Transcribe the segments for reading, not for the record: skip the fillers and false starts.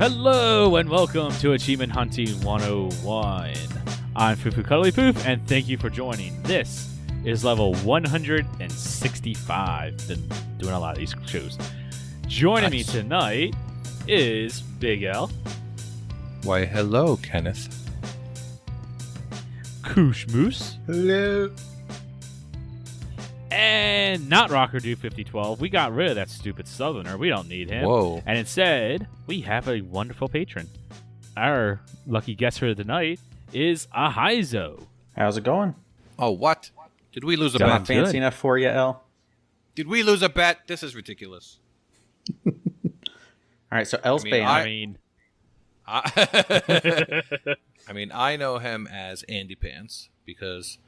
Hello and welcome to Achievement Hunting 101. I'm FuFuCuddilyPoof and thank you for joining. This is level 165. Been doing a lot of these shows. Joining me tonight is Big L. Why, hello, Kenneth. KooshMoose. Hello. And not Rocker Dude 5012. We got rid of that stupid Southerner. We don't need him. Whoa. And instead, we have a wonderful patron. Our lucky guest for tonight is Ahayzo. How's it going? Oh, what? Did we lose a Is that bet? not fancy enough for you, El? Did we lose a bet? This is ridiculous. All right, so El's banned. I know him as AndyPants because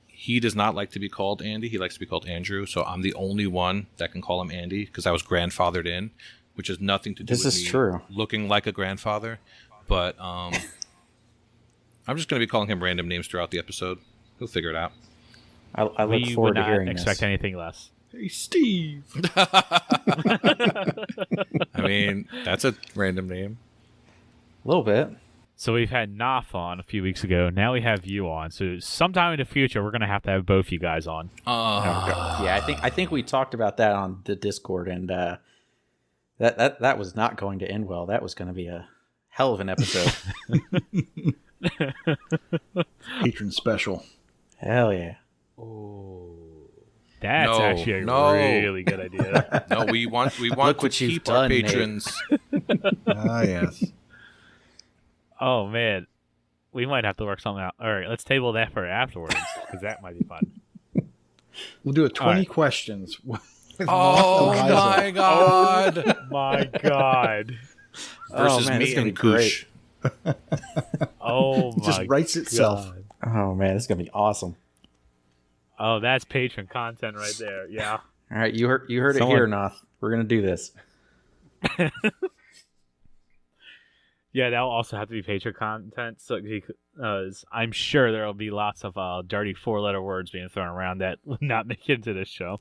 he does not like to be called Andy. He likes to be called Andrew. So I'm the only one that can call him Andy because I was grandfathered in, which has nothing to do with me looking like a grandfather. But I'm just going to be calling him random names throughout the episode. He'll figure it out. I look forward to hearing this. Expect anything less. Hey, Steve. I mean, that's a random name. A little bit. So we've had Naf on a few weeks ago. Now we have you on. So sometime in the future, we're going to have both you guys on. Yeah, I think we talked about that on the Discord, and that was not going to end well. That was going to be a hell of an episode. Patron special. Hell yeah. Oh, that's actually a really good idea. No, we want to keep our patrons. Ah, yes. Oh, man. We might have to work something out. All right, let's table that for afterwards, because that might be fun. We'll do 20 questions. Oh, my God. Oh, my God. Versus me and Koosh. Oh, my God. It just writes itself. God. Oh, man, this is going to be awesome. Oh, that's patron content right there. Yeah. All right, you heard it here, Noth. We're going to do this. Yeah, that'll also have to be patron content. So I'm sure there will be lots of dirty 4-letter words being thrown around that would not make it into this show.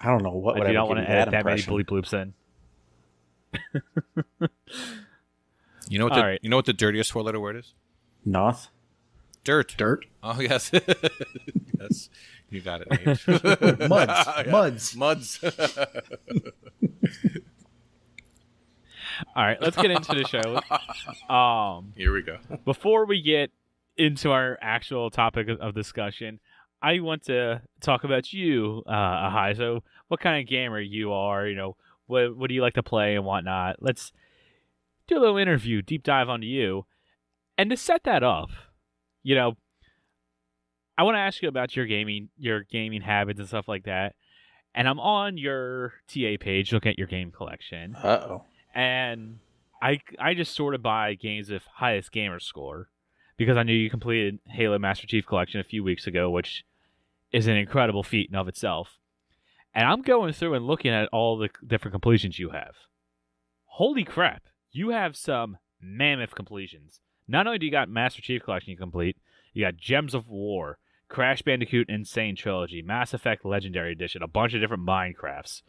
I don't know what would you don't want to edit that many impression. bleep bloops in. You know what the dirtiest 4-letter word is? Noth? Dirt. Dirt? Oh, yes. Yes. You got it, Nate. Muds. All right, let's get into the show. Here we go. Before we get into our actual topic of discussion, I want to talk about you, Ahayzo. What kind of gamer you are? You know, what do you like to play and whatnot? Let's do a little interview, deep dive onto you, and to set that up, you know, I want to ask you about your gaming habits and stuff like that. And I'm on your TA page, looking at your game collection. Uh-oh. And I just sorted by games with highest gamer score because I knew you completed Halo Master Chief Collection a few weeks ago, which is an incredible feat in of itself. And I'm going through and looking at all the different completions you have. Holy crap, you have some mammoth completions. Not only do you got Master Chief Collection you complete, you got Gems of War, Crash Bandicoot Insane Trilogy, Mass Effect Legendary Edition, a bunch of different Minecrafts.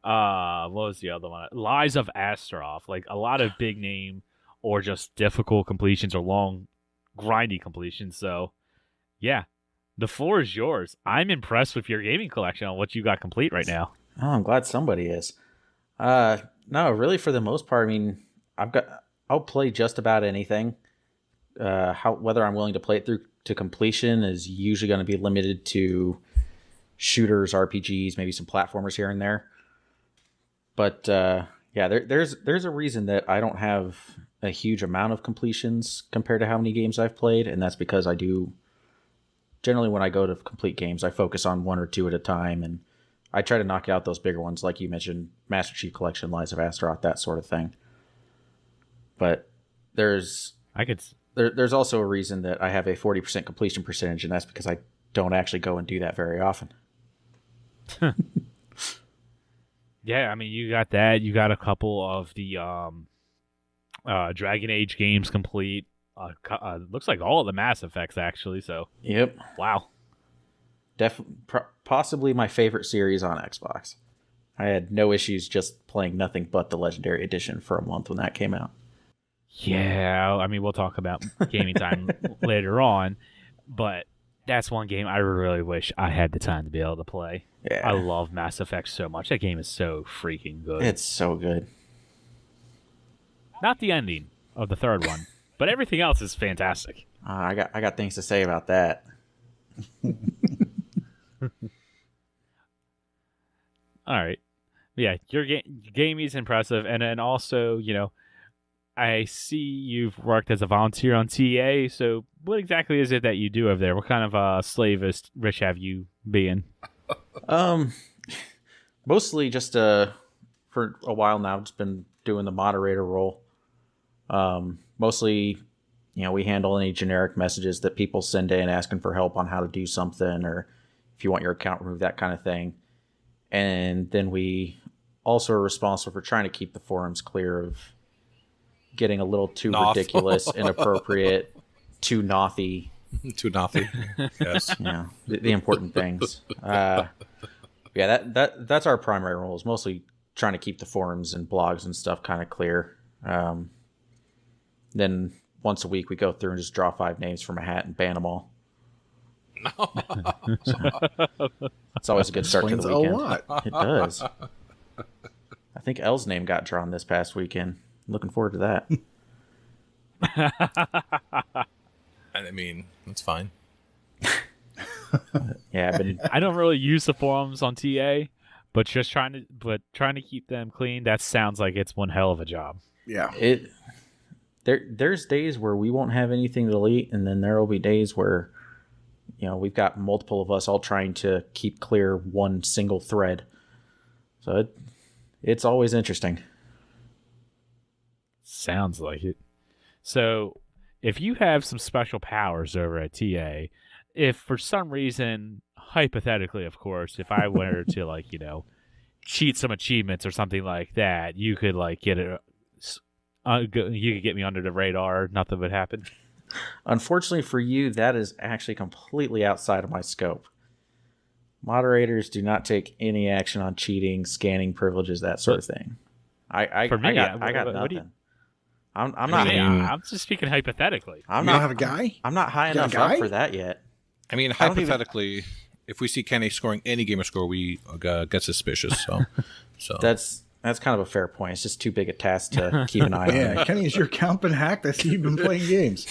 What was the other one? Lies of Astaroth. Like a lot of big name or just difficult completions or long, grindy completions. So, yeah, the floor is yours. I'm impressed with your gaming collection on what you got complete right now. Oh, I'm glad somebody is. No, really, for the most part, I mean, I'll play just about anything. Whether I'm willing to play it through to completion is usually going to be limited to shooters, RPGs, maybe some platformers here and there. But yeah, there's a reason that I don't have a huge amount of completions compared to how many games I've played, and that's because I do generally when I go to complete games, I focus on one or two at a time, and I try to knock out those bigger ones, like you mentioned, Master Chief Collection, Lies of Astaroth, that sort of thing. But there's also a reason that I have a 40% completion percentage, and that's because I don't actually go and do that very often. Yeah, I mean, you got that. You got a couple of the Dragon Age games complete. Looks like all of the Mass Effects, actually. So, yep. Wow. Possibly my favorite series on Xbox. I had no issues just playing nothing but the Legendary Edition for a month when that came out. Yeah, I mean, we'll talk about gaming time later on, but that's one game I really wish I had the time to be able to play. Yeah. I love Mass Effect so much. That game is so freaking good. It's so good. Not the ending of the third one, but everything else is fantastic. I got things to say about that. All right. Yeah, your gaming is impressive. And then also, I see you've worked as a volunteer on TA. So what exactly is it that you do over there? What kind of slavist Rich have you been? Mostly just for a while now, I've just been doing the moderator role. Mostly, we handle any generic messages that people send in asking for help on how to do something, or if you want your account removed, that kind of thing. And then we also are responsible for trying to keep the forums clear of getting a little too ridiculous, inappropriate, too nothy. Too nothy. Yes. Yeah, the important things. That's our primary role, is mostly trying to keep the forums and blogs and stuff kind of clear. Then once a week we go through and just draw 5 names from a hat and ban them all. It's always a good start to the Explains weekend. a lot. It does. I think L's name got drawn this past weekend. Looking forward to that. I mean, that's fine. Yeah, I don't really use the forums on TA, but trying to keep them clean, that sounds like it's one hell of a job. Yeah. There's days where we won't have anything to delete, and then there will be days where we've got multiple of us all trying to keep clear one single thread. So it's always interesting. Sounds like it. So if you have some special powers over at TA, if for some reason, hypothetically, of course, if I were to cheat some achievements or something like that, you could get it. You could get me under the radar. Nothing would happen. Unfortunately for you, that is actually completely outside of my scope. Moderators do not take any action on cheating, scanning privileges, that sort of thing. I got nothing. I'm not. I'm just speaking hypothetically. I'm You not don't have a guy? I'm not high enough up for that yet. I mean, hypothetically, if we see Kenny scoring any gamer score, we get suspicious. So That's kind of a fair point. It's just too big a task to keep an eye on. Yeah, Kenny, is your account been hacked? I see you've been playing games.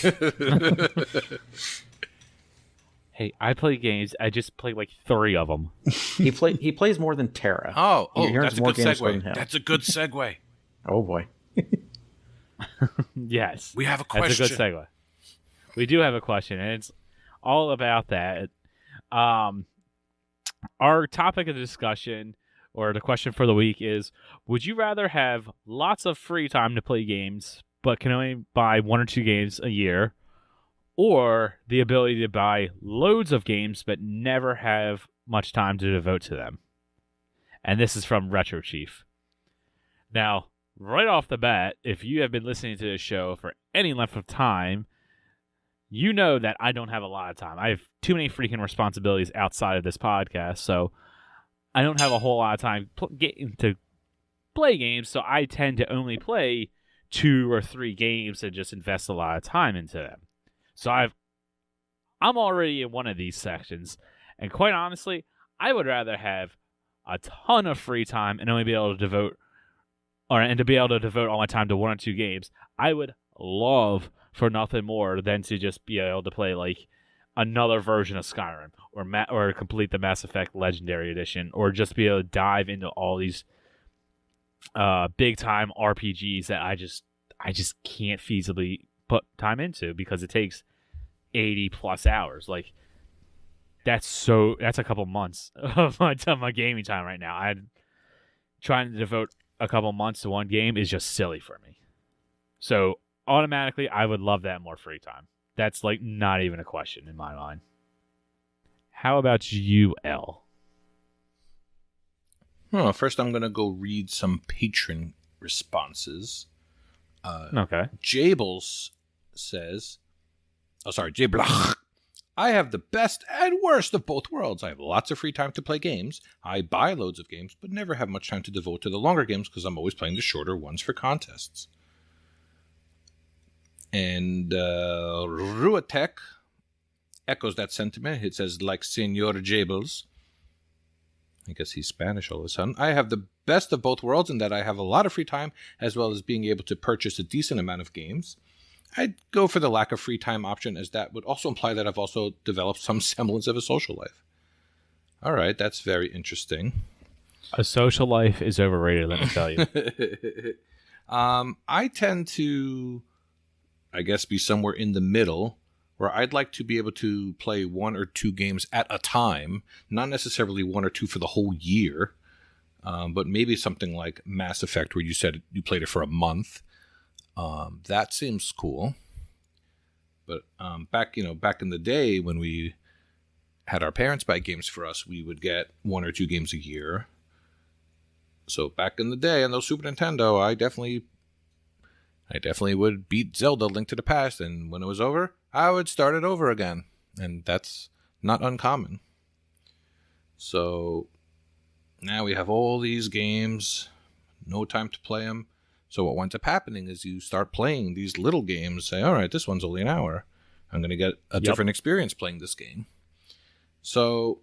Hey, I play games. I just play 3 of them. He plays more than Terra. He earns that's a more good games score than segue. him. That's a good segue. Oh boy. Yes. We have a question. That's a good segue. We do have a question, and it's all about that. Our topic of discussion, or the question for the week, is: would you rather have lots of free time to play games, but can only buy 1 or 2 games a year, or the ability to buy loads of games but never have much time to devote to them? And this is from RetroChief. Now, right off the bat, if you have been listening to this show for any length of time, you know that I don't have a lot of time. I have too many freaking responsibilities outside of this podcast, so I don't have a whole lot of time to play games, so I tend to only play 2 or 3 games and just invest a lot of time into them. So I'm already in one of these sections, and quite honestly, I would rather have a ton of free time and only be able to devote all my time to 1 or 2 games. I would love for nothing more than to just be able to play another version of Skyrim, or complete the Mass Effect Legendary Edition, or just be able to dive into all these big time RPGs that I just can't feasibly put time into because it takes 80 plus hours. That's a couple months of my gaming time right now. I'm trying to devote a couple months to one game is just silly for me. So automatically, I would love that more free time. That's not even a question in my mind. How about you, L? First, I'm going to go read some patron responses. Okay. Jables says, Jablach. I have the best and worst of both worlds. I have lots of free time to play games. I buy loads of games, but never have much time to devote to the longer games because I'm always playing the shorter ones for contests. And Ruatech echoes that sentiment. It says, like Senor Jables. I guess he's Spanish all of a sudden. I have the best of both worlds in that I have a lot of free time, as well as being able to purchase a decent amount of games. I'd go for the lack of free time option, as that would also imply that I've also developed some semblance of a social life. All right, that's very interesting. A social life is overrated, let me tell you. I tend to, I guess, be somewhere in the middle, where I'd like to be able to play 1 or 2 games at a time, not necessarily 1 or 2 for the whole year, but maybe something like Mass Effect, where you said you played it for a month. That seems cool. But back in the day when we had our parents buy games for us, we would get 1 or 2 games a year. So back in the day on those Super Nintendo, I definitely would beat Zelda Link to the Past, and when it was over, I would start it over again. And that's not uncommon. So now we have all these games, no time to play them. So what winds up happening is you start playing these little games, say, all right, this one's only an hour. I'm going to get a different experience playing this game. So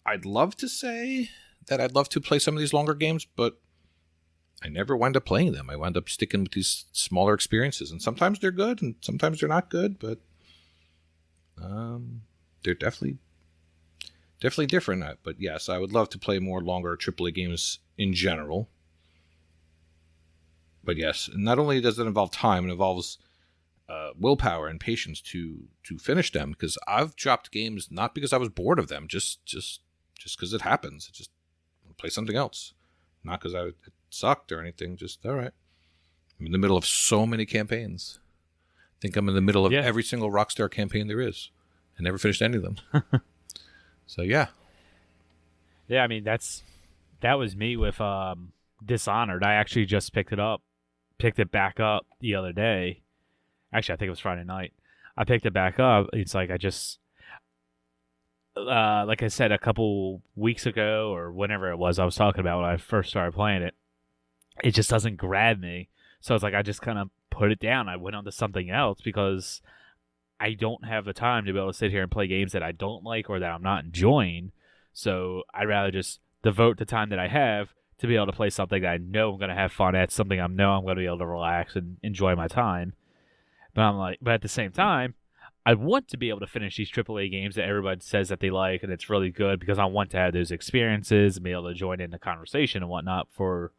I'd love to say that I'd love to play some of these longer games, but I never wind up playing them. I wind up sticking with these smaller experiences, and sometimes they're good, and sometimes they're not good, but they're definitely different. But yes, I would love to play more longer AAA games in general. But yes, not only does it involve time, it involves willpower and patience to finish them. Because I've dropped games not because I was bored of them, just because it happens. Just play something else, not because it sucked or anything. Just all right. I'm in the middle of so many campaigns. I think I'm in the middle of every single Rockstar campaign there is. I never finished any of them. So yeah. Yeah, I mean that was me with Dishonored. I actually just picked it back up the other day. Actually, I think it was Friday night. I picked it back up. It's like I just like I said a couple weeks ago or whenever it was I was talking about when I first started playing it. It just doesn't grab me. So it's like I just kind of put it down. I went on to something else because I don't have the time to be able to sit here and play games that I don't like or that I'm not enjoying. So I'd rather just devote the time that I have to be able to play something that I know I'm going to have fun at, something I know I'm going to be able to relax and enjoy my time. But at the same time, I want to be able to finish these AAA games that everybody says that they like and it's really good because I want to have those experiences and be able to join in the conversation and whatnot for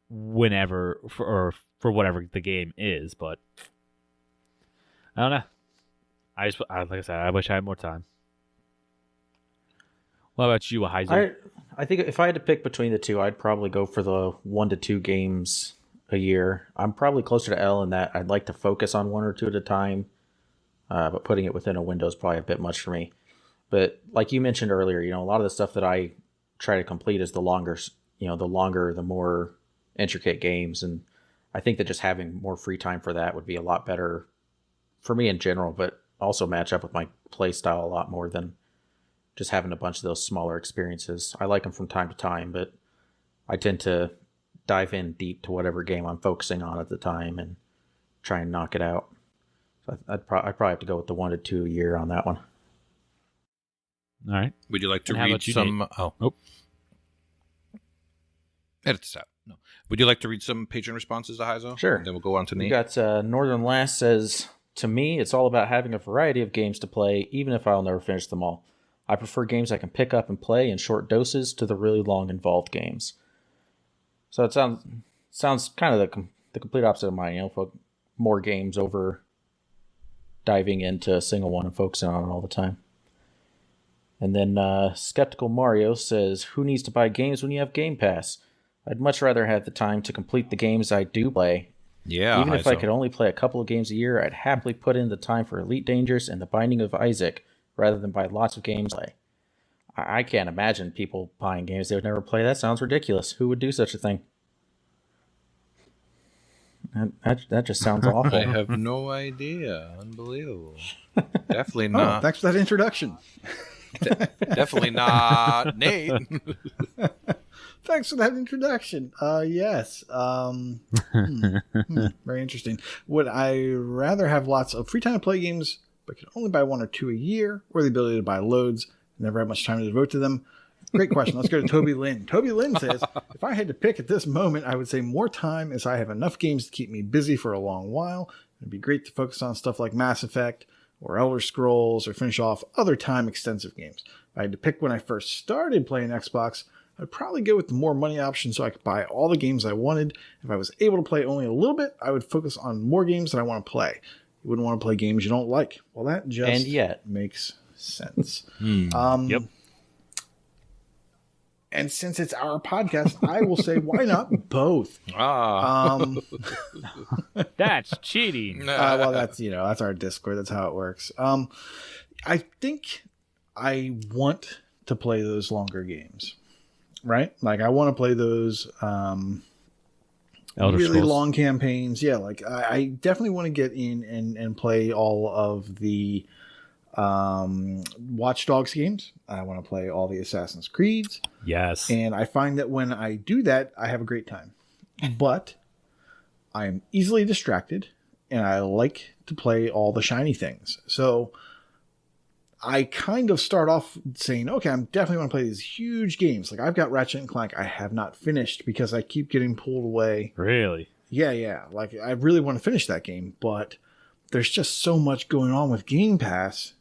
whenever for whatever the game is. But I don't know. Like I said, I wish I had more time. What about you, Ahayzo? I think if I had to pick between the two, I'd probably go for the 1 to 2 games a year. I'm probably closer to L in that I'd like to focus on 1 or 2 at a time, but putting it within a window is probably a bit much for me. But like you mentioned earlier, a lot of the stuff that I try to complete is the longer, the more intricate games, and I think that just having more free time for that would be a lot better for me in general, but also match up with my play style a lot more than just having a bunch of those smaller experiences. I like them from time to time, but I tend to dive in deep to whatever game I'm focusing on at the time and try and knock it out. So I'd probably have to go with the 1 to 2 a year on that one. All right. Would you like to read some? Nate? Oh, nope. Edit this out. No. Would you like to read some patron responses, Ahayzo? Sure. And then we'll go on to Nate. We got Northern Last says, to me, it's all about having a variety of games to play, even if I'll never finish them all. I prefer games I can pick up and play in short doses to the really long, involved games. So it sounds kind of the complete opposite of mine. More games over diving into a single one and focusing on it all the time. And then Skeptical Mario says, who needs to buy games when you have Game Pass? I'd much rather have the time to complete the games I do play. Yeah, even if I could only play a couple of games a year, I'd happily put in the time for Elite Dangerous and The Binding of Isaac rather than buy lots of games. I can't imagine people buying games they would never play. That sounds ridiculous. Who would do such a thing? That just sounds awful. I have no idea. Unbelievable. Definitely not. Oh, thanks for that introduction. Definitely not Nate. Thanks for that introduction. Yes. Very interesting. Would I rather have lots of free time to play games, but can only buy 1 or 2 a year, or the ability to buy loads, never have much time to devote to them? Great question. Let's go to Toby Lynn. Toby Lynn says, if I had to pick at this moment, I would say more time, as I have enough games to keep me busy for a long while. It'd be great to focus on stuff like Mass Effect or Elder Scrolls or finish off other time-extensive games. If I had to pick when I first started playing Xbox, I'd probably go with the more money option so I could buy all the games I wanted. If I was able to play only a little bit, I would focus on more games that I want to play. You wouldn't want to play games you don't like. Well, that just makes sense. Yep. And since it's our podcast, I will say, why not both? That's cheating. Well, that's our Discord. That's how it works. I think I want to play those longer games, right? Like I want to play those really long campaigns. Yeah, like I definitely want to get in and play all of the Watch Dogs games. I want to play all the Assassin's Creeds. Yes. And I find that when I do that, I have a great time. But I am easily distracted, and I like to play all the shiny things. So I kind of start off saying, okay, I'm definitely want to play these huge games. Like I've got Ratchet and Clank I have not finished because I keep getting pulled away. Really? Yeah. Like I really want to finish that game, but there's just so much going on with Game Pass.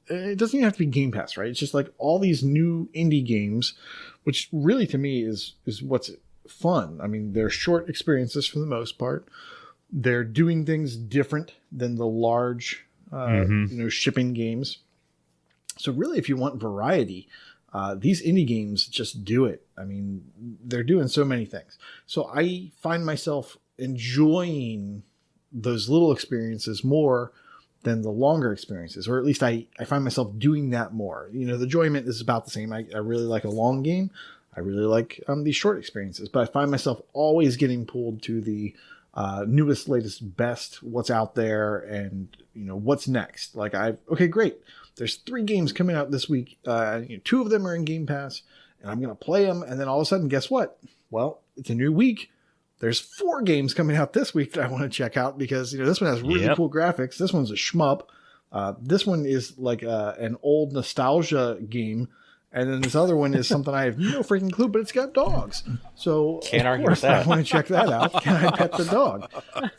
It doesn't even have to be Game Pass, right? It's just like all these new indie games, which really to me is what's fun. I mean, they're short experiences for the most part. They're doing things different than the large, shipping games. So really, if you want variety, these indie games just do it. I mean, they're doing so many things. So I find myself enjoying those little experiences more than the longer experiences, or at least I find myself doing that more. You know, the enjoyment is about the same. I really like a long game. I really like these short experiences, but I find myself always getting pulled to the newest, latest, best, what's out there, and what's next. Like okay, great. There's 3 games coming out this week. 2 of them are in Game Pass, and I'm gonna play them. And then all of a sudden, guess what? Well, it's a new week. There's 4 games coming out this week that I want to check out because this one has really cool graphics. This one's a shmup. This one is like an old nostalgia game, and then this other one is something I have no freaking clue, but it's got dogs. So can't argue with that. I want to check that out. Can I pet the dog?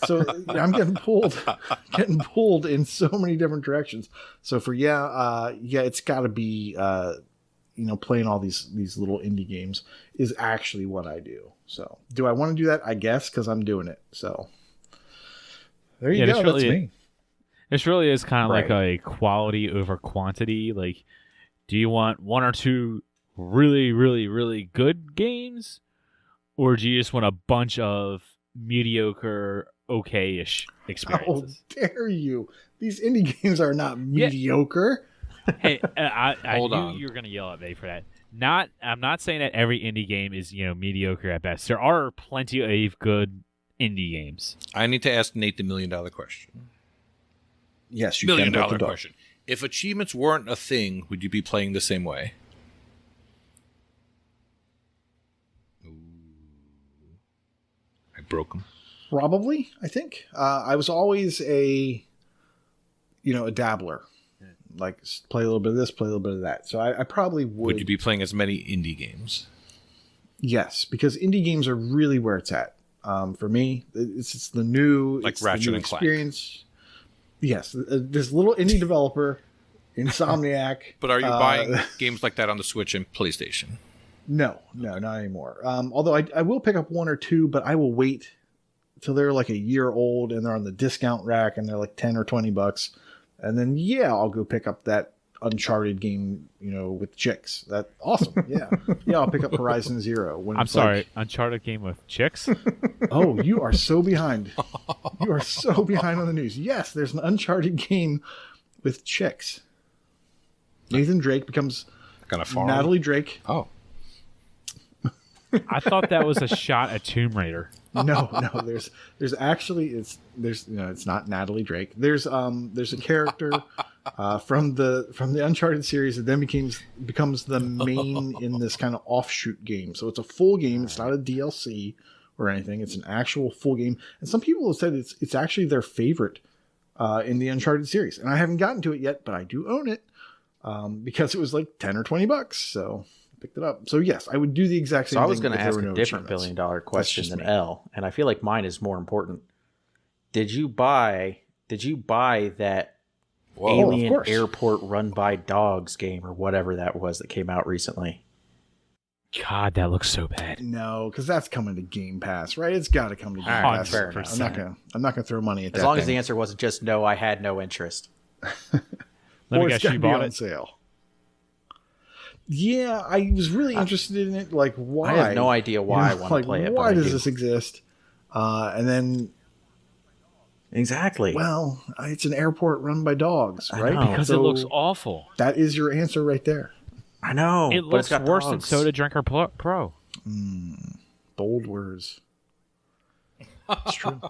So I'm getting pulled in so many different directions. So for it's got to be playing all these little indie games is actually what I do. So do I want to do that? I guess, because I'm doing it. So there you go. That's me. This really is kind of like a quality over quantity. Like, do you want 1 or 2 really, really, really good games? Or do you just want a bunch of mediocre, okay-ish experiences? How dare you? These indie games are not mediocre. Hey, I knew you were going to yell at me for that. I'm not saying that every indie game is mediocre at best. There are plenty of good indie games. I need to ask Nate the $1 million question. Yes, you $1 million question. If achievements weren't a thing, would you be playing the same way? Ooh. I broke them. Probably, I think. I was always a dabbler. Like play a little bit of this, play a little bit of that. So I probably would. Would you be playing as many indie games? Yes, because indie games are really where it's at. For me, it's the new, like Ratchet and Clank experience. Yes, this little indie developer, Insomniac. But are you buying games like that on the Switch and PlayStation? No, not anymore. Although I will pick up 1 or 2, but I will wait till they're like a year old and they're on the discount rack and they're like $10 or $20. And then, I'll go pick up that Uncharted game, with chicks. That's awesome. Yeah. I'll pick up Horizon Zero. I'm sorry, Uncharted game with chicks? Oh, you are so behind. You are so behind on the news. Yes, there's an Uncharted game with chicks. Nathan Drake becomes Natalie Drake. Oh. I thought that was a shot at Tomb Raider. No. There's actually it's not Natalie Drake. There's a character from the Uncharted series. It then becomes the main in this kind of offshoot game. So it's a full game. It's not a DLC or anything. It's an actual full game. And some people have said it's actually their favorite in the Uncharted series. And I haven't gotten to it yet, but I do own it because it was like $10 or $20. So I picked it up. So yes, I would do the exact same thing. So I was going to ask a no different achievements. $1 billion question than me. L, and I feel like mine is more important. Did you buy that Whoa. Alien of course. Airport Run by Dogs game or whatever that was that came out recently? God, that looks so bad. No, because that's coming to Game Pass, right? It's got to come to Game All right, Pass. fair I'm enough. not gonna throw money at that. As long as thing. the answer wasn't just no, I had no interest. Let me Or guess, it's gotta you be bought on it. sale. Yeah, I was really interested in it. Like, why? I have no idea why I want to like, play it. Why but I does do. this exist? And then, Exactly. well, it's an airport run by dogs, I right? know. Because So it looks awful. that is your answer right there. I know. It but looks it's got worse than dogs. Soda Drinker Pro. Bold words. It's true.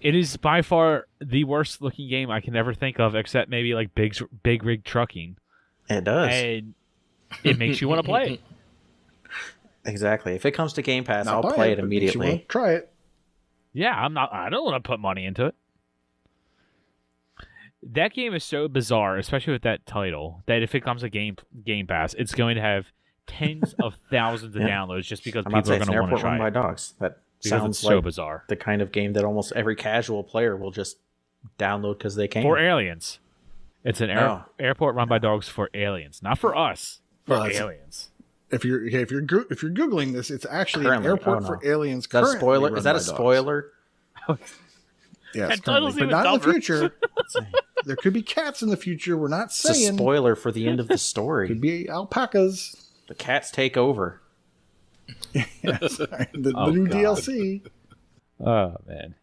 It is by far the worst looking game I can ever think of, except maybe like Big Rig Trucking, It does. and it makes you want to play it. Exactly. If it comes to Game Pass, Not I'll buy play it but makes you wanna immediately. Try it. Yeah, I don't want to put money into it. That game is so bizarre, especially with that title, that if it comes to Game Pass, it's going to have tens of thousands of Yeah. downloads just because I'm about people to are say it's going an to want airport to run try by it. dogs. That Because sounds it's so like bizarre. the kind of game that almost every casual player will just download because they can. For aliens. It's an airport run by dogs for aliens. Not for us. For Well, that's- aliens. If you're googling this, it's actually Currently. an airport Oh, no. for aliens. Is that a currently spoiler? run Is that by a dogs. spoiler? Yes, That title's currently, but even not in the dumber. future. There could be cats in the future. We're not It's a saying. spoiler for the end of the story. Could be alpacas. The cats take over. Yes, the Oh, new God. DLC. Oh, man.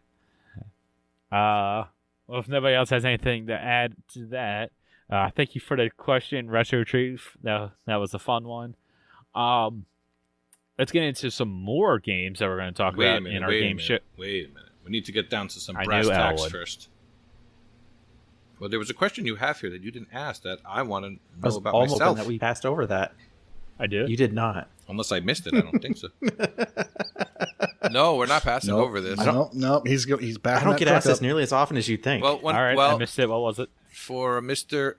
Well, if nobody else has anything to add to that, thank you for the question, RetroChief. That was a fun one. Let's get into some more games that we're going to talk Wait a about minute. in our Wait a game minute. shit. Wait a minute. We need to get down to some I brass knew Al tacks would. first. Well, there was a question you have here that you didn't ask that I want to I know was about almost myself. that we passed over that. I did. You did not. Unless I missed it, I don't think so. No, we're not passing over this. Nope. He's back. I don't get asked this nearly as often as you think. Well, All right, I missed it. What was it? for Mr.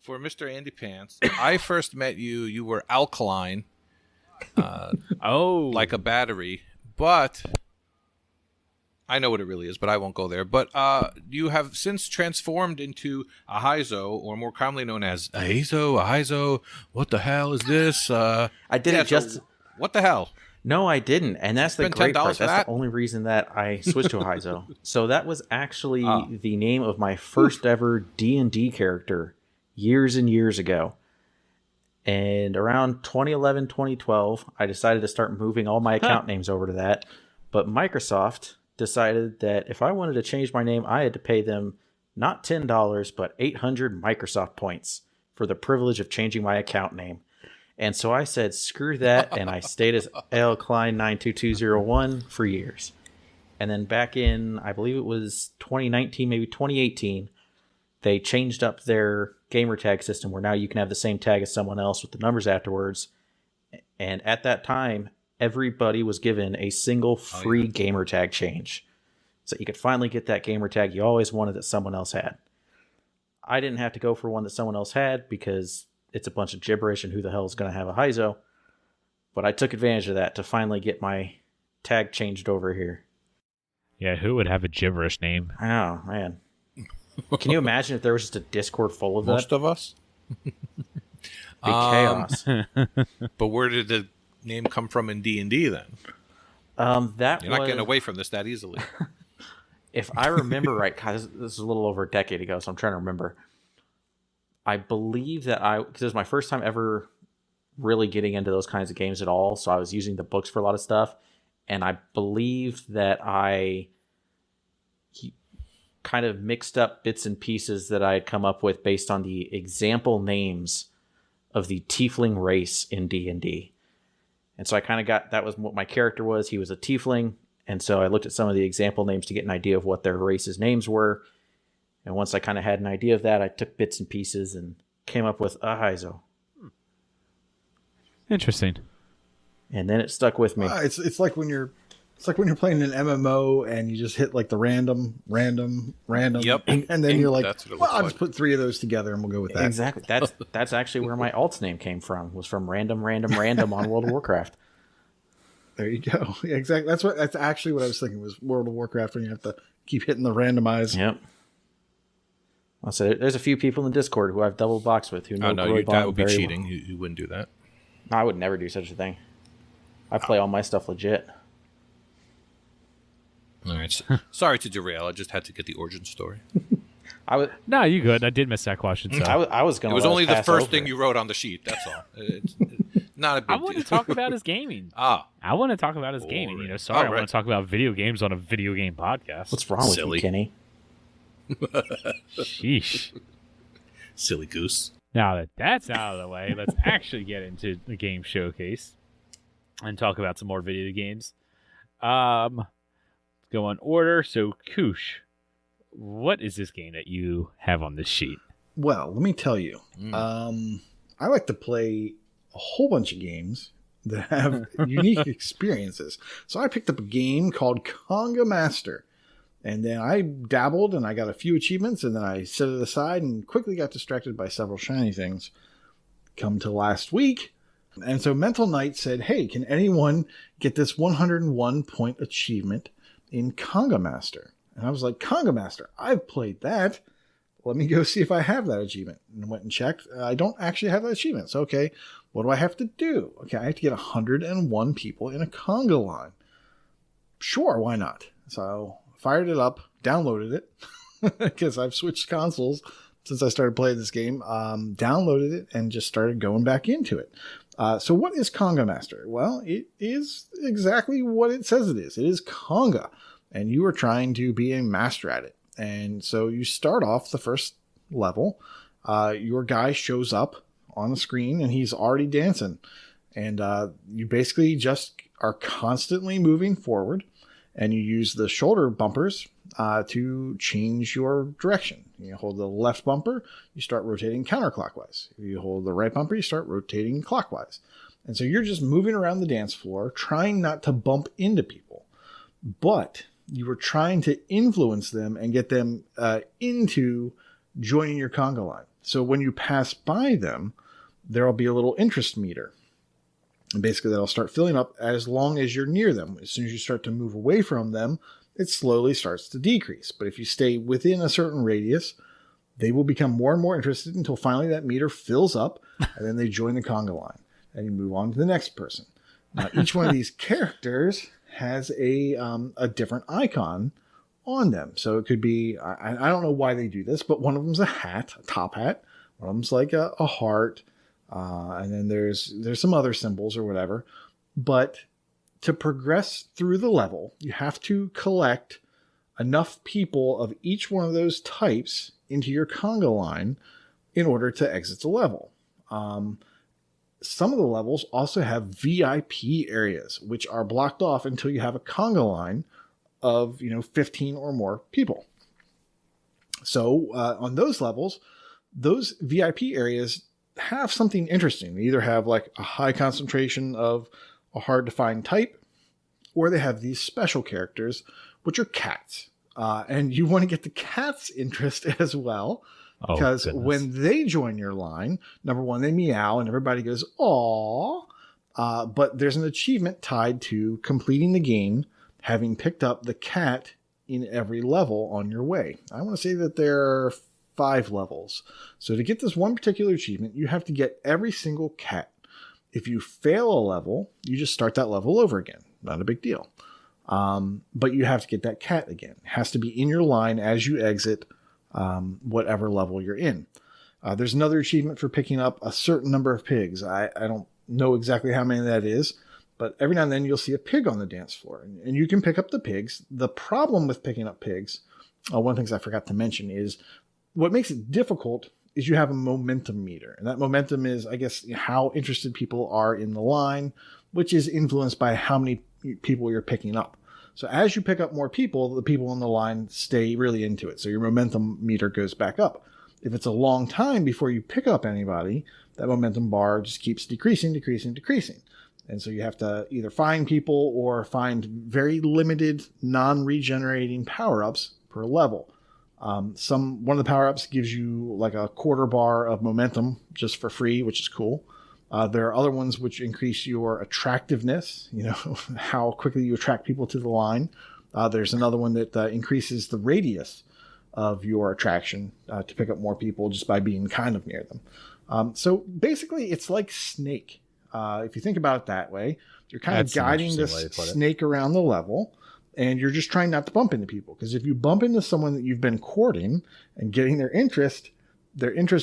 for Mr. AndyPants, I first met you. You were alkaline, Oh. like a battery, but I know what it really is, but I won't go there. But you have since transformed into Ahayzo, or more commonly known as Ahayzo. What the hell is this? I did it just. What the hell? No, I didn't, and that's the Spend great $10 part. for That's that? the only reason that I switched to Ahayzo. So that was actually Ah. the name of my first ever D&D character years and years ago. And around 2011, 2012, I decided to start moving all my account names over to that. But Microsoft decided that if I wanted to change my name, I had to pay them not $10, but 800 Microsoft points for the privilege of changing my account name. And so I said, screw that, and I stayed as L. Klein 92201 for years. And then back in, I believe it was 2019, maybe 2018, they changed up their gamer tag system where now you can have the same tag as someone else with the numbers afterwards. And at that time, everybody was given a single free gamer tag change. So you could finally get that gamer tag you always wanted that someone else had. I didn't have to go for one that someone else had because it's a bunch of gibberish and who the hell is going to have a Ahayzo. But I took advantage of that to finally get my tag changed over here. Yeah, who would have a gibberish name? I know, man. Can you imagine if there was just a Discord full of Most that? of us. Big chaos. But where did the name come from in D&D then? That You're not was, getting away from this that easily. if I remember right, God, this is a little over a decade ago, so I'm trying to remember. I believe that because it was my first time ever really getting into those kinds of games at all, so I was using the books for a lot of stuff, and I believe that I kind of mixed up bits and pieces that I had come up with based on the example names of the tiefling race in D&D. And so I kind of got, that was what my character was. He was a tiefling, and so I looked at some of the example names to get an idea of what their race's names were. And once I kind of had an idea of that, I took bits and pieces and came up with Ahayzo. Interesting. And then it stuck with me. It's like when you're playing an MMO and you just hit like the random. Yep. And then you're like, That's what it well, looks I'll like. just put 3 of those together and we'll go with that. Exactly. That's actually where my alt's name came from. Was from random on World of Warcraft. There you go. Yeah, exactly. That's actually what I was thinking was World of Warcraft when you have to keep hitting the randomize. Yep. So there's a few people in the Discord who I've double boxed with who know Roy that Bond would be very cheating. well. You wouldn't do that. No, I would never do such a thing. I play all my stuff legit. All right. Sorry to derail. I just had to get the origin story. No, you good. I did miss that question. So I was going It to. was only the first thing you wrote on the sheet. That's all. It's not a big I want deal. to talk about his gaming. Ah, I want to talk about his gaming. You know, sorry, I All right. want to talk about video games on a video game podcast. What's wrong with Silly. you, Kenny? Sheesh. silly goose. Now that that's out of the way, let's actually get into the game showcase and talk about some more video games. Let's go in order. So, Koosh, what is this game that you have on this sheet? Well, let me tell you. I like to play a whole bunch of games that have unique experiences. So I picked up a game called Conga Master. And then I dabbled and I got a few achievements and then I set it aside and quickly got distracted by several shiny things. Come to last week. And so Mental Knight said, hey, can anyone get this 101 point achievement in Conga Master? And I was like, Conga Master, I've played that. Let me go see if I have that achievement. And went and checked. I don't actually have that achievement. So, okay, what do I have to do? Okay, I have to get 101 people in a conga line. Sure, why not? So fired it up, downloaded it, because I've switched consoles since I started playing this game, downloaded it, and just started going back into it. So what is Conga Master? Well, it is exactly what it says it is. It is Conga, and you are trying to be a master at it. And so you start off the first level. Your guy shows up on the screen, and he's already dancing. And you basically just are constantly moving forward. And you use the shoulder bumpers to change your direction. You hold the left bumper, you start rotating counterclockwise. If you hold the right bumper, you start rotating clockwise. And so you're just moving around the dance floor, trying not to bump into people. But you were trying to influence them and get them into joining your conga line. So when you pass by them, there will be a little interest meter. And basically that'll start filling up as long as you're near them. As soon as you start to move away from them, it slowly starts to decrease. But if you stay within a certain radius, they will become more and more interested until finally that meter fills up, and then they join the conga line. And you move on to the next person. Now, each one of these characters has a different icon on them. So it could be, I don't know why they do this, but one of them's a hat, a top hat. One of them's like a heart. And then there's some other symbols or whatever. But to progress through the level, you have to collect enough people of each one of those types into your conga line in order to exit the level. Some of the levels also have VIP areas, which are blocked off until you have a conga line of 15 or more people. So on those levels, those VIP areas have something interesting. They either have like a high concentration of a hard to find type, or they have these special characters, which are cats. And you want to get the cats' interest as well, because when they join your line, number one, they meow and everybody goes, "Aw." But there's an achievement tied to completing the game, having picked up the cat in every level on your way. I want to say that there are 5 levels. So to get this one particular achievement, you have to get every single cat. If you fail a level, you just start that level over again. Not a big deal. But you have to get that cat again. It has to be in your line as you exit whatever level you're in. There's another achievement for picking up a certain number of pigs. I don't know exactly how many that is, but every now and then you'll see a pig on the dance floor, and you can pick up the pigs. The problem with picking up pigs, one of the things I forgot to mention is, what makes it difficult is you have a momentum meter. And that momentum is, I guess, how interested people are in the line, which is influenced by how many people you're picking up. So as you pick up more people, the people in the line stay really into it. So your momentum meter goes back up. If it's a long time before you pick up anybody, that momentum bar just keeps decreasing. And so you have to either find people or find very limited non-regenerating power-ups per level. One of the power-ups gives you like a quarter bar of momentum just for free, which is cool. There are other ones which increase your attractiveness, how quickly you attract people to the line. There's another one that increases the radius of your attraction to pick up more people just by being kind of near them. So basically, it's like Snake. If you think about it that way, you're kind of guiding this snake around the level, and you're just trying not to bump into people. Because if you bump into someone that you've been courting and getting their interest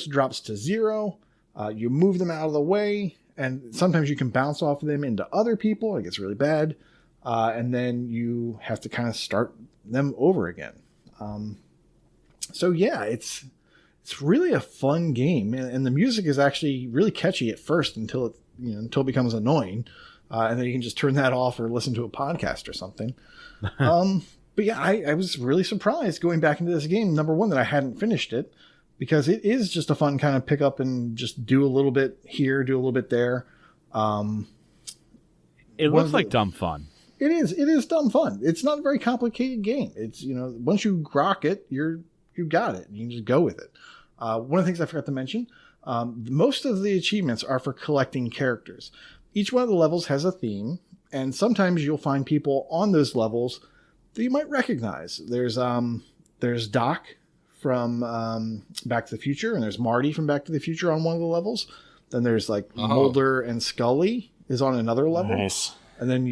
drops to 0. You move them out of the way, and sometimes you can bounce off of them into other people. It gets really bad. And then you have to kind of start them over again. So yeah, it's really a fun game. And the music is actually really catchy at first until it becomes annoying. And then you can just turn that off or listen to a podcast or something. But yeah, I was really surprised going back into this game. Number one, that I hadn't finished it. Because it is just a fun kind of pick up and just do a little bit here, do a little bit there. It looks like dumb fun. It is dumb fun. It's not a very complicated game. It's, once you grok it, you got it. You can just go with it. One of the things I forgot to mention, most of the achievements are for collecting characters. Each one of the levels has a theme, and sometimes you'll find people on those levels that you might recognize. There's Doc from Back to the Future, and there's Marty from Back to the Future on one of the levels. Then there's Mulder and Scully is on another level. Nice. And then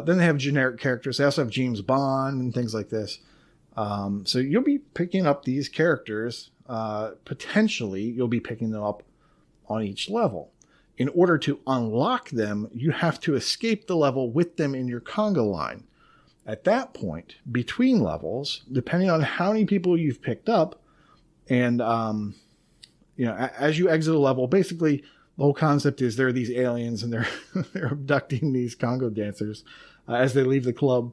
then they have generic characters. They also have James Bond and things like this. So you'll be picking up these characters. Potentially, you'll be picking them up on each level. In order to unlock them, you have to escape the level with them in your conga line. At that point, between levels, depending on how many people you've picked up, and as you exit a level, basically the whole concept is there are these aliens and they're abducting these Congo dancers as they leave the club.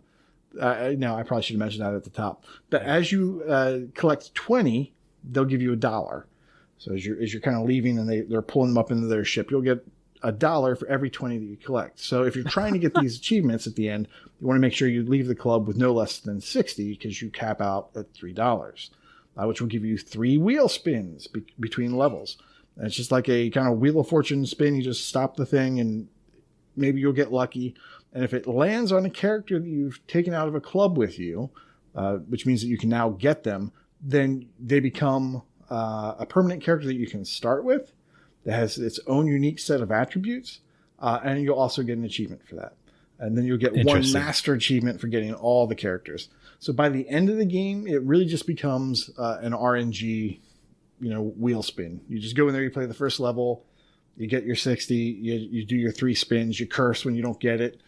Now, I probably should have mentioned that at the top. But as you collect 20, they'll give you $1. So as you're kind of leaving and they're pulling them up into their ship, you'll get $1 for every 20 that you collect. So if you're trying to get these achievements at the end, you want to make sure you leave the club with no less than 60 because you cap out at $3, which will give you 3 wheel spins between levels. And it's just like a kind of Wheel of Fortune spin. You just stop the thing and maybe you'll get lucky. And if it lands on a character that you've taken out of a club with you, which means that you can now get them, then they become a permanent character that you can start with that has its own unique set of attributes, and you'll also get an achievement for that. And then you'll get one master achievement for getting all the characters. So by the end of the game, it really just becomes an RNG, wheel spin. You just go in there, you play the first level, you get your 60, you do your 3 spins, you curse when you don't get it,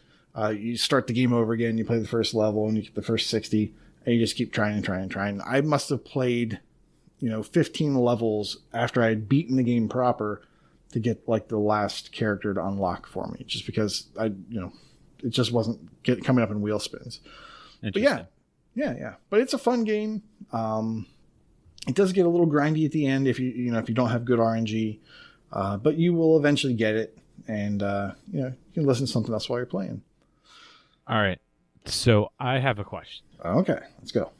you start the game over again, you play the first level, and you get the first 60, and you just keep trying and trying and trying. I must have played 15 levels after I had beaten the game proper to get like the last character to unlock for me, just because it just wasn't coming up in wheel spins. But yeah. But it's a fun game. It does get a little grindy at the end if you don't have good RNG, but you will eventually get it, and you can listen to something else while you're playing. All right. So I have a question. Okay, let's go.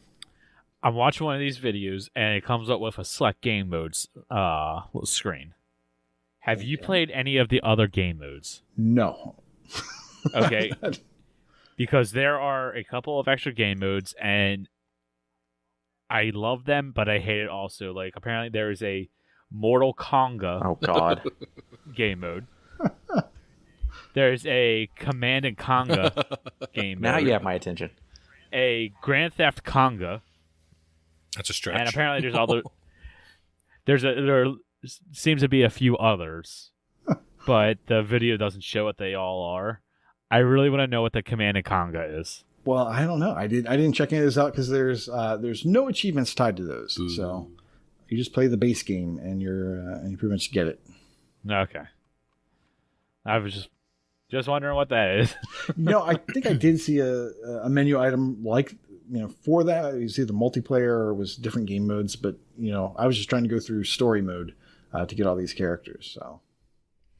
I'm watching one of these videos, and it comes up with a select game modes little screen. Have you played any of the other game modes? No. Okay. Because there are a couple of extra game modes, and I love them, but I hate it also. Like, apparently there is a Mortal Kombat game mode. There's a Command and Conga game mode. Now you have my attention. A Grand Theft Conga. That's a stretch. And apparently there's other... there seems to be a few others, but the video doesn't show what they all are. I really want to know what the Command and Conga is. Well, I don't know. I didn't check any of this out because there's no achievements tied to those. Ooh. So you just play the base game and you pretty much get it. Okay. I was just Just wondering what that is. I think I did see a menu item like, for that. You see the multiplayer or it was different game modes, but, I was just trying to go through story mode to get all these characters. So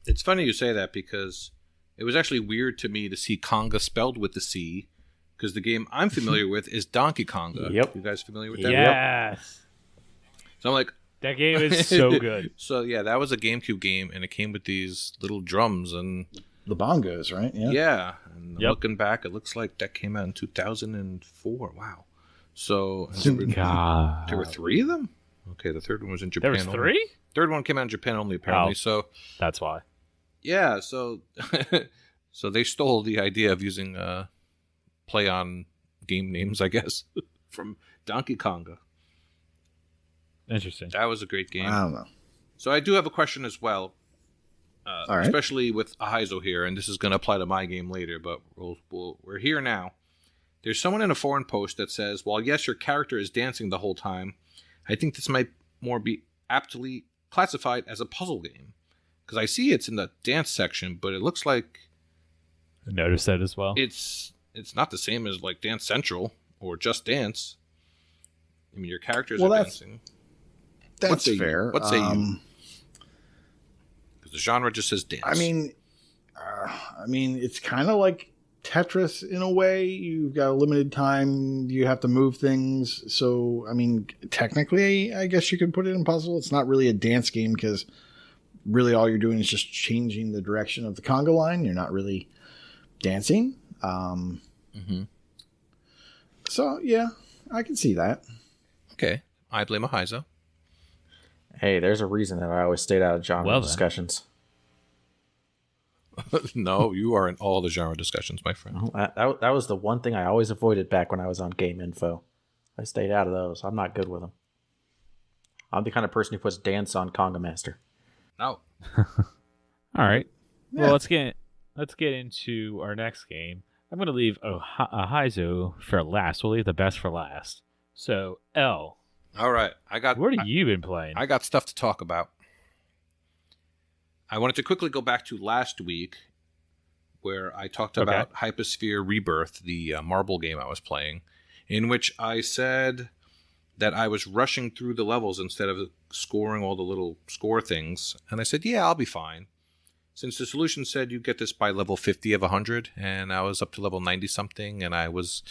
it's funny you say that because it was actually weird to me to see Conga spelled with the C because the game I'm familiar with is Donkey Konga. Yep. You guys familiar with that? Yes. So I'm like, that game is so good. So yeah, that was a GameCube game, and it came with these little drums and the bongos, right? Yeah. And looking back, it looks like that came out in 2004. Wow. So there were 3 of them. Okay, the third one was in Japan. There was 3? Third one came out in Japan only, apparently. So that's why. Yeah. So so they stole the idea of using play on game names, I guess, from Donkey Konga. Interesting. That was a great game. I don't know. So I do have a question as well, All right. especially with Ahayzo here, and this is going to apply to my game later, but we're here now. There's someone in a forum post that says, while yes, your character is dancing the whole time, I think this might more be aptly classified as a puzzle game. Because I see it's in the dance section, but it looks like I noticed that as well. it's not the same as like Dance Central or Just Dance. I mean, your characters are dancing. That's fair. What say you? Because the genre just says dance. I mean, it's kind of like Tetris in a way. You've got a limited time. You have to move things. So, I mean, technically, I guess you could put it in puzzle. It's not really a dance game because really all you're doing is just changing the direction of the conga line. You're not really dancing. So, yeah, I can see that. Okay. I blame Ahayzo. Hey, there's a reason that I always stayed out of genre discussions. No, you are in all the genre discussions, my friend. That was the one thing I always avoided back when I was on Game Info. I stayed out of those. I'm not good with them. I'm the kind of person who puts dance on Conga Master. No. All right. Yeah. Well, let's get into our next game. I'm going to leave Ahayzo for last. We'll leave the best for last. So, L. All right. What have you been playing? I got stuff to talk about. I wanted to quickly go back to last week where I talked about Hyposphere Rebirth, the marble game I was playing, in which I said that I was rushing through the levels instead of scoring all the little score things. And I said, yeah, I'll be fine. Since the solution said you get this by level 50 of 100, and I was up to level 90-something, and I was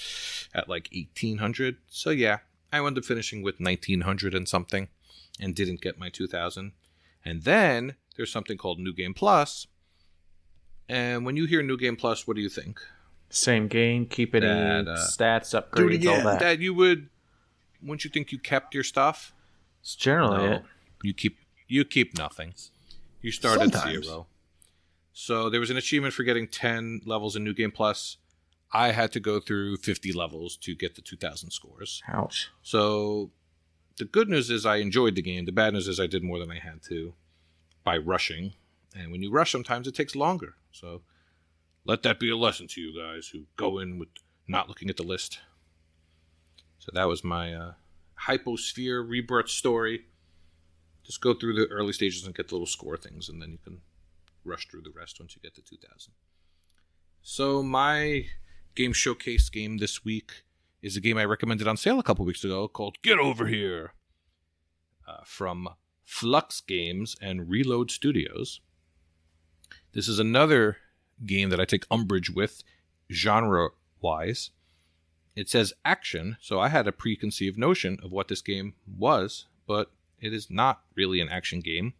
at like 1,800. So yeah, I wound up finishing with 1,900 and something, and didn't get my 2,000. And then there's something called New Game Plus. And when you hear New Game Plus, what do you think? Same game, keep any stats, upgrades, again. all that. That you would, wouldn't you think you kept your stuff? It's generally it. You keep nothing. You start Sometimes. at 0. So there was an achievement for getting 10 levels in New Game Plus. I had to go through 50 levels to get the 2,000 scores. Ouch. So the good news is I enjoyed the game. The bad news is I did more than I had to by rushing. And when you rush, sometimes it takes longer. So let that be a lesson to you guys who go in with not looking at the list. So that was my Hyposphere Rebirth story. Just go through the early stages and get the little score things, and then you can rush through the rest once you get to 2,000. So my game showcase game this week is a game I recommended on sale a couple weeks ago called Get Over Here from Flux Games and Reload Studios. This is another game that I take umbrage with genre-wise. It says action, so I had a preconceived notion of what this game was, but it is not really an action game.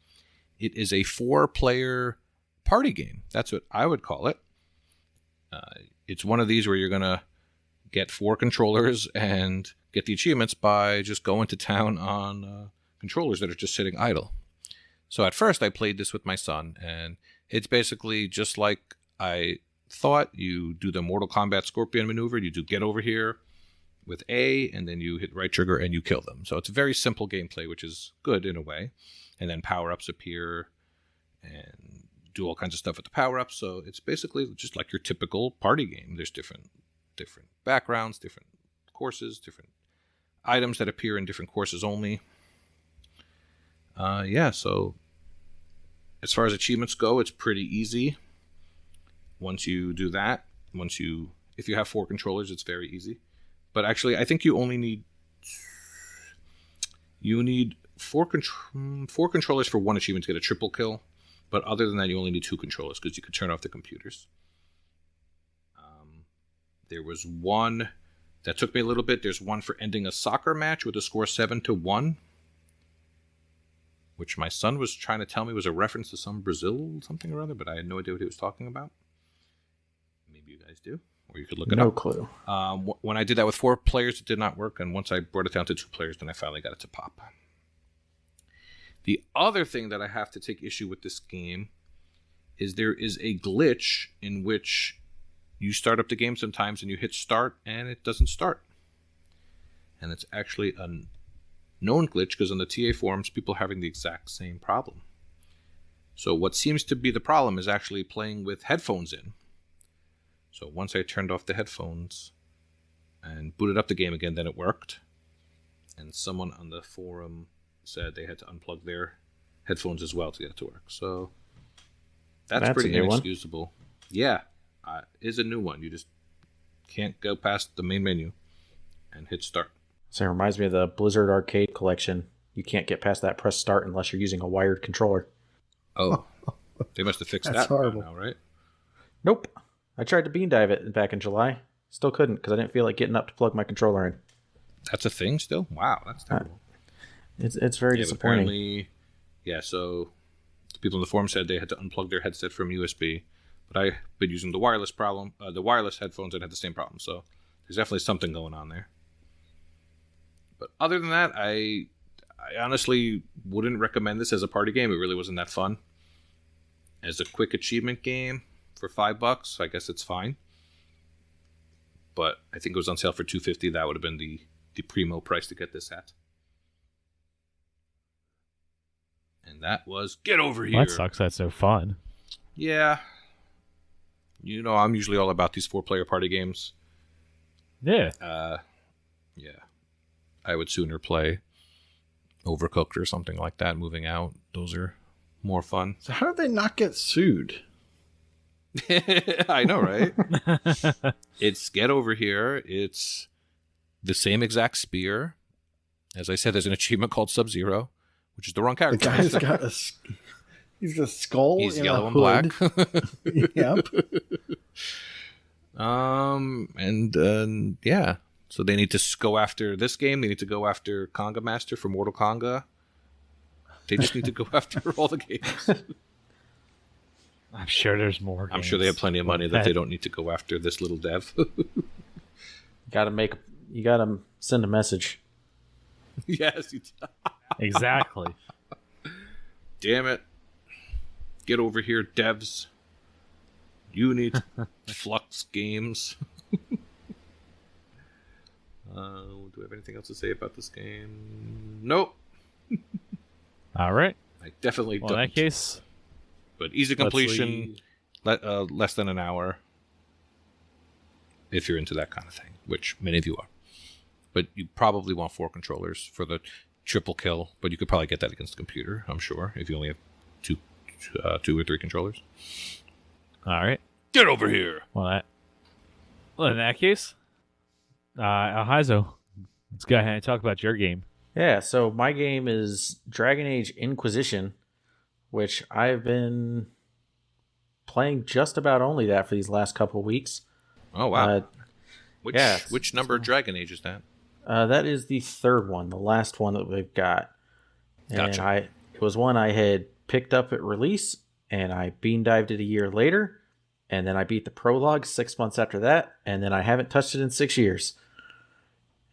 It is a 4-player party game. That's what I would call it. It's one of these where you're going to get 4 controllers and get the achievements by just going to town on controllers that are just sitting idle. So at first I played this with my son, and it's basically just like I thought. You do the Mortal Kombat Scorpion maneuver. You do Get Over Here with A, and then you hit right trigger and you kill them. So it's a very simple gameplay, which is good in a way. And then power-ups appear and do all kinds of stuff with the power-ups. So it's basically just like your typical party game. There's different backgrounds, different courses, different items that appear in different courses only. So as far as achievements go, it's pretty easy. once you do that, if you have 4 controllers, it's very easy. But actually, I think you only need 4 controllers for one achievement to get a triple kill. But other than that, you only need 2 controllers because you could turn off the computers. There was one that took me a little bit. There's one for ending a soccer match with a score 7-1, which my son was trying to tell me was a reference to some Brazil something or other, but I had no idea what he was talking about. Maybe you guys do, or you could look it up. No clue. When I did that with 4 players, it did not work, and once I brought it down to 2 players, then I finally got it to pop. The other thing that I have to take issue with this game is there is a glitch in which you start up the game sometimes and you hit start and it doesn't start. And it's actually a known glitch because on the TA forums, people are having the exact same problem. So what seems to be the problem is actually playing with headphones in. So once I turned off the headphones and booted up the game again, then it worked. And someone on the forum said they had to unplug their headphones as well to get it to work. So that's pretty inexcusable. Yeah, is a new one. You just can't go past the main menu and hit start. So it reminds me of the Blizzard Arcade collection. You can't get past that press start unless you're using a wired controller. Oh, they must have fixed That's that horrible. now, right? Nope. I tried to bean dive it back in July. Still couldn't because I didn't feel like getting up to plug my controller in. That's a thing still? Wow, that's terrible. It's very disappointing. Apparently, so the people in the forum said they had to unplug their headset from USB, but I've been using the wireless headphones and had the same problem. So there's definitely something going on there. But other than that, I honestly wouldn't recommend this as a party game. It really wasn't that fun. As a quick achievement game for $5, I guess it's fine. But I think it was on sale for $250. That would have been the primo price to get this at. And that was Get Over Here. Well, that sucks. That's so fun. Yeah. You know, I'm usually all about these 4-player party games. Yeah. Yeah. I would sooner play Overcooked or something like that, Moving Out. Those are more fun. So how did they not get sued? I know, right? It's Get Over Here. It's the same exact spear. As I said, there's an achievement called Sub-Zero, which is the wrong The character. guy's got he's a skull. He's in yellow a and hood. black. Yep. Yeah. So they need to go after this game. They need to go after Conga Master for Mortal Konga. They just need to go after all the games. I'm sure there's more games. I'm sure they have plenty of money that they don't need to go after this little dev. You gotta send a message. Yes. Exactly. Damn it. Get over here, devs. You need Flux games. Do I have anything else to say about this game? Nope. All right. I definitely Well, don't. in that case, But easy completion, less than an hour. If you're into that kind of thing, which many of you are. But you probably want 4 controllers for the triple kill, but you could probably get that against the computer, I'm sure, if you only have two or 3 controllers. all right. Get over here! Well, in that case, Ahayzo, let's go ahead and talk about your game. Yeah, so my game is Dragon Age Inquisition, which I've been playing just about only that for these last couple of weeks. Oh, wow. yeah, Which number of Dragon Age is that? That is the 3rd one, the last one that we've got. And Gotcha. It was one I had picked up at release, and I bean dived it a year later, and then I beat the prologue 6 months after that, and then I haven't touched it in 6 years.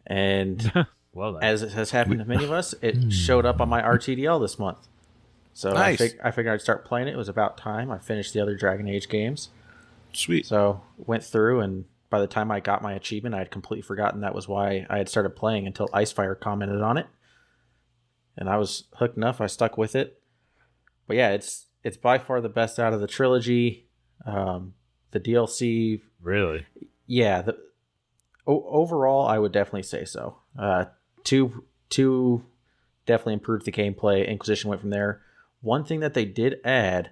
And Well, then. as it has happened to many of us, it showed up on my RTDL this month. So Nice. I figured I'd start playing it. It was about time. I finished the other Dragon Age games. Sweet. So went through, and by the time I got my achievement, I had completely forgotten that was why I had started playing until Icefire commented on it. And I was hooked enough. I stuck with it. But yeah, it's by far the best out of the trilogy. The DLC, Really? yeah. Overall, I would definitely say so. Two definitely improved the gameplay. Inquisition went from there. One thing that they did add,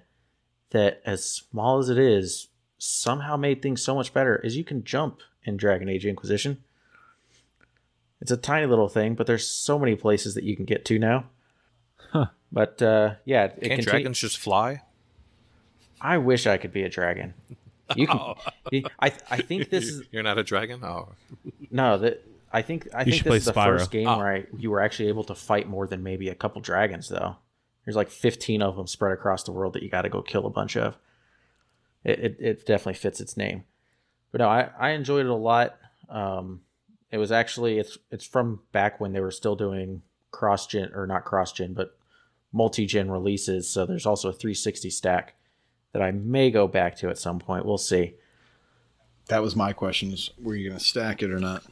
that as small as it is, somehow made things so much better is you can jump in Dragon Age Inquisition. It's a tiny little thing, but there's so many places that you can get to now. Huh. But yeah, Can't dragons just fly? I wish I could be a dragon. You can. I think this is. You're not a dragon? Oh. No, I think this play is the Spyro. first game where you were actually able to fight more than maybe a couple dragons, though. There's like 15 of them spread across the world that you got to go kill a bunch of. It definitely fits its name. But no, I enjoyed it a lot. It was actually it's from back when they were still doing cross-gen, or not cross-gen, but multi-gen releases. So there's also a 360 stack that I may go back to at some point. We'll see. That was my question: is were you going to stack it or not?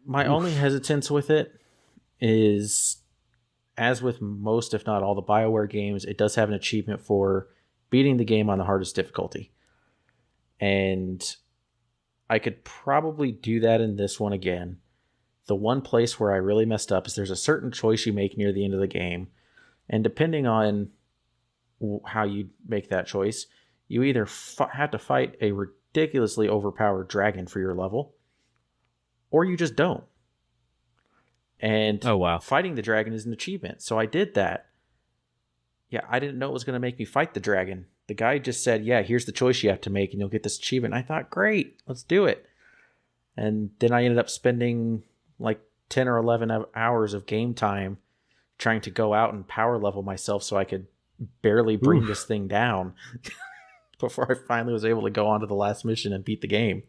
My only hesitance with it is, as with most, if not all, the BioWare games, it does have an achievement for beating the game on the hardest difficulty. And I could probably do that in this one again. The one place where I really messed up is there's a certain choice you make near the end of the game. And depending on how you make that choice, you either have to fight a ridiculously overpowered dragon for your level, or you just don't. And Oh, wow. Fighting the dragon is an achievement. So I did that. Yeah, I didn't know it was going to make me fight the dragon. The guy just said, yeah, here's the choice you have to make and you'll get this achievement. And I thought, great, let's do it. And then I ended up spending like 10 or 11 hours of game time trying to go out and power level myself so I could barely bring this thing down before I finally was able to go on to the last mission and beat the game.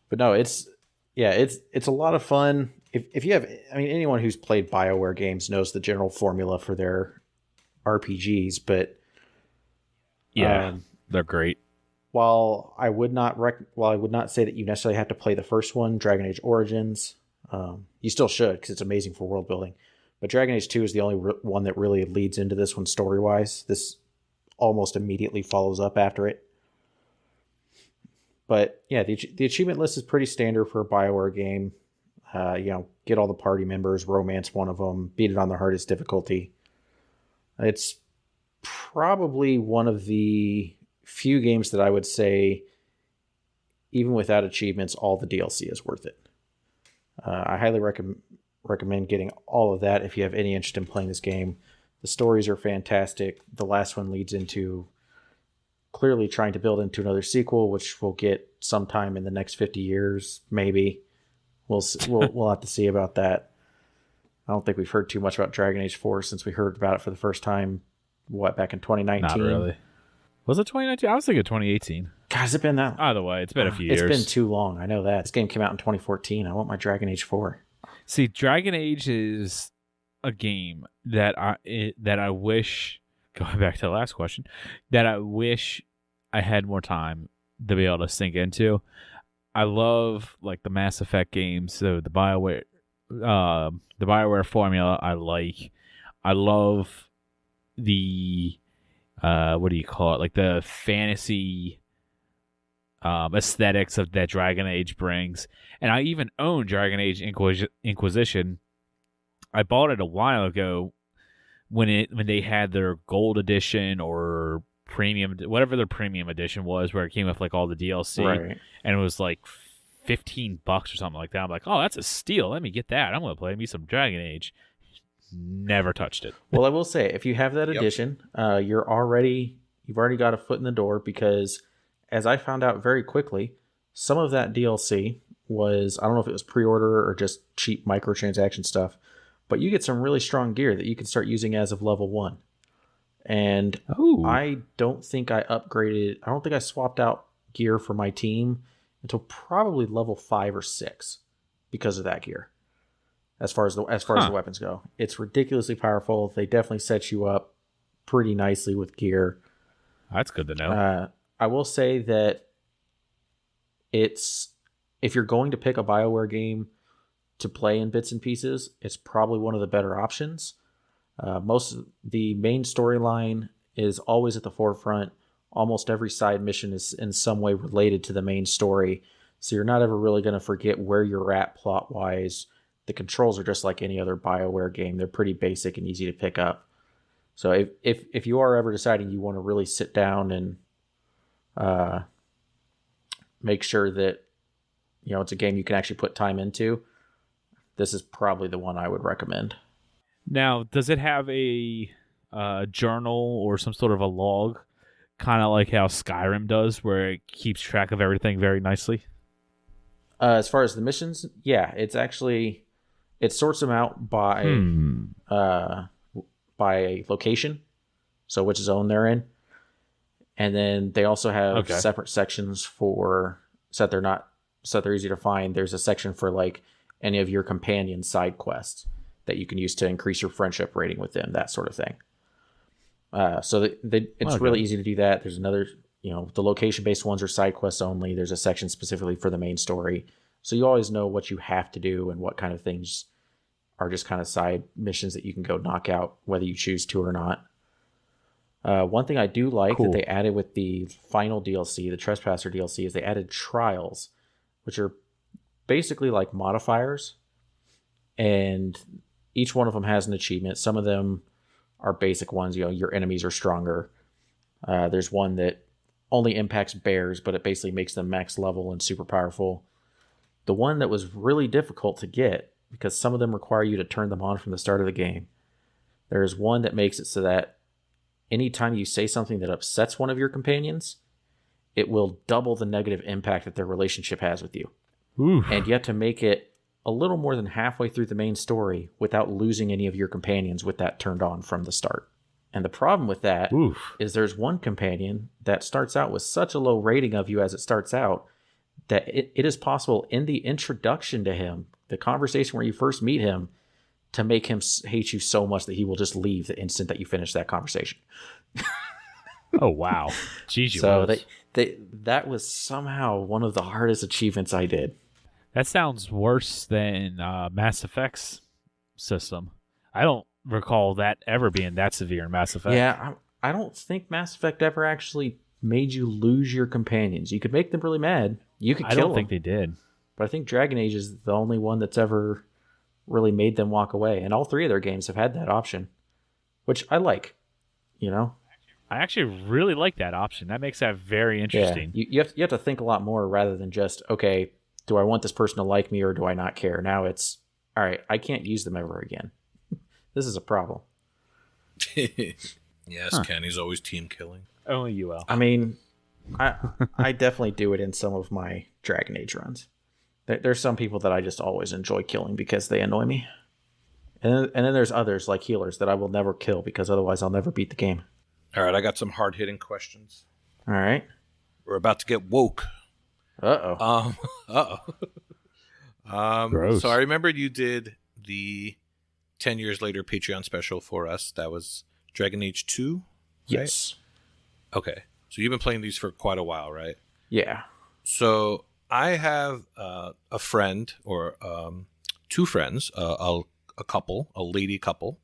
But no, it's a lot of fun. If you have, I mean, anyone who's played BioWare games knows the general formula for their RPGs, but yeah, they're great. While I would not say that you necessarily have to play the first one, Dragon Age Origins, you still should because it's amazing for world building. But Dragon Age 2 is the only one that really leads into this one story-wise. This almost immediately follows up after it. But yeah, the achievement list is pretty standard for a BioWare game. Get all the party members, romance one of them, beat it on the hardest difficulty. It's probably one of the few games that I would say, even without achievements, all the DLC is worth it. I highly recommend getting all of that if you have any interest in playing this game. The stories are fantastic. The last one leads into clearly trying to build into another sequel, which we'll get sometime in the next 50 years, maybe. We'll have to see about that. I don't think we've heard too much about Dragon Age 4 since we heard about it for the first time, back in 2019? Not really. Was it 2019? I was thinking 2018. God, has it been that? Either way, it's been a few years. It's been too long. I know that. This game came out in 2014. I want my Dragon Age 4. See, Dragon Age is a game that I wish, going back to the last question, that I wish I had more time to be able to sink into. I love like the Mass Effect games, so the BioWare formula I like. I love the what do you call it? Like the fantasy aesthetics of that Dragon Age brings. And I even own Dragon Age Inquisition. I bought it a while ago when they had their gold edition or premium, whatever their premium edition was, where it came with like all the DLC, right. And it was like $15 or something like that. I'm like, oh, that's a steal. Let me get that. I'm gonna play me some Dragon Age. Never touched it. Well, I will say, if you have that edition, you've already got a foot in the door, because as I found out very quickly, some of that DLC was, I don't know if it was pre-order or just cheap microtransaction stuff, but you get some really strong gear that you can start using as of level 1. And I don't think I swapped out gear for my team until probably level 5 or 6 because of that gear. As far as the weapons go, it's ridiculously powerful. They definitely set you up pretty nicely with gear. That's good to know. I will say that if you're going to pick a BioWare game to play in bits and pieces, it's probably one of the better options. The main storyline is always at the forefront. Almost every side mission is in some way related to the main story, so you're not ever really going to forget where you're at plot-wise. The controls are just like any other BioWare game. They're pretty basic and easy to pick up. So if you are ever deciding you want to really sit down and make sure that it's a game you can actually put time into, this is probably the one I would recommend. Now, does it have a journal or some sort of a log, kind of like how Skyrim does, where it keeps track of everything very nicely? As far as the missions, yeah, it sorts them out by location, so which zone they're in, and then they also have separate sections for so they're easy to find. There's a section for like any of your companion side quests that you can use to increase your friendship rating with them, that sort of thing. So it's really easy to do that. There's another, the location-based ones are side quests only. There's a section specifically for the main story. So you always know what you have to do and what kind of things are just kind of side missions that you can go knock out, whether you choose to or not. One thing I do like that they added with the final DLC, the Trespasser DLC, is they added trials, which are basically like modifiers. And each one of them has an achievement. Some of them are basic ones. Your enemies are stronger. There's one that only impacts bears, but it basically makes them max level and super powerful. The one that was really difficult to get, because some of them require you to turn them on from the start of the game. There's one that makes it so that anytime you say something that upsets one of your companions, it will double the negative impact that their relationship has with you. Ooh. And you have to make it a little more than halfway through the main story without losing any of your companions with that turned on from the start. And the problem with that is there's one companion that starts out with such a low rating of you as it starts out that it is possible in the introduction to him, the conversation where you first meet him, to make him hate you so much that he will just leave the instant that you finish that conversation. Oh, wow. Jeez, so that was somehow one of the hardest achievements I did. That sounds worse than Mass Effect's system. I don't recall that ever being that severe in Mass Effect. Yeah, I don't think Mass Effect ever actually made you lose your companions. You could make them really mad. You could kill them. I don't think they did. But I think Dragon Age is the only one that's ever really made them walk away. And all three of their games have had that option, which I like, I actually really like that option. That makes that very interesting. Yeah, you have to think a lot more rather than just, okay, do I want this person to like me or do I not care? Now it's, all right, I can't use them ever again. This is a problem. Yes, Kenny's always team killing. Only you will. I mean, I definitely do it in some of my Dragon Age runs. There's some people that I just always enjoy killing because they annoy me. And then there's others like healers that I will never kill because otherwise I'll never beat the game. All right, I got some hard-hitting questions. All right. We're about to get woke. Uh-oh. Gross. So I remember you did the 10 years later Patreon special for us. That was Dragon Age 2? Yes. Right? Okay. So you've been playing these for quite a while, right? Yeah. So I have a friend or two friends, a couple, a lady couple,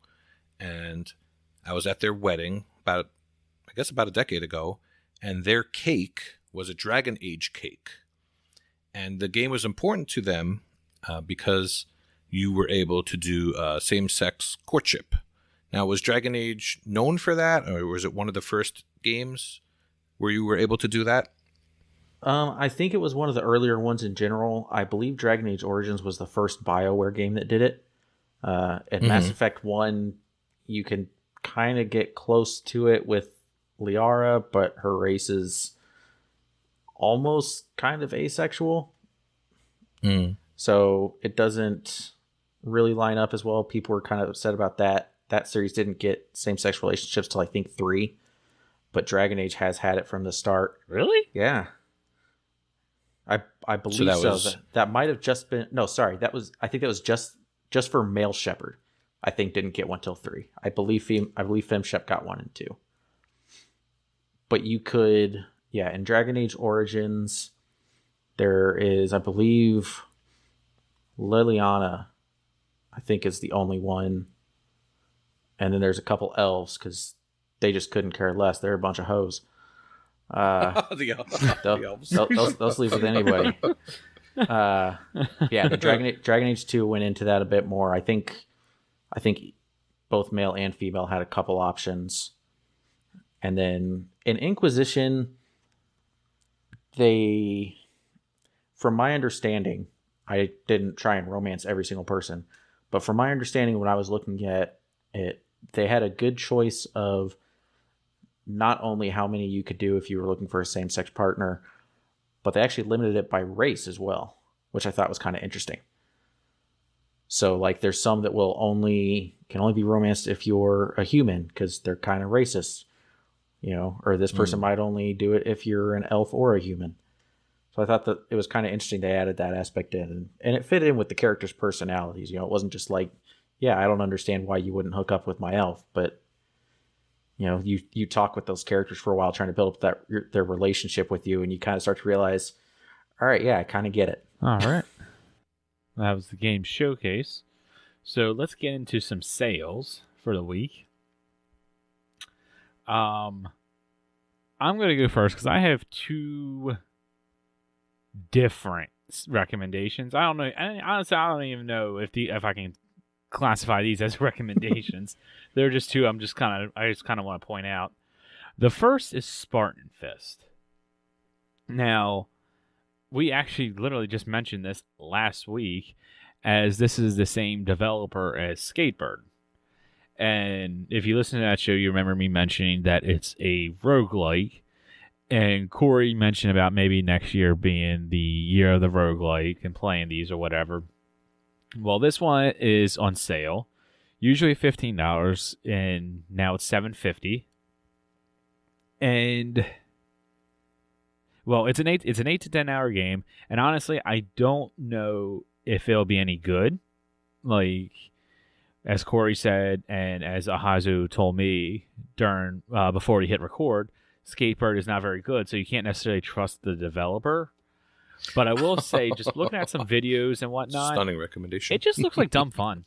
and I was at their wedding about a decade ago, and their cake was a Dragon Age cake. And the game was important to them because you were able to do same-sex courtship. Now, was Dragon Age known for that, or was it one of the first games where you were able to do that? I think it was one of the earlier ones in general. I believe Dragon Age Origins was the first BioWare game that did it. At Mass Effect 1, you can kind of get close to it with Liara, but her race is almost kind of asexual. So it doesn't really line up as well. People were kind of upset about that. That series didn't get same-sex relationships till I think 3, but Dragon Age has had it from the start. Really? Yeah. I believe so. That might have just been I think that was just for male shepherd. I think didn't get one till 3. I believe FemShep got 1 and 2. But you could, in Dragon Age Origins, there is, I believe, Liliana, I think is the only one. And then there's a couple elves because they just couldn't care less. They're a bunch of hoes. They'll sleep with anybody. The Dragon Age 2 went into that a bit more. I think both male and female had a couple options. And then in Inquisition, they, from my understanding, I didn't try and romance every single person, but from my understanding, when I was looking at it, they had a good choice of not only how many you could do if you were looking for a same-sex partner, but they actually limited it by race as well, which I thought was kind of interesting. So, like, there's some that can only be romanced if you're a human because they're kind of racist, or this person might only do it if you're an elf or a human. So I thought that it was kind of interesting they added that aspect in, and it fit in with the characters' personalities. It wasn't just like, yeah, I don't understand why you wouldn't hook up with my elf, but you talk with those characters for a while trying to build up their relationship with you, and you kind of start to realize, all right, yeah, I kind of get it. All right. That was the game showcase. So let's get into some sales for the week. I'm going to go first because I have two different recommendations. I don't know. Honestly, I don't even know if I can classify these as recommendations. They're just two. I just kind of want to point out. The first is Spartan Fist. Now, we actually literally just mentioned this last week, as this is the same developer as Skatebird. And if you listen to that show, you remember me mentioning that it's a roguelike. And Corey mentioned about maybe next year being the year of the roguelike and playing these or whatever. Well, this one is on sale. Usually $15, and now it's $7.50. And well, it's an 8 to 10 hour game, and honestly, I don't know if it'll be any good. Like, as Corey said, and as Ahayzo told me during before he hit record, Skatebird is not very good, so you can't necessarily trust the developer. But I will say, just looking at some videos and whatnot, stunning recommendation. It just looks like dumb fun.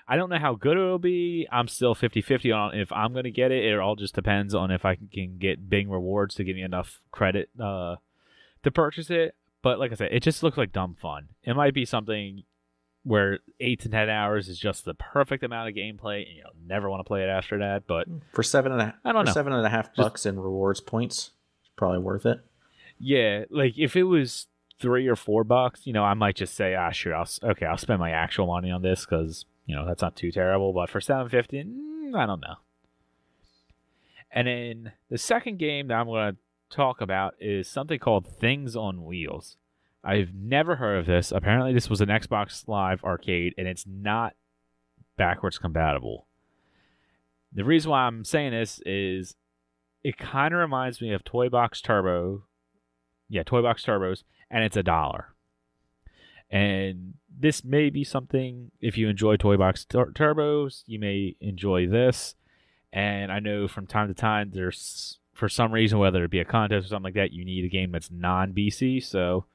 I don't know how good it'll be. I'm still 50-50 on if I'm going to get it. It all just depends on if I can get Bing rewards to give me enough credit to purchase it. But like I said, it just looks like dumb fun. It might be something where 8 to 10 hours is just the perfect amount of gameplay, and you'll never want to play it after that. But for $7.50 just in rewards points, it's probably worth it. Yeah, like if it was $3 or $4, I might just say, sure, I'll spend my actual money on this because that's not too terrible. But for $7.50, I don't know. And then the second game that I'm going to talk about is something called Things on Wheels. I've never heard of this. Apparently, this was an Xbox Live Arcade, and it's not backwards compatible. The reason why I'm saying this is it kind of reminds me of Toy Box Turbo. Yeah, Toy Box Turbos, and it's $1. And this may be something, if you enjoy Toy Box Turbos, you may enjoy this. And I know from time to time, there's, for some reason, whether it be a contest or something like that, you need a game that's non-BC, so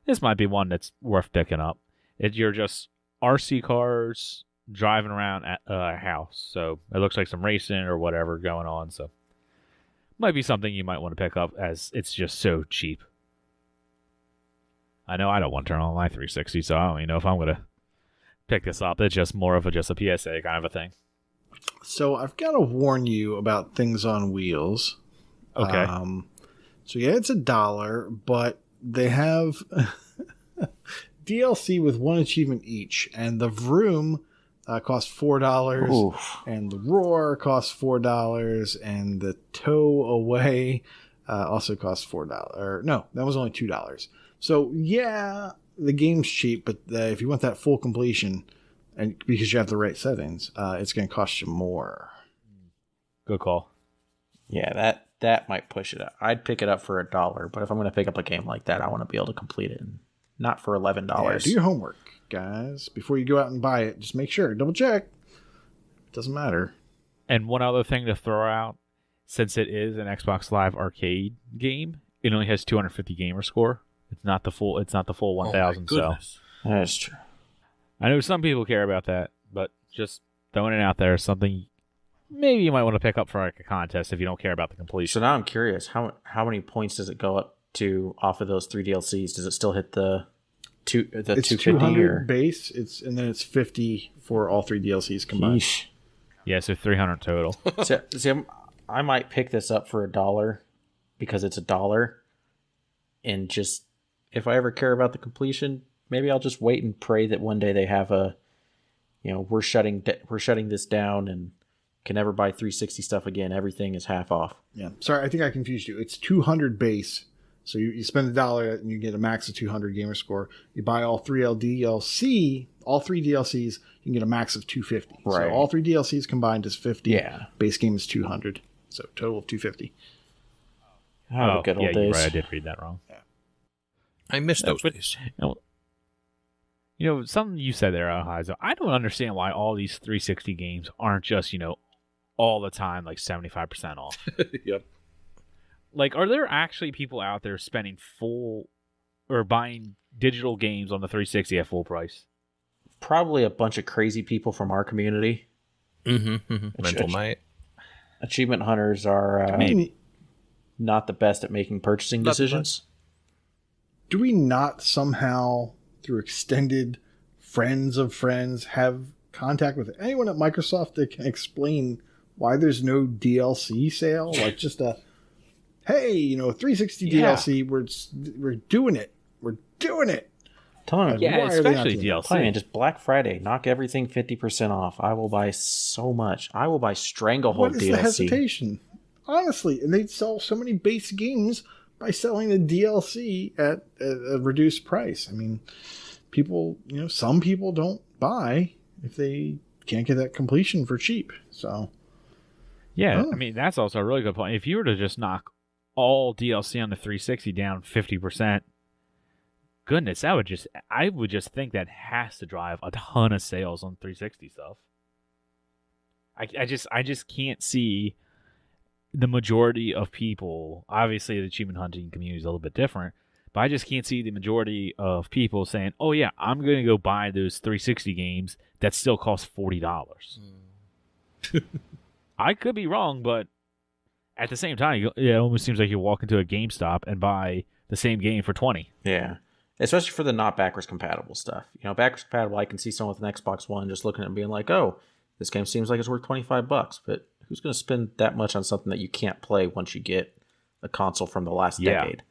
this might be one that's worth picking up. You're just RC cars driving around at a house, so it looks like some racing or whatever going on, so might be something you might want to pick up as it's just so cheap. I know I don't want to turn on my 360, so I don't even know if I'm going to pick this up. It's just more of a PSA kind of a thing. So I've got to warn you about Things on Wheels. Okay. So yeah, it's $1, but they have DLC with one achievement each, and the Vroom costs $4, Oof. and the Roar costs $4, and the Tow Away also costs $4. Or no, that was only $2. So yeah, the game's cheap, but if you want that full completion, and because you have the right settings, it's going to cost you more. Good call. Yeah, that might push it up. I'd pick it up for $1, but if I'm going to pick up a game like that, I want to be able to complete it, and not for $11. Yeah, do your homework, guys. Before you go out and buy it, just make sure, double check. It doesn't matter. And one other thing to throw out, since it is an Xbox Live Arcade game, it only has 250 gamer score. It's not the full 1000. So that's true. I know some people care about that, but just throwing it out there, something maybe you might want to pick up for like a contest if you don't care about the completion. So now I'm curious, how many points does it go up to off of those 3 DLCs? Does it still hit the it's 250 200 or base? And then it's 50 for all 3 DLCs combined. Yeesh. Yeah, so 300 total. See, I might pick this up for $1 because it's $1. and just if I ever care about the completion, maybe I'll just wait and pray that one day they have a, we're shutting this down and can never buy 360 stuff again. Everything is half off. Yeah. Sorry, I think I confused you. It's 200 base. So you spend $1 and you get a max of 200 gamer score. You buy all three DLCs, you can get a max of 250. Right. So all 3 DLCs combined is 50. Yeah. Base game is 200. So total of 250. Oh, good old yeah, days. You're right. I did read that wrong. Yeah. I miss those days. Something you said there, Ahayzo, I don't understand why all these 360 games aren't just, all the time, like 75% off. Yep. Like, are there actually people out there spending full or buying digital games on the 360 at full price? Probably a bunch of crazy people from our community. Mental might. Achievement hunters are not the best at making purchasing decisions. Do we not somehow, through extended friends of friends, have contact with anyone at Microsoft that can explain why there's no DLC sale? Like just a, hey, 360 DLC, we're doing it. We're doing it. Tell them, Yeah, especially DLC. Man, just Black Friday, knock everything 50% off. I will buy so much. I will buy Stranglehold What is DLC. the hesitation? Honestly, and they sell so many base games by selling the DLC at a reduced price. I mean, people, some people don't buy if they can't get that completion for cheap. So, yeah, I mean, that's also a really good point. If you were to just knock all DLC on the 360 down 50%, goodness, I would just think that has to drive a ton of sales on 360 stuff. I just can't see the majority of people. Obviously, the achievement hunting community is a little bit different, but I just can't see the majority of people saying, "Oh yeah, I'm going to go buy those 360 games that still cost $40." I could be wrong, but at the same time, it almost seems like you walk into a GameStop and buy the same game for $20. Yeah. Especially for the not backwards compatible stuff. Backwards compatible, I can see someone with an Xbox One just looking at it and being like, oh, this game seems like it's worth $25, but who's going to spend that much on something that you can't play once you get a console from the last decade?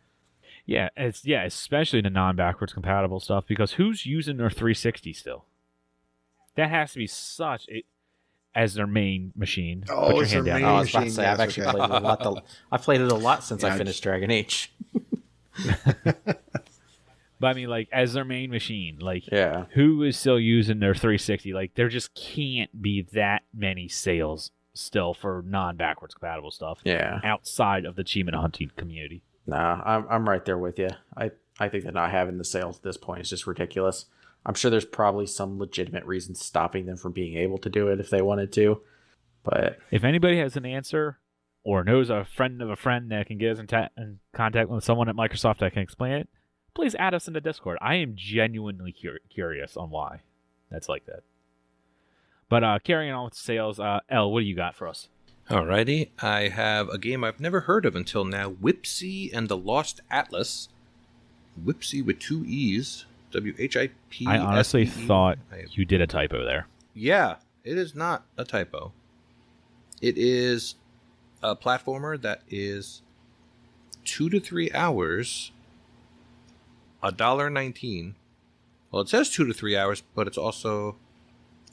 Yeah, especially the non-backwards compatible stuff, because who's using their 360 still? That has to be as their main machine. Oh, Put your it's hand their down. main I was about to machine, say, I've yes, actually okay. played it a lot. I've played it a lot since I Yeah, finished Dragon Age. But I mean, like, as their main machine, like, Yeah. who is still using their 360? Like, there just can't be that many sales still for non-backwards compatible stuff Yeah. outside of the achievement hunting community. Nah, I'm right there with you. I think that not having the sales at this point is just ridiculous. I'm sure there's probably some legitimate reason stopping them from being able to do it if they wanted to. But If anybody has an answer or knows a friend of a friend that can get us in contact with someone at Microsoft that can explain it, please add us in the Discord. I am genuinely curious on why that's like that. But carrying on with sales, Elle, what do you got for us? Alrighty, I have a game I've never heard of until now, Whipsy and the Lost Atlas. Whipsy with 2 E's, WHIP. I honestly thought you did a typo there. Yeah, it is not a typo. It is a platformer that is 2 to 3 hours, $1.19. Well, it says 2 to 3 hours, but it's also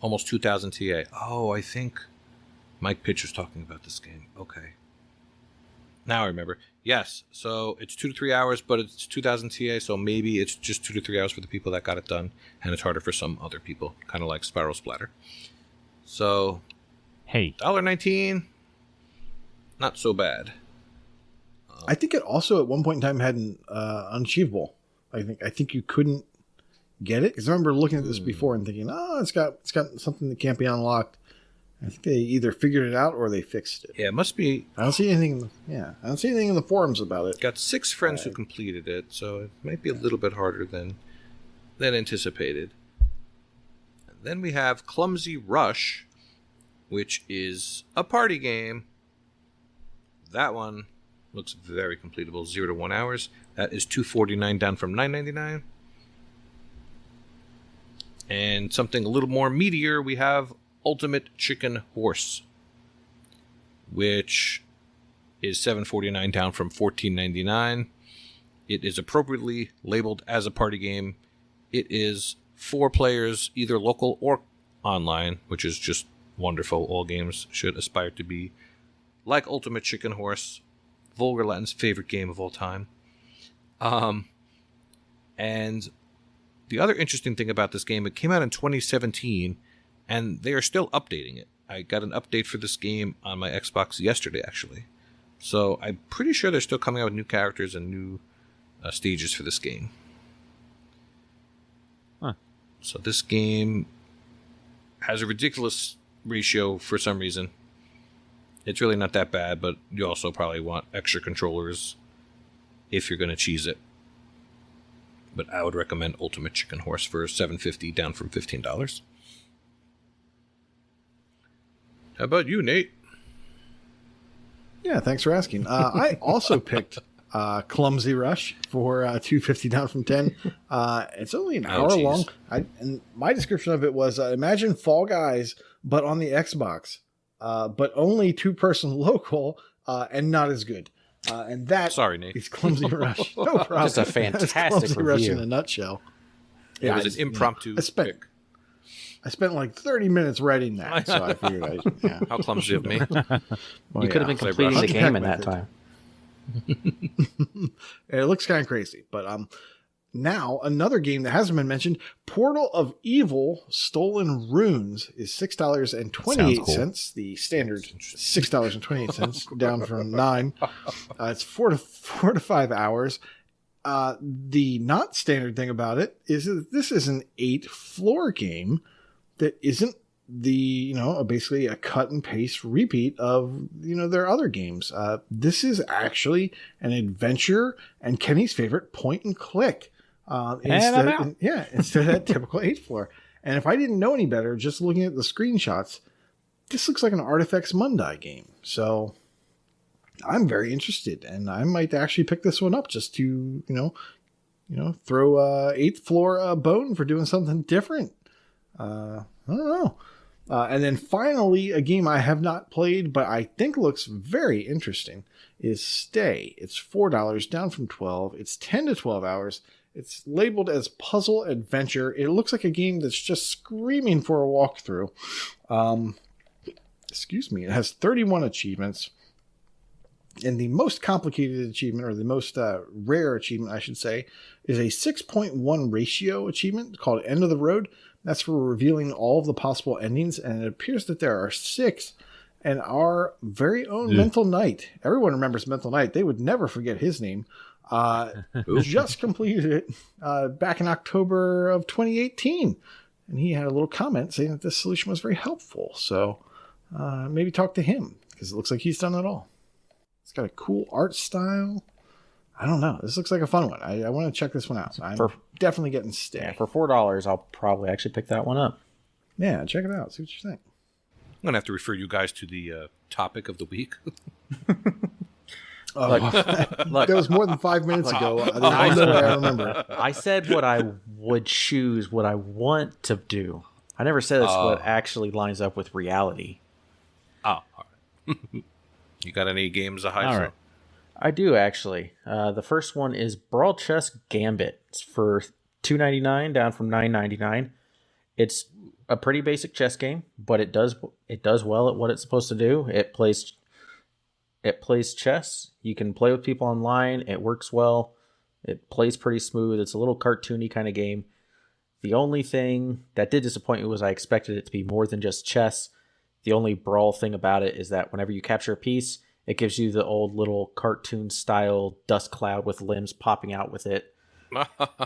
almost 2000 TA. Oh, I think Mike Pitch was talking about this game. Okay. Now I remember. Yes, so it's 2 to 3 hours, but it's 2000 TA, so maybe it's just 2 to 3 hours for the people that got it done, and it's harder for some other people, kind of like Spiral Splatter. So, Hey, $1.19, not so bad. I think it also at one point in time had an unachievable. I think you couldn't get it because I remember looking at this before and thinking, oh, it's got something that can't be unlocked. I think they either figured it out or they fixed it. Yeah, it must be. I don't see anything. I don't see anything in the forums about it. Got 6 friends who completed it, so it might be a little bit harder than anticipated. And then we have Clumsy Rush, which is a party game. That one looks very completable, 0 to 1 hours. That is $2.49 down from $9.99. And something a little more meatier, we have Ultimate Chicken Horse, which is $7.49 down from $14.99. It is appropriately labeled as a party game. It is 4 players, either local or online, which is just wonderful. All games should aspire to be like Ultimate Chicken Horse, Vulgar Latin's favorite game of all time. And the other interesting thing about this game, it came out in 2017, and they are still updating it. I got an update for this game on my Xbox yesterday, actually. So I'm pretty sure they're still coming out with new characters and new stages for this game. Huh. So this game has a ridiculous ratio for some reason. It's really not that bad, but you also probably want extra controllers if you're going to cheese it. But I would recommend Ultimate Chicken Horse for $7.50, down from $15. How about you, Nate? Yeah, thanks for asking. I also picked Clumsy Rush for $2.50, down from $10. It's only an hour long. And my description of it was, imagine Fall Guys, but on the Xbox, but only 2-person local, and not as good. And that Sorry, Nate. is Clumsy Rush. No problem. Just a fantastic Clumsy Rush review. in a nutshell. It was an impromptu pick. I spent like 30 minutes writing that, so I figured How clumsy of me. You could have been completing the game in that time. It looks kind of crazy, but now another game that hasn't been mentioned, Portal of Evil Stolen Runes, is $6.28. Cool. The standard $6.28, down from $9. It's 4 to 5 hours. The not standard thing about it is that this is an 8-floor game that isn't basically a cut and paste repeat of, their other games. This is actually an adventure and Kenny's favorite point and click. Instead of that typical 8-floor. And if I didn't know any better, just looking at the screenshots, this looks like an Artifex Mundi game. So I'm very interested, and I might actually pick this one up just to, throw a 8th floor bone for doing something different. I don't know. And then finally, a game I have not played, but I think looks very interesting, is Stay. It's $4, down from $12. It's 10 to 12 hours. It's labeled as puzzle adventure. It looks like a game that's just screaming for a walkthrough. Excuse me. It has 31 achievements. And the most complicated achievement, or the most rare achievement, I should say, is a 6.1 ratio achievement called End of the Road. That's for revealing all of the possible endings. And it appears that there are 6. And our very own Mental Knight. Everyone remembers Mental Knight. They would never forget his name. Just completed it back in October of 2018. And he had a little comment saying that this solution was very helpful. So maybe talk to him, because it looks like he's done it all. It's got a cool art style. I don't know. This looks like a fun one. I want to check this one out. I'm definitely getting Stay. Yeah, for $4, I'll probably actually pick that one up. Yeah, check it out. See what you think. I'm going to have to refer you guys to the topic of the week. Look, that was more than 5 minutes ago. I remember. I said what I would choose, what I want to do. I never said it's what actually lines up with reality. Oh, all right. You got any games, Ahayzo? All right. I do, actually. The first one is Brawl Chess Gambit. It's for $2.99, down from $9.99. It's a pretty basic chess game, but it does well at what it's supposed to do. It plays chess. You can play with people online. It works well. It plays pretty smooth. It's a little cartoony kind of game. The only thing that did disappoint me was I expected it to be more than just chess. The only brawl thing about it is that whenever you capture a piece, it gives you the old little cartoon style dust cloud with limbs popping out with it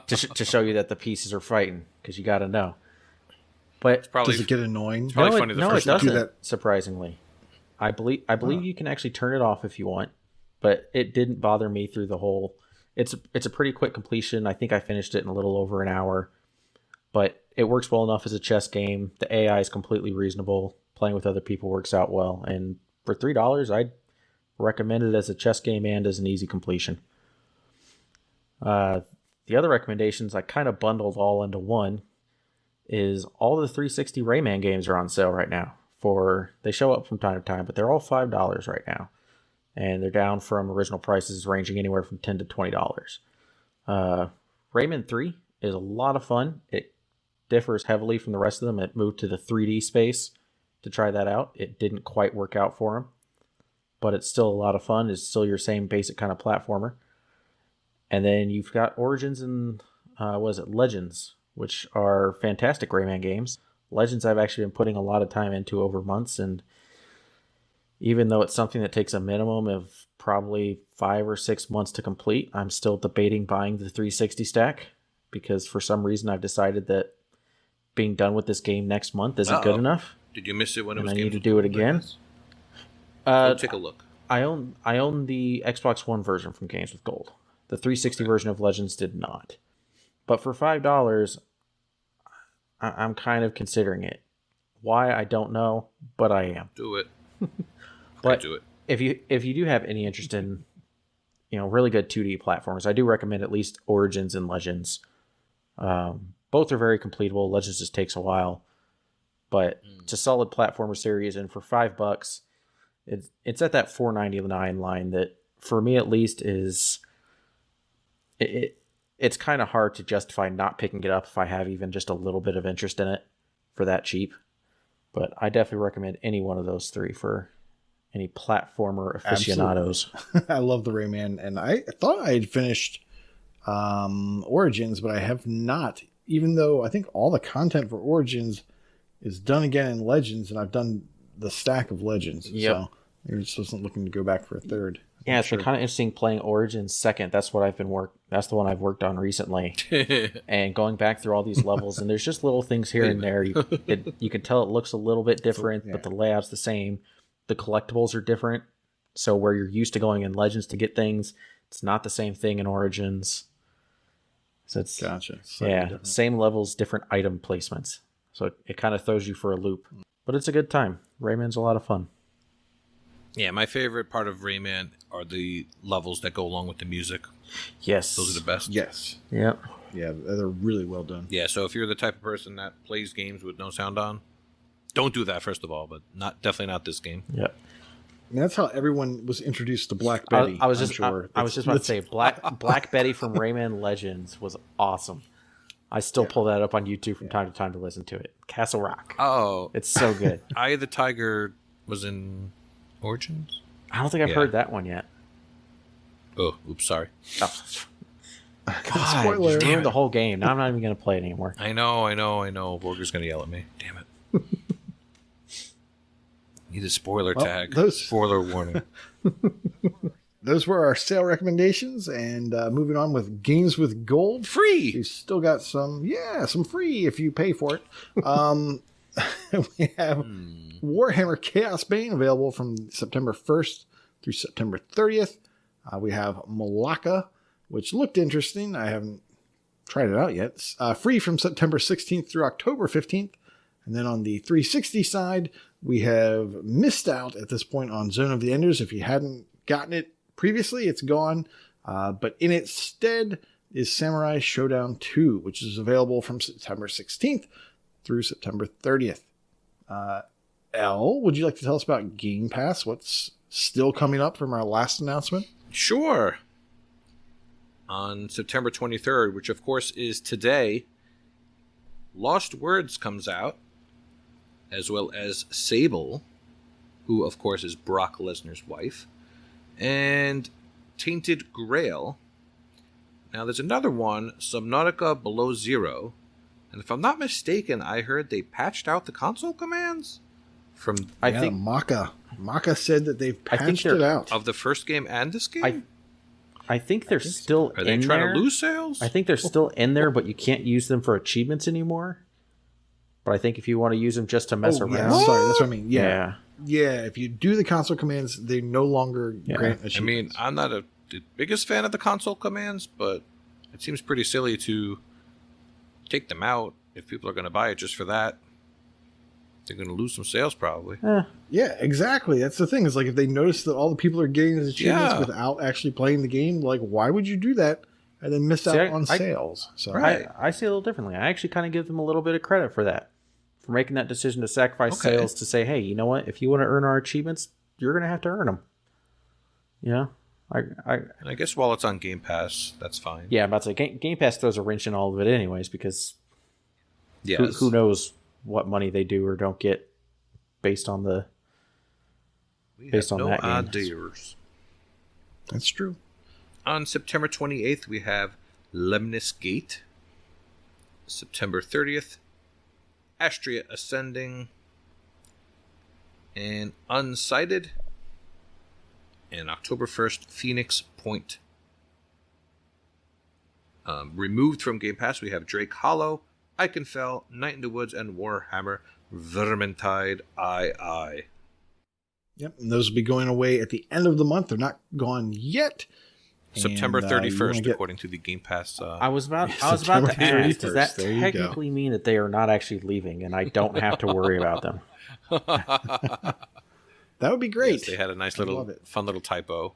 to show you that the pieces are fighting, because you got to know. But does it get annoying? Probably funny it doesn't. do that. Surprisingly, I believe you can actually turn it off if you want, but it didn't bother me through the whole. It's a pretty quick completion. I think I finished it in a little over an hour, but it works well enough as a chess game. The AI is completely reasonable. Playing with other people works out well, and for $3, I'd recommend it as a chess game and as an easy completion. The other recommendations I kind of bundled all into one is all the 360 Rayman games are on sale right now. They show up from time to time, but they're all $5 right now. And they're down from original prices ranging anywhere from $10 to $20. Rayman 3 is a lot of fun. It differs heavily from the rest of them. It moved to the 3D space to try that out. It didn't quite work out for him, but it's still a lot of fun. It's still your same basic kind of platformer. And then you've got Origins and Legends, which are fantastic Rayman games. Legends I've actually been putting a lot of time into over months, and even though it's something that takes a minimum of probably 5 or 6 months to complete, I'm still debating buying the 360 stack, because for some reason I've decided that being done with this game next month isn't good enough. Did you miss it when it and was? I need to do it again. Take a look. I own the Xbox One version from Games with Gold. The 360 version of Legends did not. But for $5, I'm kind of considering it. Why, I don't know, but I am. Do it. But do it. If you do have any interest in, really good 2D platformers, I do recommend at least Origins and Legends. Both are very completable. Legends just takes a while, but it's a solid platformer series, and for $5, it's at that $4.99 line that, for me at least, is it's kind of hard to justify not picking it up if I have even just a little bit of interest in it for that cheap. But I definitely recommend any one of those three for any platformer aficionados. I love the Rayman, and I thought I had finished Origins, but I have not, even though I think all the content for Origins is done again in Legends, and I've done the stack of Legends. Yep. So I just wasn't looking to go back for a third. Yeah, it's been kind of interesting playing Origins second. That's what that's the one I've worked on recently. And going back through all these levels, and there's just little things here and there. You can tell it looks a little bit different, but the layout's the same. The collectibles are different. So where you're used to going in Legends to get things, it's not the same thing in Origins. So it's gotcha. Same levels, different item placements. So it kind of throws you for a loop. But it's a good time. Rayman's a lot of fun. Yeah, my favorite part of Rayman are the levels that go along with the music. Yes. Those are the best. Yes. Yep. Yeah, they're really well done. Yeah, so if you're the type of person that plays games with no sound on, don't do that, first of all, but definitely not this game. Yep. And that's how everyone was introduced to Black Betty. I was just about to say Black Betty from Rayman Legends was awesome. I still pull that up on YouTube from time to time to listen to it. Castle Rock. Oh. It's so good. Eye of the Tiger was in Origins? I don't think I've heard that one yet. Oh, oops, sorry. Oh. God, Spoiler. just ruined the whole game. Now I'm not even going to play it anymore. I know. Borger's going to yell at me. Damn it. Need a spoiler tag. Spoiler warning. Those were our sale recommendations, and moving on with Games with Gold. Free! We've still got some free if you pay for it. We have Warhammer Chaos Bane available from September 1st through September 30th. We have Malacca, which looked interesting. I haven't tried it out yet. Free from September 16th through October 15th. And then on the 360 side, we have missed out at this point on Zone of the Enders. If you hadn't gotten it previously, it's gone. But in its stead is Samurai Showdown 2, which is available from September 16th through September 30th. Elle, would you like to tell us about Game Pass? What's still coming up from our last announcement? Sure. On September 23rd, which of course is today, Lost Words comes out, as well as Sable, who of course is Brock Lesnar's wife, and Tainted Grail. Now there's another one, Subnautica Below Zero, and if I'm not mistaken, I heard they patched out the console commands from Maka said that they've patched it out of the first game and this game. I think they're still in there. Are they trying to lose sales? I think they're still in there, but you can't use them for achievements anymore. But I think if you want to use them just to mess around. Yeah, sorry, that's what I mean. Yeah. If you do the console commands, they no longer grant achievements. I mean, I'm not the biggest fan of the console commands, but it seems pretty silly to take them out if people are going to buy it just for that. They're going to lose some sales probably. Yeah, exactly. That's the thing. Is like if they notice that all the people are getting these achievements without actually playing the game, like why would you do that and then miss out on sales? So I see it a little differently. I actually kind of give them a little bit of credit for that, for making that decision to sacrifice sales to say, hey, you know what? If you want to earn our achievements, you're going to have to earn them. Yeah. And I guess while it's on Game Pass, that's fine. Yeah, I'm about to say Game Pass throws a wrench in all of it anyways, because Yes. who knows what money they do or don't get based on the We based have on no that game. ideas. That's true. On September 28th, we have Lemnis Gate. September 30th, Astria Ascending. And Unsighted. And October 1st, Phoenix Point. Removed from Game Pass, we have Drake Hollow, Iconfell, Night in the Woods, and Warhammer Vermintide II. Yep, and those will be going away at the end of the month. They're not gone yet. September And, 31st, according to the Game Pass. I was about to September ask, does 31st, that there you go. technically mean that they are not actually leaving and I don't have to worry about them? That would be great. Yes, they had a nice love little, it. fun little typo.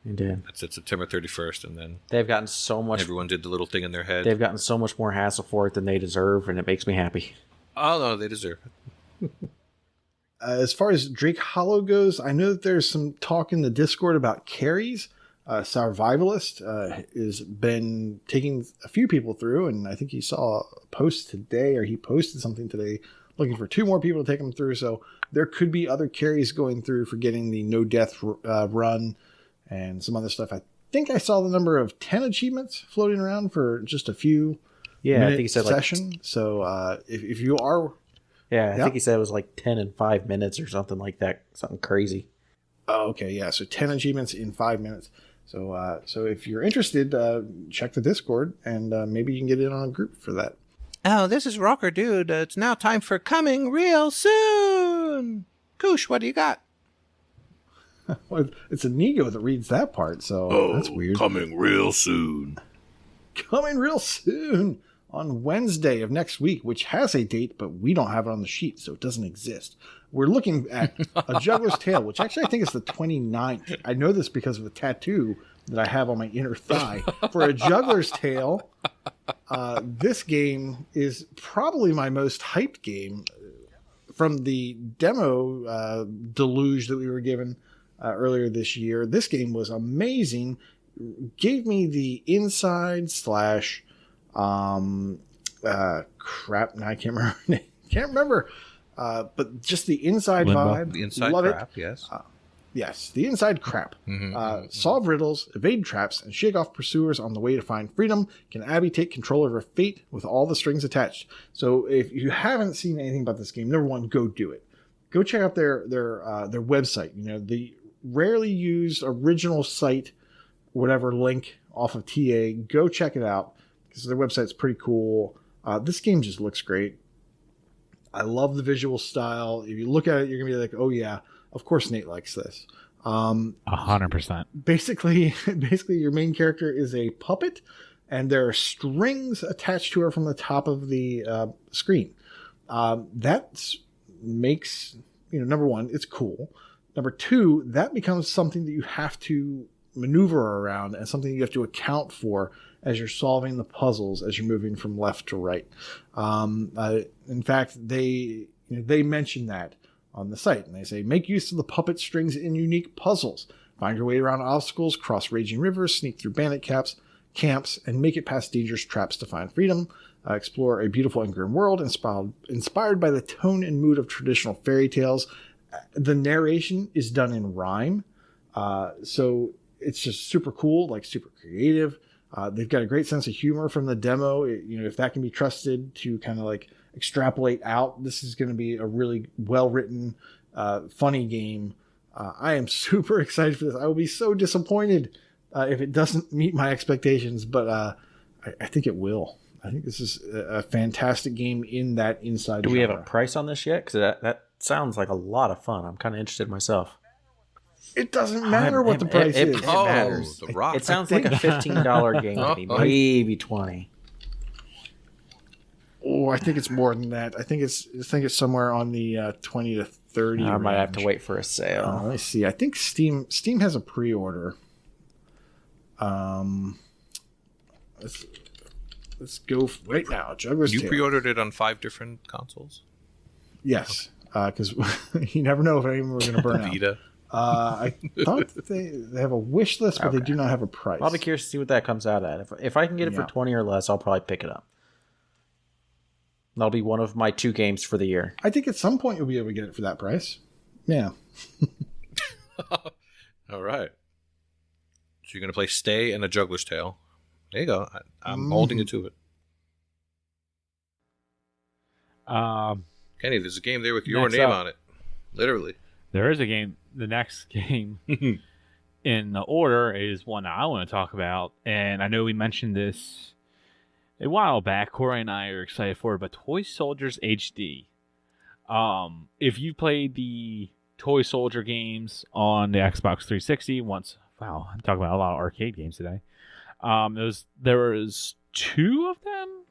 They did. That said September 31st, and then They've gotten so much. everyone did the little thing in their head. They've gotten so much more hassle for it than they deserve, and it makes me happy. Oh, no, they deserve it. As far as Drake Hollow goes, I know that there's some talk in the Discord about carries. Survivalist has been taking a few people through, and I think he saw a post today, or he posted something today, looking for 2 more people to take them through. So there could be other carries going through for getting the no death run and some other stuff. I think I saw the number of 10 achievements floating around for just a few Yeah, I minute think he said session. So if you are... I think he said it was like 10 in 5 minutes or something like that. Something crazy. Oh, okay, yeah. So 10 achievements in 5 minutes. So so if you're interested, check the Discord, and maybe you can get in on a group for that. Oh, this is Rocker Dude. It's now time for coming real soon. Koosh, what do you got? Well, it's Inigo that reads that part, so that's weird. Coming real soon. Coming real soon on Wednesday of next week, which has a date, but we don't have it on the sheet, so it doesn't exist. We're looking at A Juggler's Tale, which actually I think is the 29th. I know this because of the tattoo that I have on my inner thigh. For A Juggler's Tale, this game is probably my most hyped game from the demo deluge that we were given earlier this year. This game was amazing. Gave me the inside slash crap. Now I can't remember. But just the inside Limbo. vibe. The inside Love crap, it. yes. Yes, the inside crap. Solve riddles, evade traps, and shake off pursuers on the way to find freedom. Can Abby take control of her fate with all the strings attached? So if you haven't seen anything about this game, number one, go do it. Go check out their website. You know, the rarely used original site, whatever link off of TA. Go check it out because their website's pretty cool. This game just looks great. I love the visual style. If you look at it, you're gonna be like, oh yeah, of course Nate likes this. 100%. Basically, your main character is a puppet, and there are strings attached to her from the top of the screen. That makes, number one, it's cool. Number two, that becomes something that you have to maneuver around and something you have to account for as you're solving the puzzles as you're moving from left to right. In fact, they mention that on the site, and they say, make use of the puppet strings in unique puzzles. Find your way around obstacles, cross raging rivers, sneak through bandit camps, and make it past dangerous traps to find freedom. Explore a beautiful and grim world inspired by the tone and mood of traditional fairy tales. The narration is done in rhyme, so it's just super cool, like super creative. They've got a great sense of humor from the demo. If that can be trusted to kind of like extrapolate out, this is going to be a really well-written, funny game. I am super excited for this. I will be so disappointed if it doesn't meet my expectations, but I think it will. I think this is a fantastic game in that inside Do we have genre. a price on this yet? Because that sounds like a lot of fun. I'm kind of interested myself. It doesn't matter what the price is. It matters. The Rock. It sounds like a $15 game to me, maybe 20. Oh, I think it's more than that. I think it's somewhere on the 20 to 30. I might have to range. wait for a sale. Let me see. I think Steam has a pre-order. Let's go right now. Juggler's You Tale. pre-ordered it on 5 different consoles? Yes, because you never know if any of them are going to burn out. Vita. I thought they have a wish list, but they Okay. do not have a price. I'll be curious to see what that comes out at. If I can get it for Yeah. 20 or less, I'll probably pick it up. That'll be one of my 2 games for the year. I think at some point you'll be able to get it for that price. Yeah. All right. So you're going to play Stay and A Juggler's Tale. There you go. I'm holding you to it. Kenny, there's a game there with your Next name up. on it. Literally. There is a game. The next game in the order is one I want to talk about, and I know we mentioned this a while back. Corey and I are excited for it, but Toy Soldiers HD. If you played the Toy Soldier games on the Xbox 360 once, wow, I'm talking about a lot of arcade games today. There was 2 of them.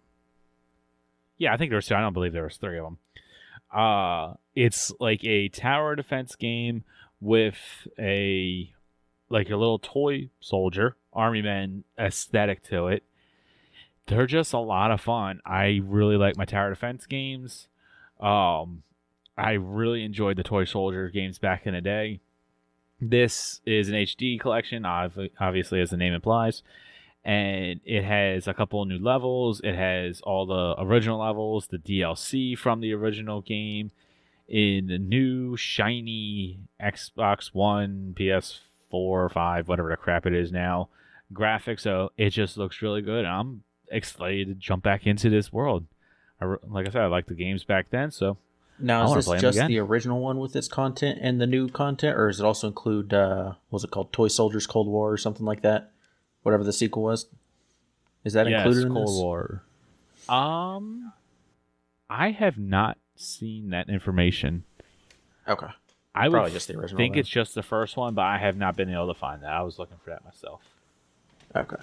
Yeah, I think there was 2. I don't believe there was 3 of them. It's like a tower defense game with a little toy soldier, army man aesthetic to it. They're just a lot of fun. I really like my tower defense games. I really enjoyed the toy soldier games back in the day. This is an HD collection, obviously, as the name implies. And it has a couple of new levels. It has all the original levels, the DLC from the original game, in the new shiny Xbox One, PS4 or 5, whatever the crap it is now, graphics. So it just looks really good. And I'm excited to jump back into this world. Like I said, I liked the games back then, so Now, I wanna is play this 'em just again. the original one with its content and the new content, or does it also include, what's it called, Toy Soldiers Cold War or something like that? Whatever the sequel was. Is that included in Cold this? War. I have not seen that information. Okay. I would Probably just the original, think then. it's just the first one, but I have not been able to find that. I was looking for that myself. Okay.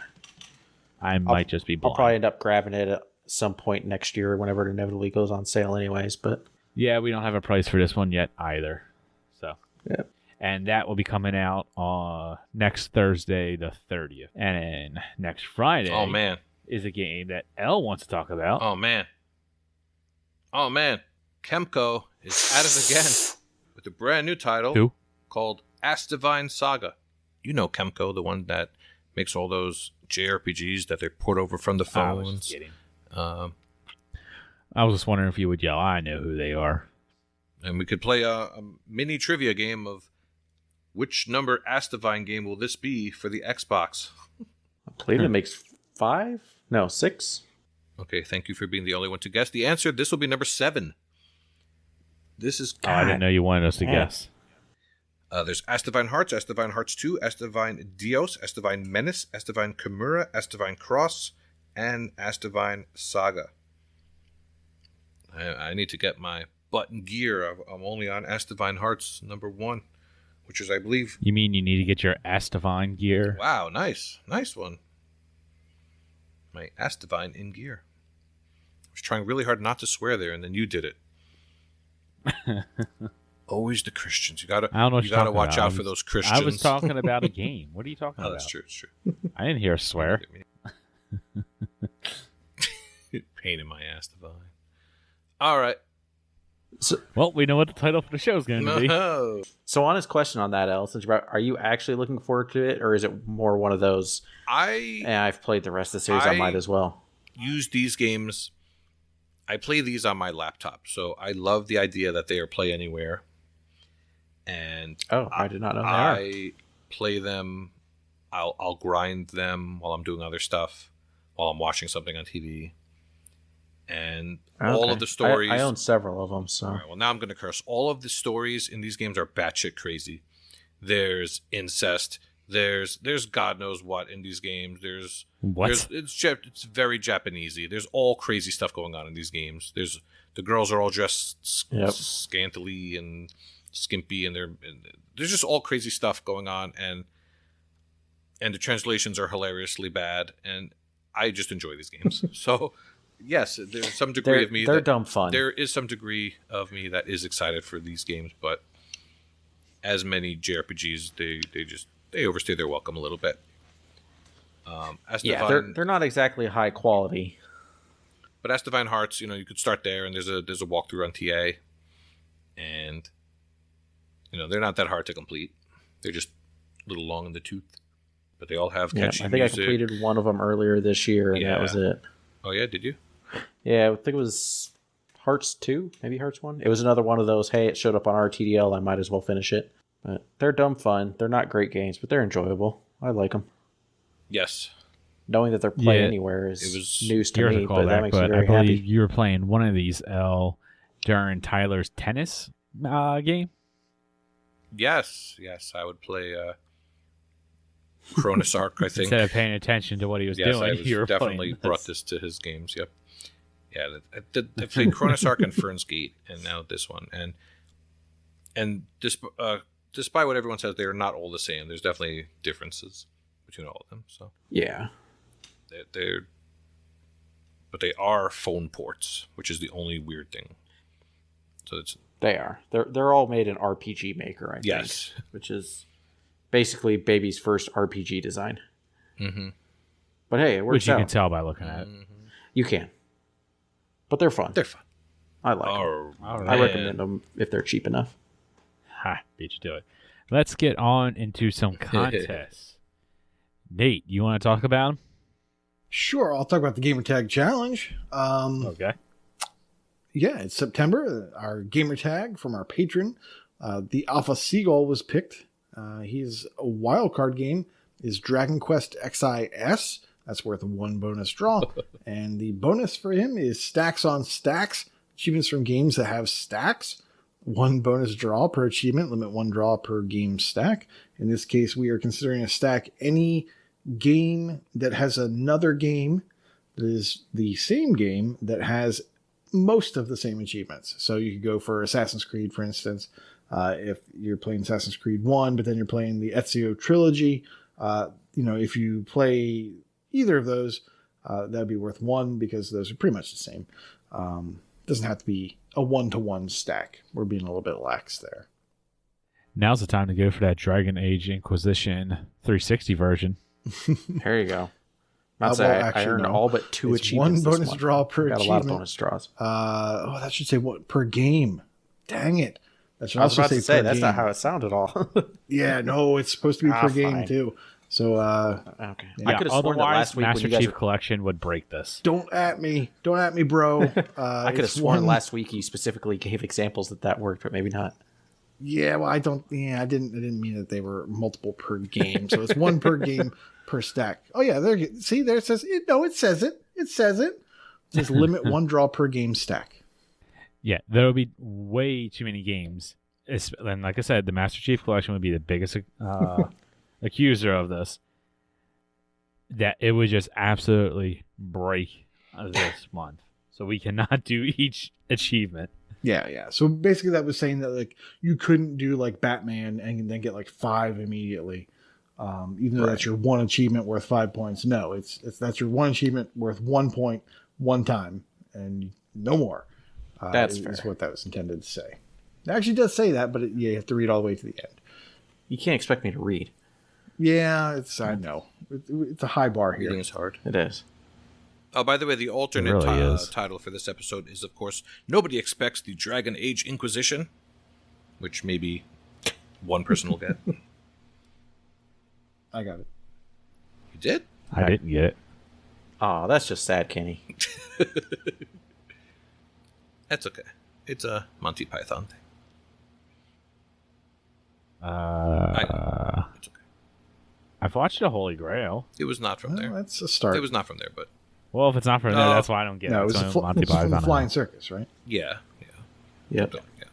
I might just be I'll blind. probably end up grabbing it at some point next year whenever it inevitably goes on sale anyways, but Yeah, we don't have a price for this one yet either. So, yeah. and that will be coming out on next Thursday, the 30th. And then next Friday Oh, man. is a game that Elle wants to talk about. Oh, man. Oh, man. Kemco is at it again with a brand new title Who? called Asdivine Saga. You know Kemco, the one that makes all those JRPGs that they port over from the I was phones. just kidding. Um, I was just wondering if you would yell, I know who they are. and we could play a mini trivia game of which number Asdivine game will this be for the Xbox. I believe it makes 5? No, 6? Okay, thank you for being the only one to guess. The answer, this will be number 7. This is... Oh, I didn't know you wanted us to man. guess. There's Asdivine Hearts, Asdivine Hearts 2, Asdivine Dios, Asdivine Menace, Asdivine Chimera, Asdivine Cross, and Asdivine Saga. I need to get my butt in gear. I'm only on Asdivine Hearts number 1, which is, I believe... You mean you need to get your Asdivine gear? Wow, nice. Nice one. My Asdivine in gear. I was trying really hard not to swear there, and then you did it. Always the Christians. You gotta, I don't know what you you're gotta talking watch about. out for those Christians. I was talking about a game. What are you talking Oh, about? that's true. It's true. I didn't hear a swear. Pain in my ass, Divine. All right. Well, we know what the title for the show is going to be. No. So honest question on that, Alice, are you actually looking forward to it, or is it more one of those, I've played the rest of the series, I might as well? Use these games. I play these on my laptop, so I love the idea that they are play anywhere. And I did not know they are. I play them. I'll grind them while I'm doing other stuff, while I'm watching something on TV. And all Okay. of the stories. I own several of them, so. All right, well, now I'm going to curse. All of the stories in these games are batshit crazy. There's incest. There's God knows what in these games. What? It's very Japanesey. There's all crazy stuff going on in these games. The girls are all dressed scantily and skimpy, and there's just all crazy stuff going on, and the translations are hilariously bad, and I just enjoy these games. So. Yes, there's some degree of me. They're dumb fun. There is some degree of me that is excited for these games, but as many JRPGs, they overstay their welcome a little bit. They're not exactly high quality. But Asdivine Hearts, you could start there, and there's a walkthrough on TA, and they're not that hard to complete. They're just a little long in the tooth, but they all have Yeah, catchy I think music. I completed one of them earlier this year, and that was it. Oh yeah, did you? Yeah, I think it was Hearts 2, maybe Hearts 1. It was another one of those, hey, it showed up on RTDL, I might as well finish it. But they're dumb fun. They're not great games, but they're enjoyable. I like them. Yes. Knowing that they're Play Anywhere is news to me, but that makes me very I believe happy. you were playing one of these, during Tyler's tennis game. Yes, I would play Cronus Arc, I think. Instead of paying attention to what he was yes, doing, I you were definitely brought this to his games, yep. Yeah, I played Cronus Arc and Fern's Gate, and now this one. And despite what everyone says, they are not all the same. There's definitely differences between all of them. So Yeah. But they are phone ports, which is the only weird thing. So They are. They're all made in RPG Maker, I think. Yes. Which is basically baby's first RPG design. Mm-hmm. But hey, it works Which you out. can tell by looking at it. You can. But they're fun. They're fun. I like them. Oh, I recommend them if they're cheap enough. Ha, beat you to it. Let's get on into some contests. Nate, you want to talk about them? Sure, I'll talk about the gamertag challenge. Okay. Yeah, it's September. Our gamertag from our patron, the Alpha Seagull, was picked. His wild card game is Dragon Quest XIS. That's worth 1 bonus draw. And the bonus for him is Stacks on Stacks. Achievements from games that have stacks. 1 bonus draw per achievement. Limit 1 draw per game stack. In this case, we are considering a stack any game that has another game that is the same game that has most of the same achievements. So you could go for Assassin's Creed, for instance, if you're playing Assassin's Creed 1, but then you're playing the Ezio trilogy. If you play either of those, that'd be worth 1 because those are pretty much the same. Doesn't have to be a 1-to-1 stack. We're being a little bit lax there. Now's the time to go for that Dragon Age Inquisition 360 version. There you go. I earned all but 2 it's achievements. 1 bonus draw per got achievement. a lot of bonus draws. That should say what per game. Dang it. That should I was also about to say per that's game. not how it sounded all. Yeah, no, it's supposed to be per game fine. too. So Okay. Yeah, I could have sworn that Otherwise, last week when Master you guys Chief Collection would break this. don't at me, bro. I could have sworn last week you specifically gave examples that worked, but maybe not. Yeah, well, I didn't mean that they were multiple per game. So it's 1 per game per stack. Oh yeah, there it says it. No, it says it. It says it. It says limit 1 draw per game stack. Yeah, there will be way too many games. And like I said, the Master Chief Collection would be the biggest accuser of this. That it would just absolutely break this month. So we cannot do each achievement. Yeah. So basically that was saying that like you couldn't do like Batman and then get like 5 immediately. Even though that's your 1 achievement worth 5 points. No, that's your 1 achievement worth 1 point 1 time and no more. That's is fair. what that was intended to say. It actually does say that, but you have to read all the way to the end. You can't expect me to read. Yeah, I know. It's a high bar here. reading is hard. It is. Oh, by the way, the alternate really is. title for this episode is, of course, Nobody Expects the Dragon Age Inquisition, which maybe one person will get. I got it. You did? I didn't get it. Oh, that's just sad, Kenny. That's okay. It's a Monty Python thing. It's okay. I've watched The Holy Grail. It was not from Well, there. that's a start. It was not from there, but Well, if it's not from there, that's why I don't get no, it. it was, It's only Monty it's from the Python. Flying Circus, right? yeah. Yep. Yeah.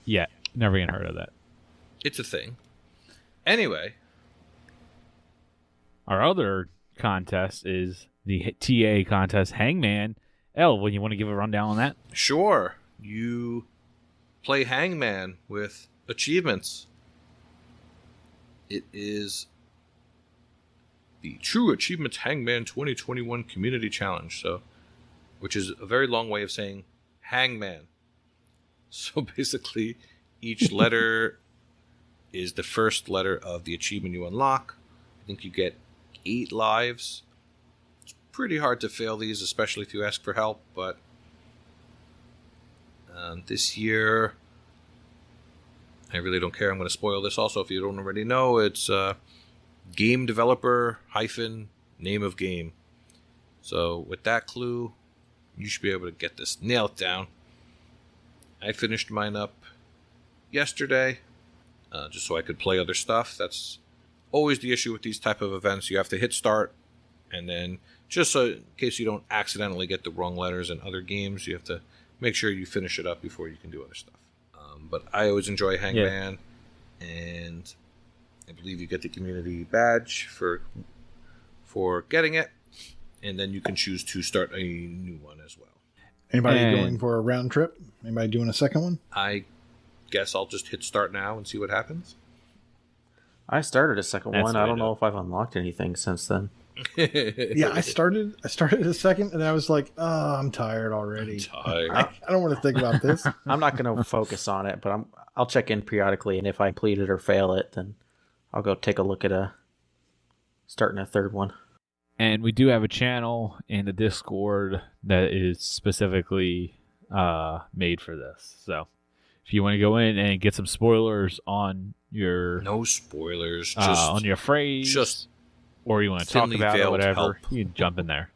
Yeah, never even heard of that. It's a thing. Anyway, Our other contest is the TA contest, Hangman. When you want to give a rundown on that? sure, you play Hangman with achievements. It is the True Achievements Hangman 2021 Community Challenge, which is a very long way of saying Hangman. So basically, each letter is the first letter of the achievement you unlock. I think you get 8 lives. It's pretty hard to fail these, especially if you ask for help, but this year I really don't care. I'm going to spoil this also. If you don't already know, it's game developer hyphen name of game. So with that clue, you should be able to get this, nail it down. I finished mine up yesterday, just so I could play other stuff. That's always the issue with these type of events. You have to hit start, and then just so in case you don't accidentally get the wrong letters in other games, you have to make sure you finish it up before you can do other stuff. But I always enjoy Hangman, and I believe you get the community badge for getting it, and then you can choose to start a new one as well. Anybody going for a round trip? Anybody doing a second one? I guess I'll just hit start now and see what happens. I started a second one. I don't know if I've unlocked anything since then. Yeah, I started a second, and I was like, "Oh, I'm tired already. I don't want to think about this." I'm not going to focus on it, but I'll check in periodically, and if I complete it or fail it, then I'll go take a look at starting a third one. And we do have a channel in the Discord that is specifically made for this. So if you want to go in and get some spoilers on your no spoilers, just on your phrase, or you want to talk about it or whatever, you can jump in there.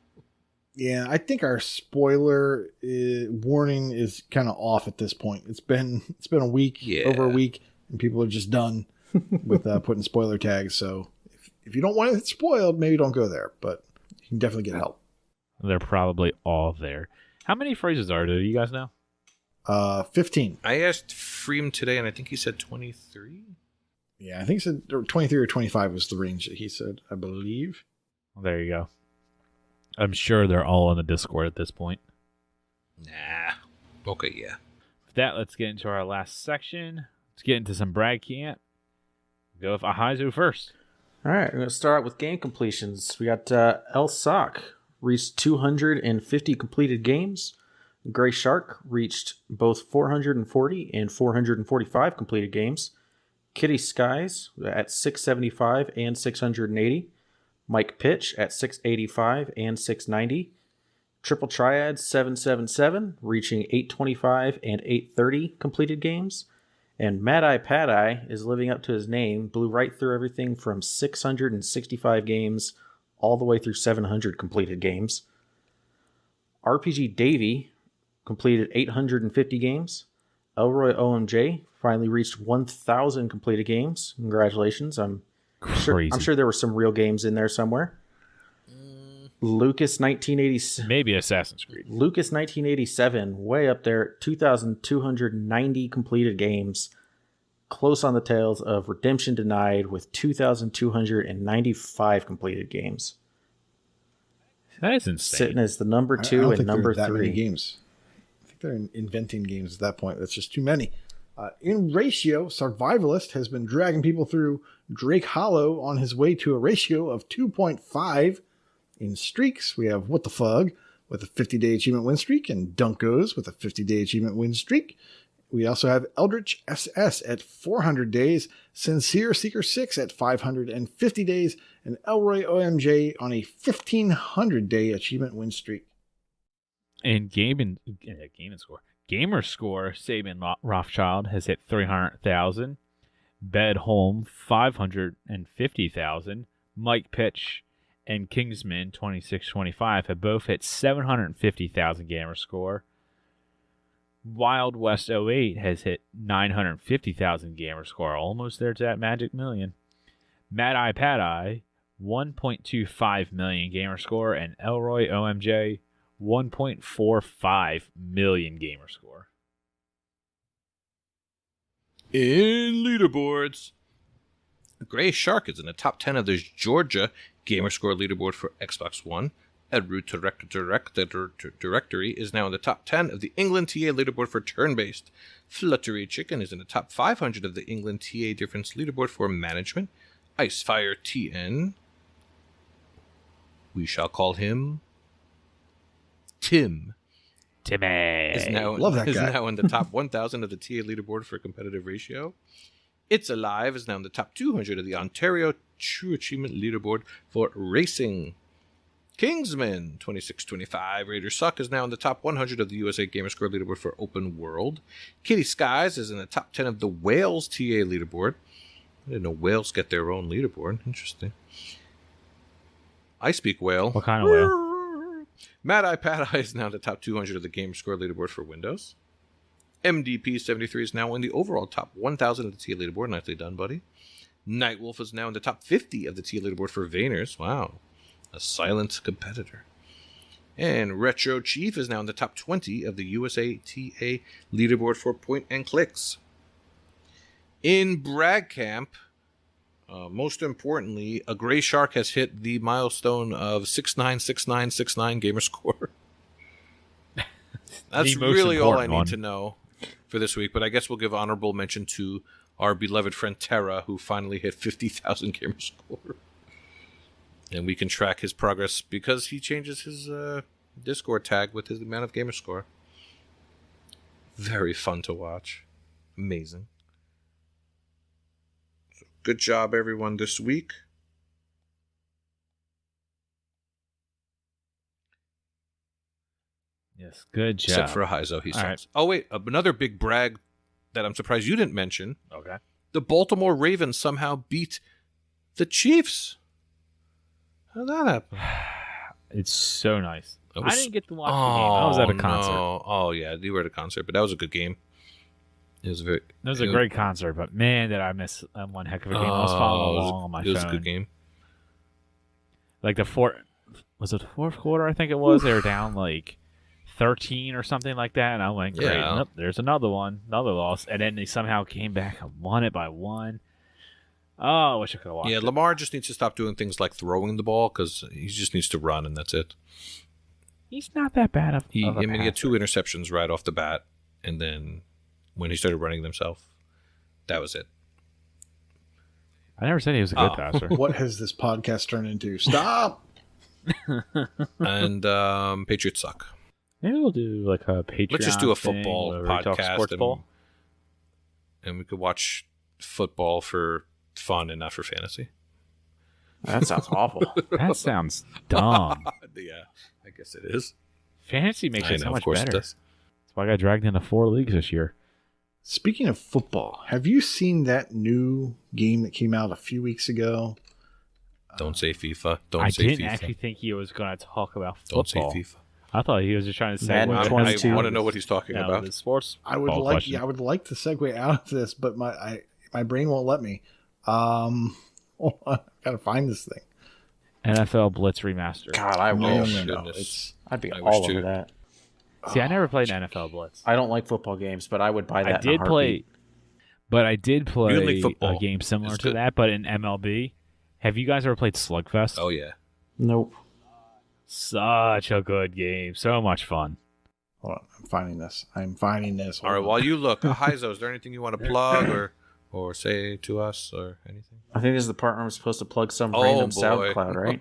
Yeah, I think our spoiler warning is kind of off at this point. It's been a week, over a week, and people are just done with putting spoiler tags. So if you don't want it spoiled, maybe don't go there, but you can definitely get help. They're probably all there. How many phrases are there? Do you guys know? 15. I asked Freem today, and I think he said 23. Yeah, I think he said 23 or 25 was the range that he said, I believe. Well, there you go. I'm sure they're all on the Discord at this point. Nah. Okay, yeah. With that, let's get into our last section. Let's get into some brag camp. Go with Ahayzo first. All right, we're going to start out with game completions. We got El Sock reached 250 completed games. Gray Shark reached both 440 and 445 completed games. Kitty Skies at 675 and 680. Mike Pitch at 685 and 690. Triple Triad 777 reaching 825 and 830 completed games. And Mad Eye Pad Eye is living up to his name, blew right through everything from 665 games all the way through 700 completed games. RPG Davey completed 850 games. Elroy OMJ finally reached 1,000 completed games. Congratulations. I'm sure there were some real games in there somewhere. Lucas 1987. Maybe Assassin's Creed. Lucas 1987, way up there, 2,290 completed games. Close on the tails of Redemption Denied with 2,295 completed games. That is insane. Sitting as the number 2 and number 3. That many games. I think they're inventing games at that point. That's just too many. In ratio, Survivalist has been dragging people through Drake Hollow on his way to a ratio of 2.5. In streaks, we have What the Fug with a 50-day achievement win streak, and Dunkos with a 50-day achievement win streak. We also have Eldritch SS at 400 days, Sincere Seeker 6 at 550 days, and Elroy OMJ on a 1,500-day achievement win streak. And Gamer Score, Sabin Rothschild has hit 300,000. Bed Home 550,000. Mike Pitch and Kingsman 2625 have both hit 750,000 gamer score. Wild West 08 has hit 950,000 gamer score, almost there to that magic million. Mad Eye Pad Eye 1.25 million gamer score, and Elroy OMJ 1.45 million gamer score. In leaderboards, Gray Shark is in the top 10 of the Georgia Gamerscore leaderboard for Xbox One. Root Directory is now in the top 10 of the England TA leaderboard for turn-based. Fluttery Chicken is in the top 500 of the England TA difference leaderboard for management. Icefire TN, we shall call him Tim. Timmy is now in the top 1,000 of the TA leaderboard for competitive ratio. It's Alive is now in the top 200 of the Ontario True Achievement leaderboard for racing. Kingsman 2625 Raiders Suck is now in the top 100 of the USA Gamerscore leaderboard for open world. Kitty Skies is in the top 10 of the Wales TA leaderboard. I didn't know whales get their own leaderboard. Interesting. I speak whale. What kind of whale? Mad Eye Pad Eye is now in the top 200 of the Gamerscore leaderboard for Windows. MDP73 is now in the overall top 1,000 of the TA leaderboard. Nicely done, buddy. Nightwolf is now in the top 50 of the TA leaderboard for Vayners. Wow. A silent competitor. And RetroChief is now in the top 20 of the USA TA leaderboard for point and clicks. In Brag Camp, most importantly, a gray shark has hit the milestone of 696969 gamer score. That's really all I need to know for this week, but I guess we'll give honorable mention to our beloved friend Terra, who finally hit 50,000 gamer score. And we can track his progress because he changes his Discord tag with his amount of gamer score. Very fun to watch. Amazing. So good job, everyone, this week. Yes, good job. Except for Ahayzo, he says. Right. Oh, wait, another big brag that I'm surprised you didn't mention. Okay. The Baltimore Ravens somehow beat the Chiefs. How'd that happen? It's so nice. That was- I didn't get to watch the game. I was at a concert. No. Oh, yeah, you were at a concert, but that was a good game. It was It was a great concert, but man, did I miss one heck of a game. I was following along on my phone. It was a good game. Like the fourth quarter, I think it was. They were down like 13 or something like that, and I went, great. Yeah. Nope, there's another loss, and then they somehow came back and won it by one. Oh, I wish I could have watched. Yeah, it. Lamar just needs to stop doing things like throwing the ball because he just needs to run, and that's it. He's not that bad of He a had 2 passer. interceptions right off the bat, and then when he started running himself, that was it. I never said he was a good Oh. passer. What has this podcast turned into? Stop! And Patriots suck. Maybe we'll do like a Patreon. Let's just do a thing football where we talk podcast sports ball. and we could watch football for fun and not for fantasy. That sounds awful. That sounds dumb. Yeah, I guess it is. Fantasy makes it so of much course better. it does. That's why I got dragged into 4 leagues this year. Speaking of football, have you seen that new game that came out a few weeks ago? Don't say FIFA. Don't I say didn't FIFA. actually think he was going to talk about Don't say football. FIFA. I thought he was just trying to say Madden what 22. I want to know what he's talking about. the sports. I would ball like, question. yeah, I would like to segue out of this, but my brain won't let me. I gotta find this thing. NFL Blitz remaster. God, I No, wish. no, no. goodness. It's I'd be I all wish over too. that. See, I never played NFL Blitz. I don't like football games, but I would buy that. I did play, but I did You didn't like play football. a game similar It's to good. that, but in MLB. Have you guys ever played Slugfest? Oh yeah. Nope. Such a good game. So much fun. Hold on, I'm finding this. All right. While you look, Ahayzo, is there anything you want to plug or say to us or anything? I think this is the part where I'm supposed to plug some Oh random boy. SoundCloud, right?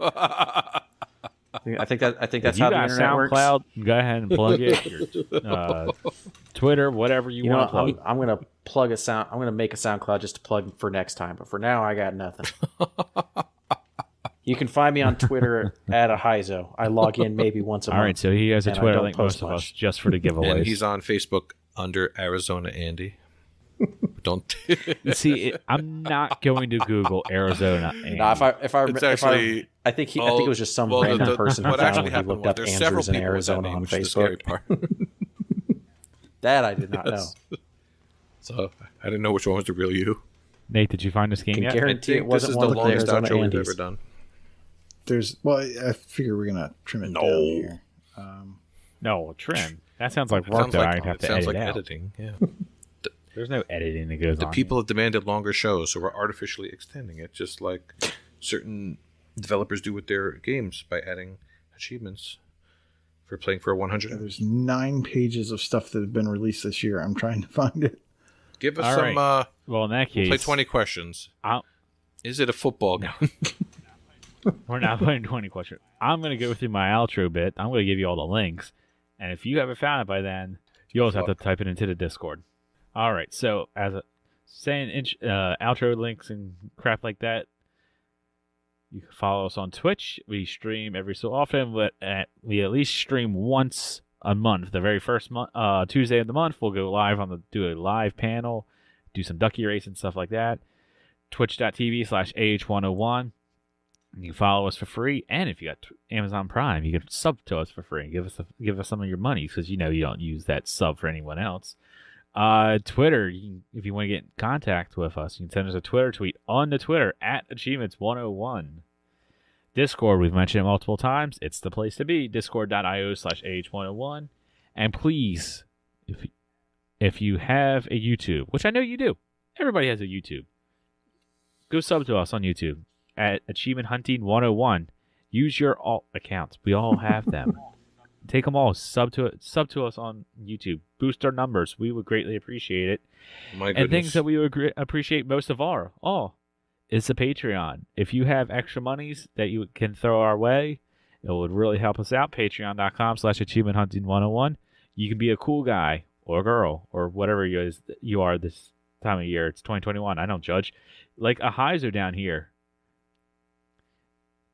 I think that's If how you the got internet works. SoundCloud, go ahead and plug it. Your, Twitter, whatever you, You know, want to plug. I'm gonna plug a sound. I'm gonna make a SoundCloud just to plug for next time. But for now, I got nothing. You can find me on Twitter at Ahayzo. I log in maybe once a month. All right, so he has a and I Twitter don't link, post most of us, much. just for the giveaways. And he's on Facebook under Arizona Andy. Don't. See, I'm not going to Google Arizona. Nah, It's actually. I think it was just some well, random person who what found actually when he happened looked was up there's several Andrews in people with that Arizona name, on which is the scary Facebook. part. That I did not know. So I didn't know which one was the real you. Nate, did you find this game Can yet? guarantee- I think it wasn't this is one the with the longest Arizona outro we've Andes. ever done. I figure we're gonna trim it No. down here. No, trim. That sounds like It work sounds that like, I'd have it to sounds edit like out. editing. Yeah. There's no editing that goes The on. people have demanded longer shows, so we're artificially extending it, just like certain developers do with their games by adding achievements for playing for a 100. There's 9 pages of stuff that have been released this year. I'm trying to find it. Give us All some. right. Well, in that We'll case, play 20 questions. I'll- Is it a football game? we're not playing 20 questions. I'm going to go through my outro bit. I'm going to give you all the links. And if you haven't found it by then, you always have to type it into the Discord. All right. So, as a saying outro links and crap like that, You can follow us on Twitch. We stream every so often, but we at least stream once a month. The very first Tuesday of the month, we'll go live do a live panel, do some ducky race and stuff like that. Twitch.tv/AH101. You can follow us for free, and if you got Amazon Prime, you can sub to us for free. Give us some of your money, because you don't use that sub for anyone else. Twitter, if you want to get in contact with us, you can send us a Twitter tweet on the Twitter @Achievements101. Discord, we've mentioned it multiple times. It's the place to be. Discord.io/AH101. And please, if you have a YouTube, which I know you do, everybody has a YouTube, go sub to us on YouTube at Achievement Hunting 101. Use your alt accounts. We all have them. Take them all. Sub to us on YouTube. Boost our numbers. We would greatly appreciate it. My goodness. And things that we would appreciate most of all is the Patreon. If you have extra monies that you can throw our way, it would really help us out. Patreon.com/Achievement Hunting 101. You can be a cool guy or girl or whatever you are this time of year. It's 2021. I don't judge. Like Ahayzo down here.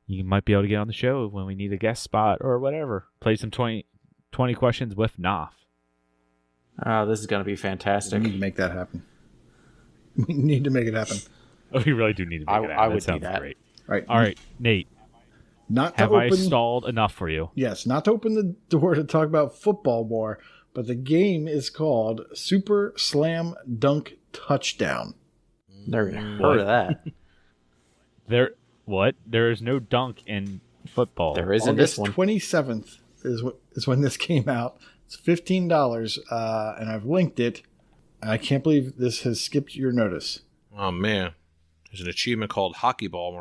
You might be able to get on the show when we need a guest spot or whatever. Play some 20 questions with Knopf. Oh, this is going to be fantastic. We need to make that happen. We need to make it happen. Oh, we really do need to make it happen. I would sounds do that. great. All right, Nate. Not to have I open, stalled enough for you? Yes, not to open the door to talk about football more, but the game is called Super Slam Dunk Touchdown. Never heard of that. There is no dunk in football. There is in this August one. 27th is when this came out. It's $15, and I've linked it. I can't believe this has skipped your notice. Oh, man. There's an achievement called Hockey Ball.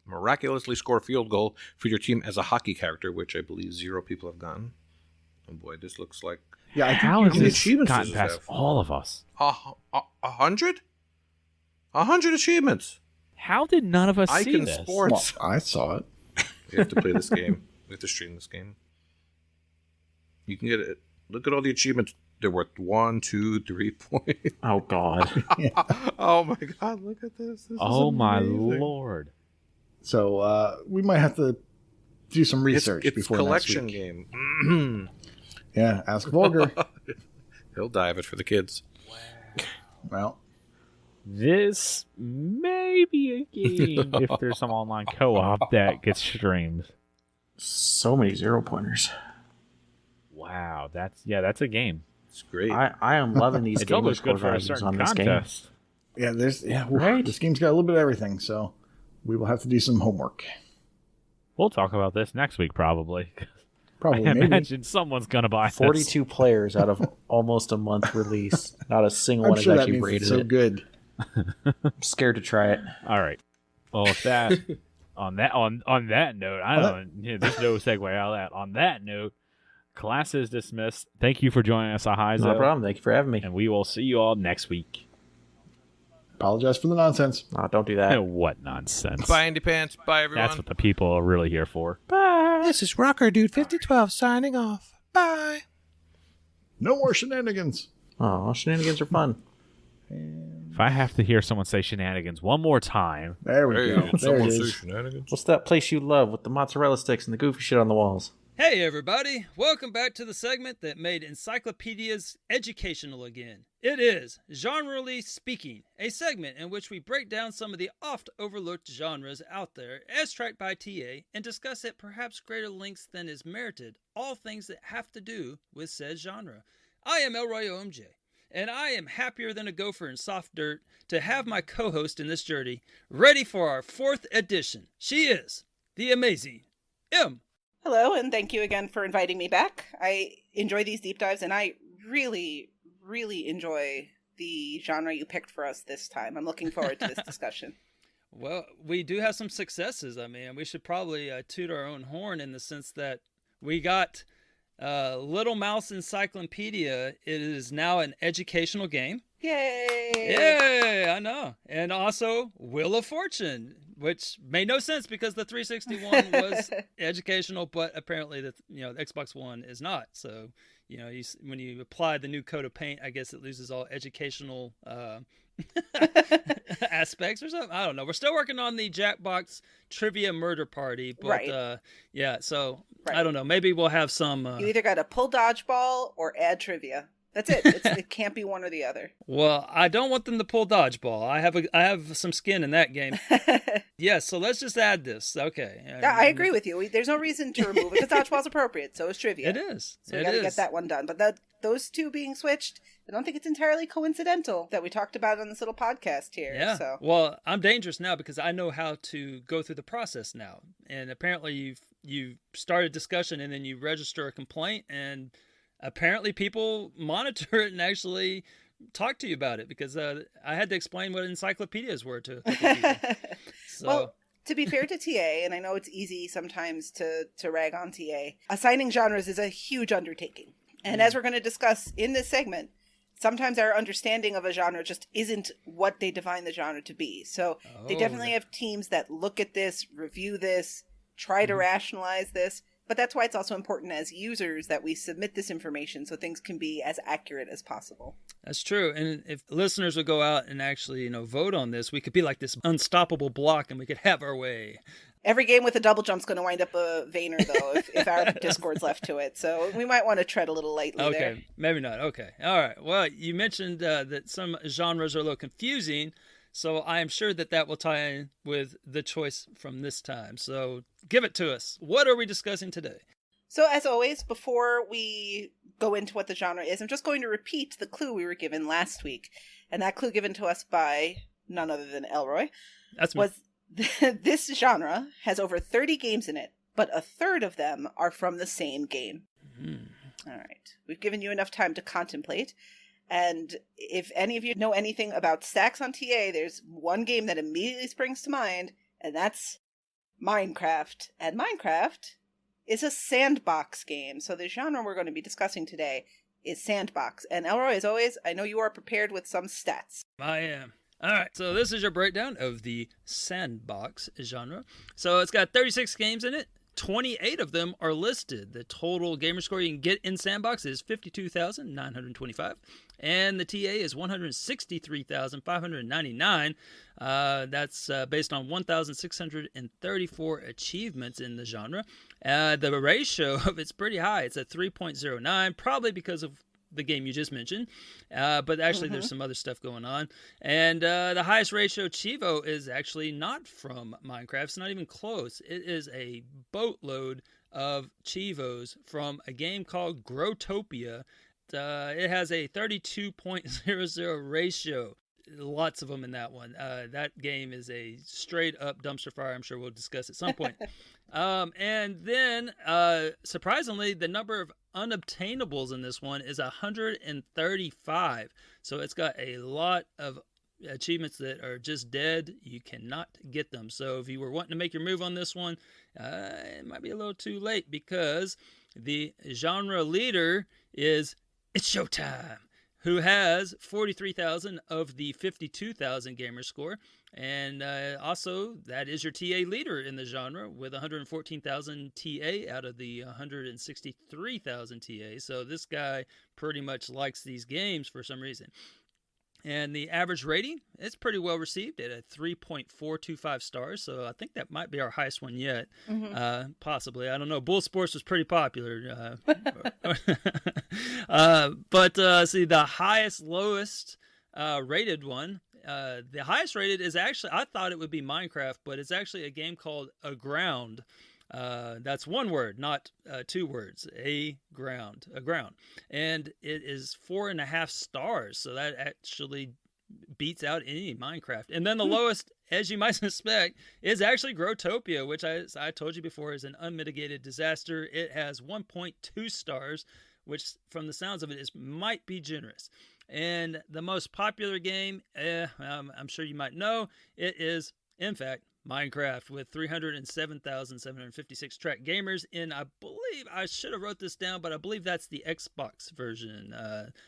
Miraculously score a field goal for your team as a hockey character, which I believe 0 people have gotten. Oh, boy, this looks like... Yeah, I think How has many this achievements gotten does it past have? all of us? 100? 100 achievements. How did none of us see Icon this? Sports. Well, I saw it. We have to play this game. We have to stream this game. You can get it. Look at all the achievements. They're worth 1, 2, 3 points. Oh, God. Oh, my God. Look at this. Oh, my amazing. Lord. So we might have to do some research It's before collection next week. game. Yeah, ask Vulgar. He'll dive it for the kids. Well, This may be a game if there's some online co-op that gets streamed. So many 0-pointers. Wow, that's a game. It's great. I am loving these It's gamer almost score good for a values certain on this game. contest. Right. This game's got a little bit of everything, so we will have to do some homework. We'll talk about this next week, probably. Probably, I maybe. imagine someone's gonna buy this. 42 players out of almost a month release. Not a single I'm one has sure that actually means rated it's so it. good. I'm scared to try it. All right. Well, with that, on that note, there's no segue out of that. On that note, class is dismissed. Thank you for joining us, Ahayzo. No problem. Thank you for having me. And we will see you all next week. Apologize for the nonsense. Oh, don't do that. What nonsense. Bye, AndyPants. Bye, everyone. That's what the people are really here for. This is Rocker Dude 5012 signing off. Bye. No more shenanigans. Oh, shenanigans are fun. If I have to hear someone say shenanigans one more time, There we Hey, go. did There someone it say is. shenanigans? What's that place you love with the mozzarella sticks and the goofy shit on the walls? Hey everybody, welcome back to the segment that made encyclopedias educational again. It is Generally Speaking, a segment in which we break down some of the oft overlooked genres out there as tracked by TA and discuss at perhaps greater lengths than is merited all things that have to do with said genre. I am Elroy OMJ, and I am happier than a gopher in soft dirt to have my co-host in this journey ready for our 4th edition. She is the amazing M. Hello, and thank you again for inviting me back. I enjoy these deep dives, and I really, really enjoy the genre you picked for us this time. I'm looking forward to this discussion. Well, we do have some successes. I mean, we should probably toot our own horn in the sense that we got Little Mouse Encyclopedia. It is now an educational game. Yay! Yay! I know. And also Wheel of Fortune, which made no sense because the 361 was educational, but apparently the Xbox One is not. So when you apply the new coat of paint, I guess it loses all educational aspects or something. I don't know. We're still working on the Jackbox trivia murder party, but Right. yeah. So Right. I don't know. Maybe we'll have some. You either got to pull dodgeball or add trivia. That's it. It can't be one or the other. Well, I don't want them to pull dodgeball. I have some skin in that game. Yeah, so let's just add this. Okay. Yeah, I agree with you. There's no reason to remove it because dodgeball's appropriate. So is trivia. It is. So we got to get that one done. But those two being switched, I don't think it's entirely coincidental that we talked about it on this little podcast here. Yeah. So. Well, I'm dangerous now because I know how to go through the process now. And apparently you've started discussion and then you register a complaint, and apparently people monitor it and actually talk to you about it because I had to explain what encyclopedias were to a couple people. So. Well, to be fair to TA, and I know it's easy sometimes to rag on TA, assigning genres is a huge undertaking. And as we're going to discuss in this segment, sometimes our understanding of a genre just isn't what they define the genre to be. So they definitely have teams that look at this, review this, try to rationalize this. But that's why it's also important as users that we submit this information so things can be as accurate as possible. That's true. And if listeners would go out and actually, vote on this, we could be like this unstoppable block and we could have our way. Every game with a double jump's going to wind up a Vayner, though, if our Discord's left to it. So we might want to tread a little lightly there. Okay, maybe not. Okay. All right. Well, you mentioned that some genres are a little confusing, so I am sure that will tie in with the choice from this time. So give it to us. What are we discussing today? So as always, before we go into what the genre is, I'm just going to repeat the clue we were given last week. And that clue given to us by none other than Elroy was this genre has over 30 games in it, but a third of them are from the same game. Mm-hmm. All right. We've given you enough time to contemplate. And if any of you know anything about stacks on TA, there's one game that immediately springs to mind, and that's Minecraft. And Minecraft is a sandbox game. So the genre we're going to be discussing today is sandbox. And Elroy, as always, I know you are prepared with some stats. I am. All right, so this is your breakdown of the sandbox genre. So it's got 36 games in it. 28 of them are listed. The total gamer score you can get in Sandbox is 52,925, and the TA is 163,599. That's based on 1,634 achievements in the genre. The ratio of it's pretty high. It's at 3.09, probably because of the game you just mentioned, but actually there's some other stuff going on. And the highest ratio Chivo is actually not from Minecraft. It's not even close. It is a boatload of Chivos from a game called Growtopia. It has a 32.00 ratio. Lots of them in that one. That game is a straight up dumpster fire. I'm sure we'll discuss at some point. And then, surprisingly, the number of unobtainables in this one is 135. So it's got a lot of achievements that are just dead. You cannot get them. So if you were wanting to make your move on this one, it might be a little too late because the genre leader is It's Showtime, who has 43,000 of the 52,000 gamer score. And also, that is your TA leader in the genre with 114,000 TA out of the 163,000 TA. So this guy pretty much likes these games for some reason. And the average rating is pretty well received at a 3.425 stars. So I think that might be our highest one yet. Possibly. I don't know. Bull Sports was pretty popular. But see, the highest, lowest rated one, the highest rated is actually, I thought it would be Minecraft, but it's actually a game called Aground. That's one word, not two words. Aground. And it is 4.5 stars. So that actually beats out any Minecraft. And then the lowest, as you might suspect, is actually Growtopia, which I told you before is an unmitigated disaster. It has 1.2 stars, which from the sounds of it might be generous. And the most popular game, I'm sure you might know, it is, in fact, Minecraft with 307,756 tracked gamers in, I believe, I should have wrote this down, but I believe that's the Xbox version.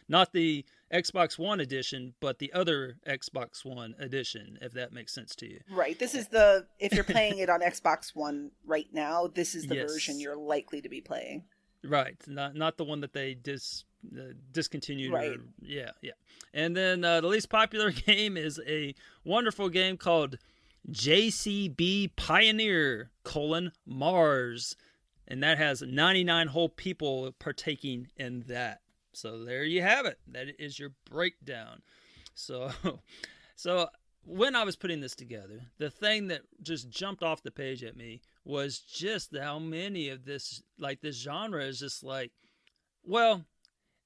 Not the Xbox One edition, but the other Xbox One edition, if that makes sense to you. Right. This is if you're playing it on Xbox One right now, this is the version you're likely to be playing. Right, not the one that they discontinued. Right. Yeah. And then the least popular game is a wonderful game called JCB Pioneer: Mars, and that has 99 whole people partaking in that. So there you have it. That is your breakdown. So when I was putting this together, the thing that just jumped off the page at me was just how many of this genre is just like, well,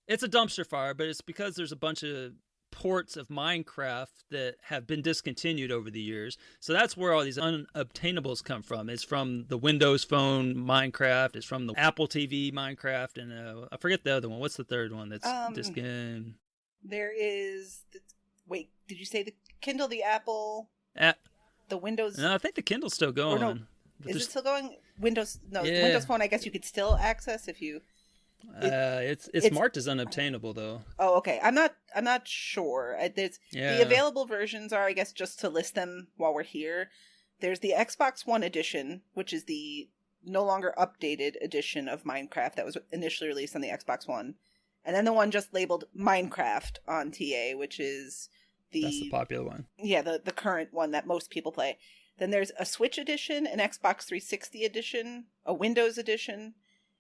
it's a dumpster fire, but it's because there's a bunch of ports of Minecraft that have been discontinued over the years. So that's where all these unobtainables come from. It's from the Windows Phone Minecraft. It's from the Apple TV Minecraft. And I forget the other one. What's the third one that's discontinued? There is... Wait, did you say the Kindle, the Apple, the Windows? No, I think the Kindle's still going. Or no, is it still going? Windows? No, yeah. Windows Phone. I guess you could still access if you. It's marked as unobtainable though. Oh, okay. I'm not sure. The available versions are, I guess, just to list them while we're here. There's the Xbox One edition, which is the no longer updated edition of Minecraft that was initially released on the Xbox One, and then the one just labeled Minecraft on TA, which is that's the popular one. Yeah, the current one that most people play. Then there's a Switch edition, an Xbox 360 edition, a Windows edition,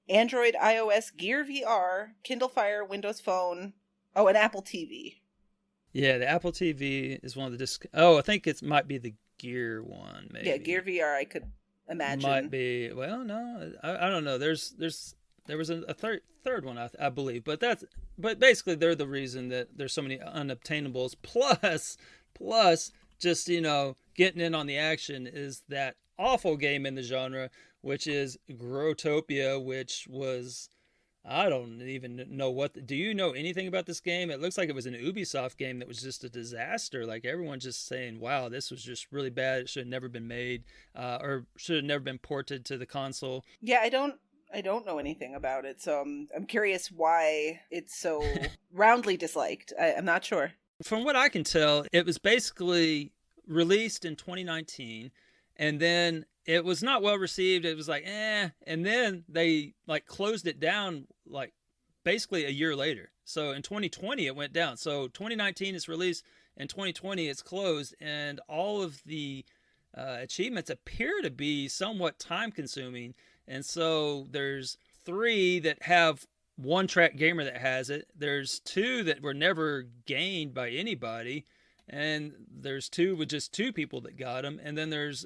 Android, iOS, Gear VR, Kindle Fire, Windows Phone, an Apple TV. Yeah, the Apple TV is one of the I think it might be the Gear one, maybe. Yeah, Gear VR, I could imagine. Might be. Well, no, I don't know. There was a third one, I believe, but basically they're the reason that there's so many unobtainables. Plus, just getting in on the action is that awful game in the genre, which is Growtopia, which was, I don't even know do you know anything about this game? It looks like it was an Ubisoft game that was just a disaster. Like everyone's just saying, wow, this was just really bad. It should have never been made, or should have never been ported to the console. Yeah, I don't know anything about it, so I'm curious why it's so roundly disliked. I'm not sure. From what I can tell, it was basically released in 2019, and then it was not well received. It was like, and then they closed it down basically a year later. So in 2020 it went down. So 2019 it's released, and 2020 it's closed, and all of the achievements appear to be somewhat time consuming. And so there's 3 that have One Track Gamer that has it. There's 2 that were never gained by anybody. And there's 2 with just 2 people that got them. And then there's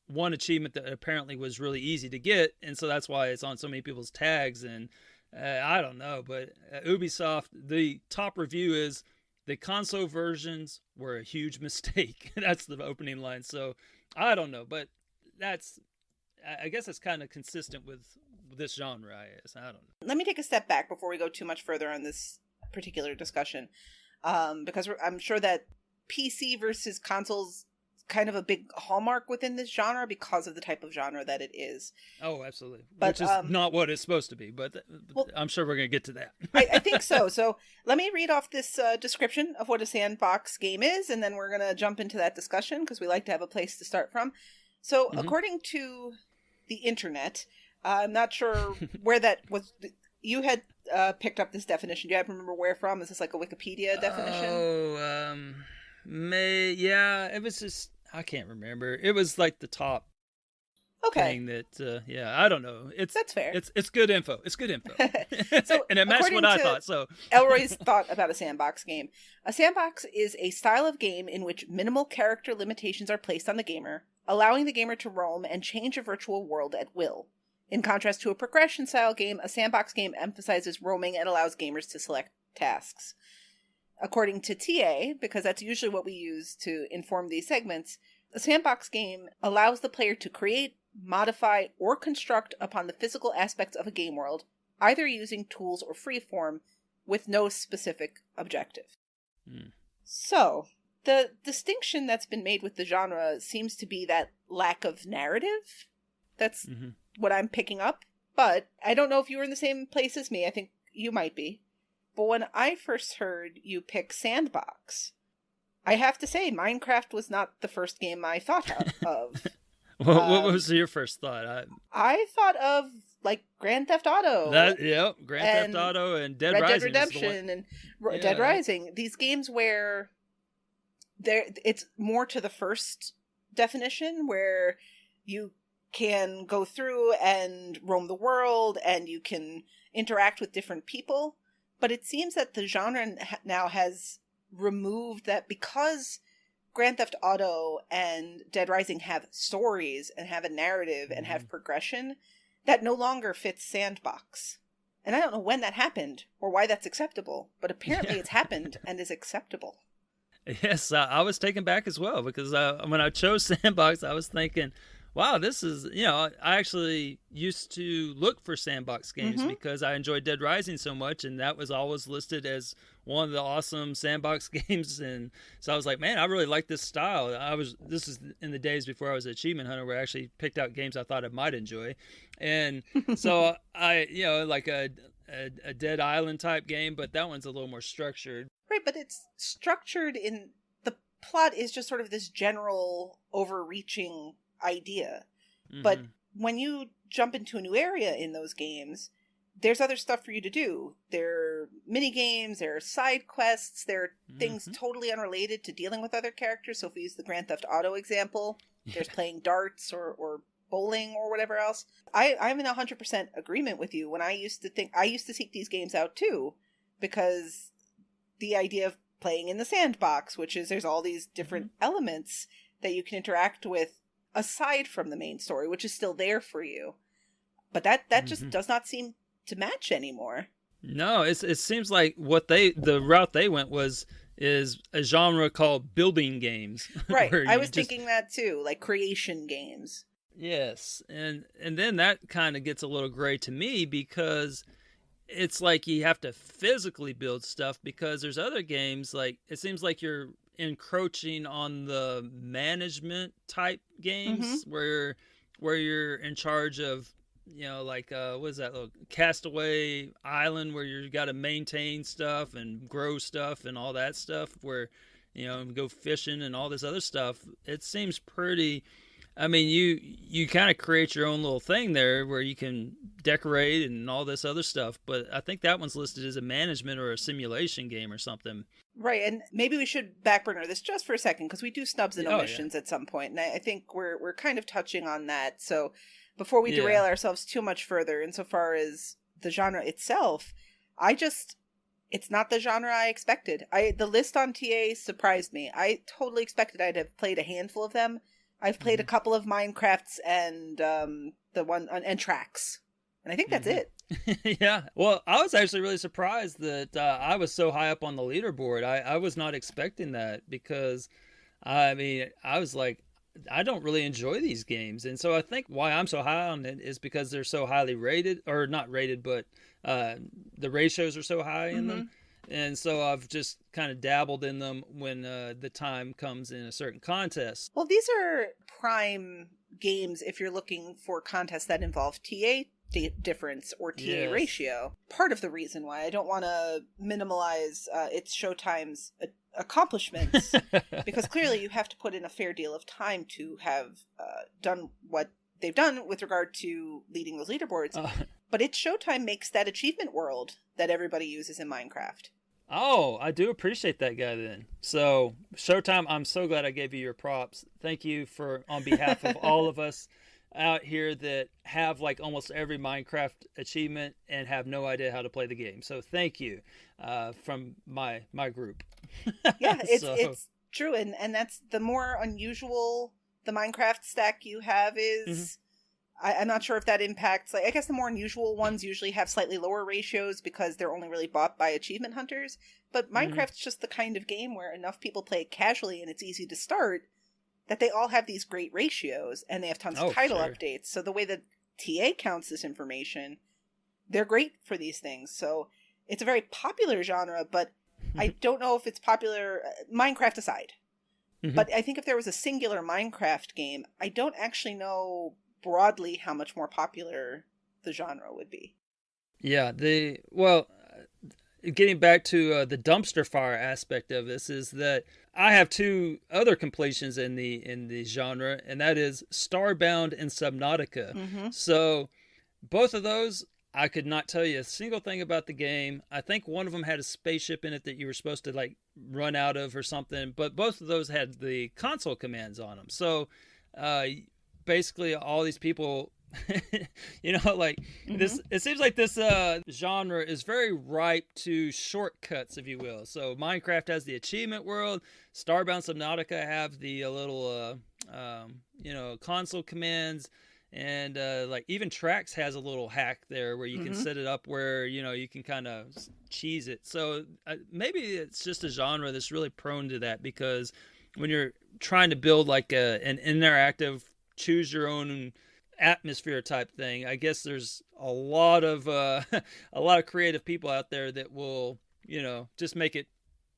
one achievement that apparently was really easy to get. And so that's why it's on so many people's tags. And I don't know. But Ubisoft, the top review is the console versions were a huge mistake. That's the opening line. So I don't know. But I guess it's kind of consistent with this genre, I guess. I don't know. Let me take a step back before we go too much further on this particular discussion, because I'm sure that PC versus consoles kind of a big hallmark within this genre because of the type of genre that it is. Oh, absolutely. But, which is not what it's supposed to be, but I'm sure we're going to get to that. I think so. So let me read off this description of what a sandbox game is, and then we're going to jump into that discussion because we like to have a place to start from. So according to the internet, I'm not sure where that was. You had picked up this definition. Do you remember where from? Is this like a Wikipedia definition? Yeah, it was just, I can't remember. It was like the top thing that, I don't know. That's fair. It's good info. It's good info. So, and it matched what I thought. So Elroy's thought about a sandbox game. A sandbox is a style of game in which minimal character limitations are placed on the gamer, allowing the gamer to roam and change a virtual world at will. In contrast to a progression-style game, a sandbox game emphasizes roaming and allows gamers to select tasks. According to TA, because that's usually what we use to inform these segments, a sandbox game allows the player to create, modify, or construct upon the physical aspects of a game world, either using tools or freeform, with no specific objective. So, the distinction that's been made with the genre seems to be that lack of narrative. That's what I'm picking up. But I don't know if you were in the same place as me. I think you might be. But when I first heard you pick Sandbox, I have to say Minecraft was not the first game I thought of. What was your first thought? I thought of like Grand Theft Auto. Grand Theft Auto and Dead Red Rising. Dead Redemption and Dead Rising. These games where it's more to the first definition, where you can go through and roam the world and you can interact with different people. But it seems that the genre now has removed that, because Grand Theft Auto and Dead Rising have stories and have a narrative and have progression, that no longer fits sandbox. And I don't know when that happened or why that's acceptable, but apparently it's happened and is acceptable. Yes, I was taken back as well, because when I chose sandbox, I was thinking, wow, this is, I actually used to look for sandbox games because I enjoyed Dead Rising so much, and that was always listed as one of the awesome sandbox games. And so I was like, man, I really like this style. This is in the days before I was an achievement hunter, where I actually picked out games I thought I might enjoy. And so I, like a Dead Island type game, but that one's a little more structured. Right, but it's structured in, the plot is just sort of this general overreaching idea. But when you jump into a new area in those games, there's other stuff for you to do. There are mini games, there are side quests, there are things totally unrelated to dealing with other characters. So if we use the Grand Theft Auto example, there's playing darts or bowling or whatever else. I'm in 100% agreement with you. When I used to seek these games out too, because the idea of playing in the sandbox, which is there's all these different elements that you can interact with aside from the main story, which is still there for you. But that just does not seem to match anymore. No, it seems like the route they went is a genre called building games. Right. I was thinking that too, like creation games. Yes. And then that kind of gets a little gray to me, because it's like you have to physically build stuff, because there's other games, like it seems like you're encroaching on the management type games where you're in charge of, like what is that little Castaway Island, where you got to maintain stuff and grow stuff and all that stuff, where go fishing and all this other stuff. It seems pretty, I mean, you kind of create your own little thing there where you can decorate and all this other stuff, but I think that one's listed as a management or a simulation game or something. Right, and maybe we should backburner this just for a second, because we do snubs and omissions at some point, and I think we're kind of touching on that. So before we derail ourselves too much further, insofar as the genre itself, it's not the genre I expected. The list on TA surprised me. I totally expected I'd have played a handful of them. I've played a couple of Minecrafts and the one and Tracks, and I think that's it. Yeah. Well, I was actually really surprised that I was so high up on the leaderboard. I was not expecting that, because I mean, I was like, I don't really enjoy these games. And so I think why I'm so high on it is because they're so highly rated, or not rated, but the ratios are so high in them. And so I've just kind of dabbled in them when the time comes in a certain contest. Well, these are prime games if you're looking for contests that involve TA difference or TA ratio. Part of the reason why I don't want to minimalize its Showtime's accomplishments, because clearly you have to put in a fair deal of time to have done what they've done with regard to leading those leaderboards. But its Showtime makes that achievement world that everybody uses in Minecraft. Oh, I do appreciate that guy then. So, Showtime, I'm so glad I gave you your props. Thank you on behalf of all of us out here that have like almost every Minecraft achievement and have no idea how to play the game. So thank you from my group. Yeah, it's true. And that's the more unusual the Minecraft stack you have is. I'm not sure if that impacts, I guess the more unusual ones usually have slightly lower ratios because they're only really bought by achievement hunters. But Minecraft's just the kind of game where enough people play it casually and it's easy to start that they all have these great ratios and they have tons of title updates. So the way that TA counts this information, they're great for these things. So it's a very popular genre, but I don't know if it's popular, Minecraft aside. But I think if there was a singular Minecraft game, I don't actually know broadly how much more popular the genre would be. Yeah, getting back to the dumpster fire aspect of this is that I have two other completions in the genre, and that is Starbound and Subnautica. So Both of those, I could not tell you a single thing about the game. I think one of them had a spaceship in it that you were supposed to like run out of or something, but both of those had the console commands on them. So basically all these people like this, it seems like this genre is very ripe to shortcuts, if you will. So Minecraft has the achievement world, Starbound Subnautica have the little console commands, and like even Trax has a little hack there where you can set it up where you can kind of cheese it. So maybe it's just a genre that's really prone to that, because when you're trying to build like an interactive choose your own atmosphere type thing, I guess there's a lot of creative people out there that will just make it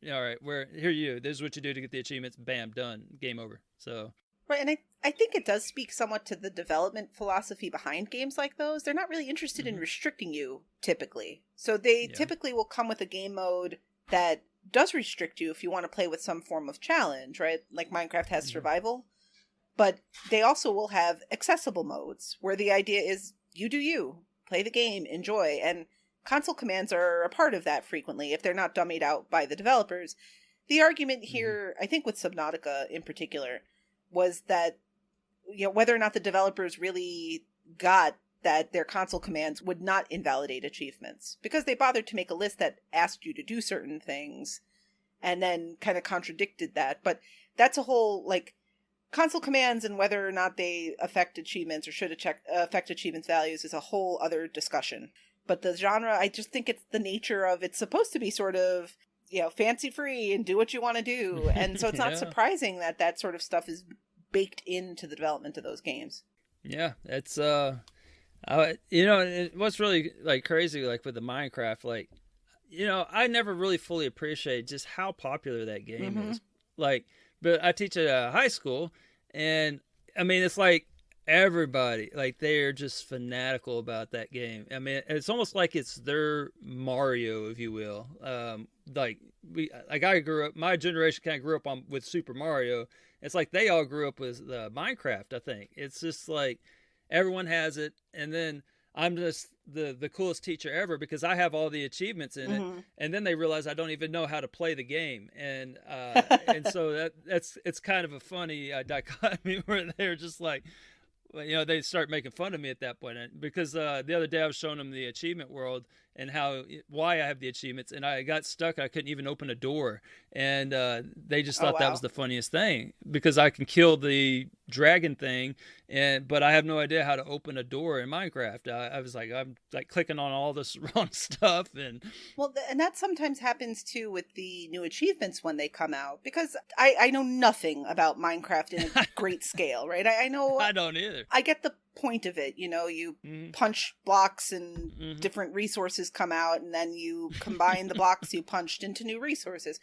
all right, this is what you do to get the achievements, bam, done, game over. So right, and I think it does speak somewhat to the development philosophy behind games like those. They're not really interested in restricting you typically, so they typically will come with a game mode that does restrict you if you want to play with some form of challenge, right? Like Minecraft has survival. But they also will have accessible modes where the idea is you do you, play the game, enjoy. And console commands are a part of that frequently if they're not dummied out by the developers. The argument here, I think with Subnautica in particular, was that whether or not the developers really got that their console commands would not invalidate achievements, because they bothered to make a list that asked you to do certain things and then kind of contradicted that. But that's a whole console commands and whether or not they affect achievements or should affect achievements values is a whole other discussion. But the genre, I just think it's the nature of it's supposed to be sort of, fancy free and do what you want to do. And so it's not surprising that sort of stuff is baked into the development of those games. Yeah, it's, what's really crazy, with the Minecraft, I never really fully appreciate just how popular that game is. But I teach at a high school, and I mean, it's everybody, they're just fanatical about that game. I mean, it's almost like it's their Mario, if you will. I grew up, my generation kind of grew up with Super Mario. It's like they all grew up with Minecraft, I think. It's just everyone has it, and then I'm just the coolest teacher ever because I have all the achievements in it, and then they realize I don't even know how to play the game, and so it's kind of a funny dichotomy where they're just they start making fun of me at that point, because the other day I was showing them the achievement world and why I have the achievements, and I got stuck. I couldn't even open a door, and they just thought that was the funniest thing, because I can kill the dragon thing, but I have no idea how to open a door in Minecraft. I was I'm clicking on all this wrong stuff, and and that sometimes happens too with the new achievements when they come out, because I know nothing about Minecraft in a great scale, right? I know I don't either. I get the point of it, you punch blocks and different resources come out, and then you combine the blocks you punched into new resources.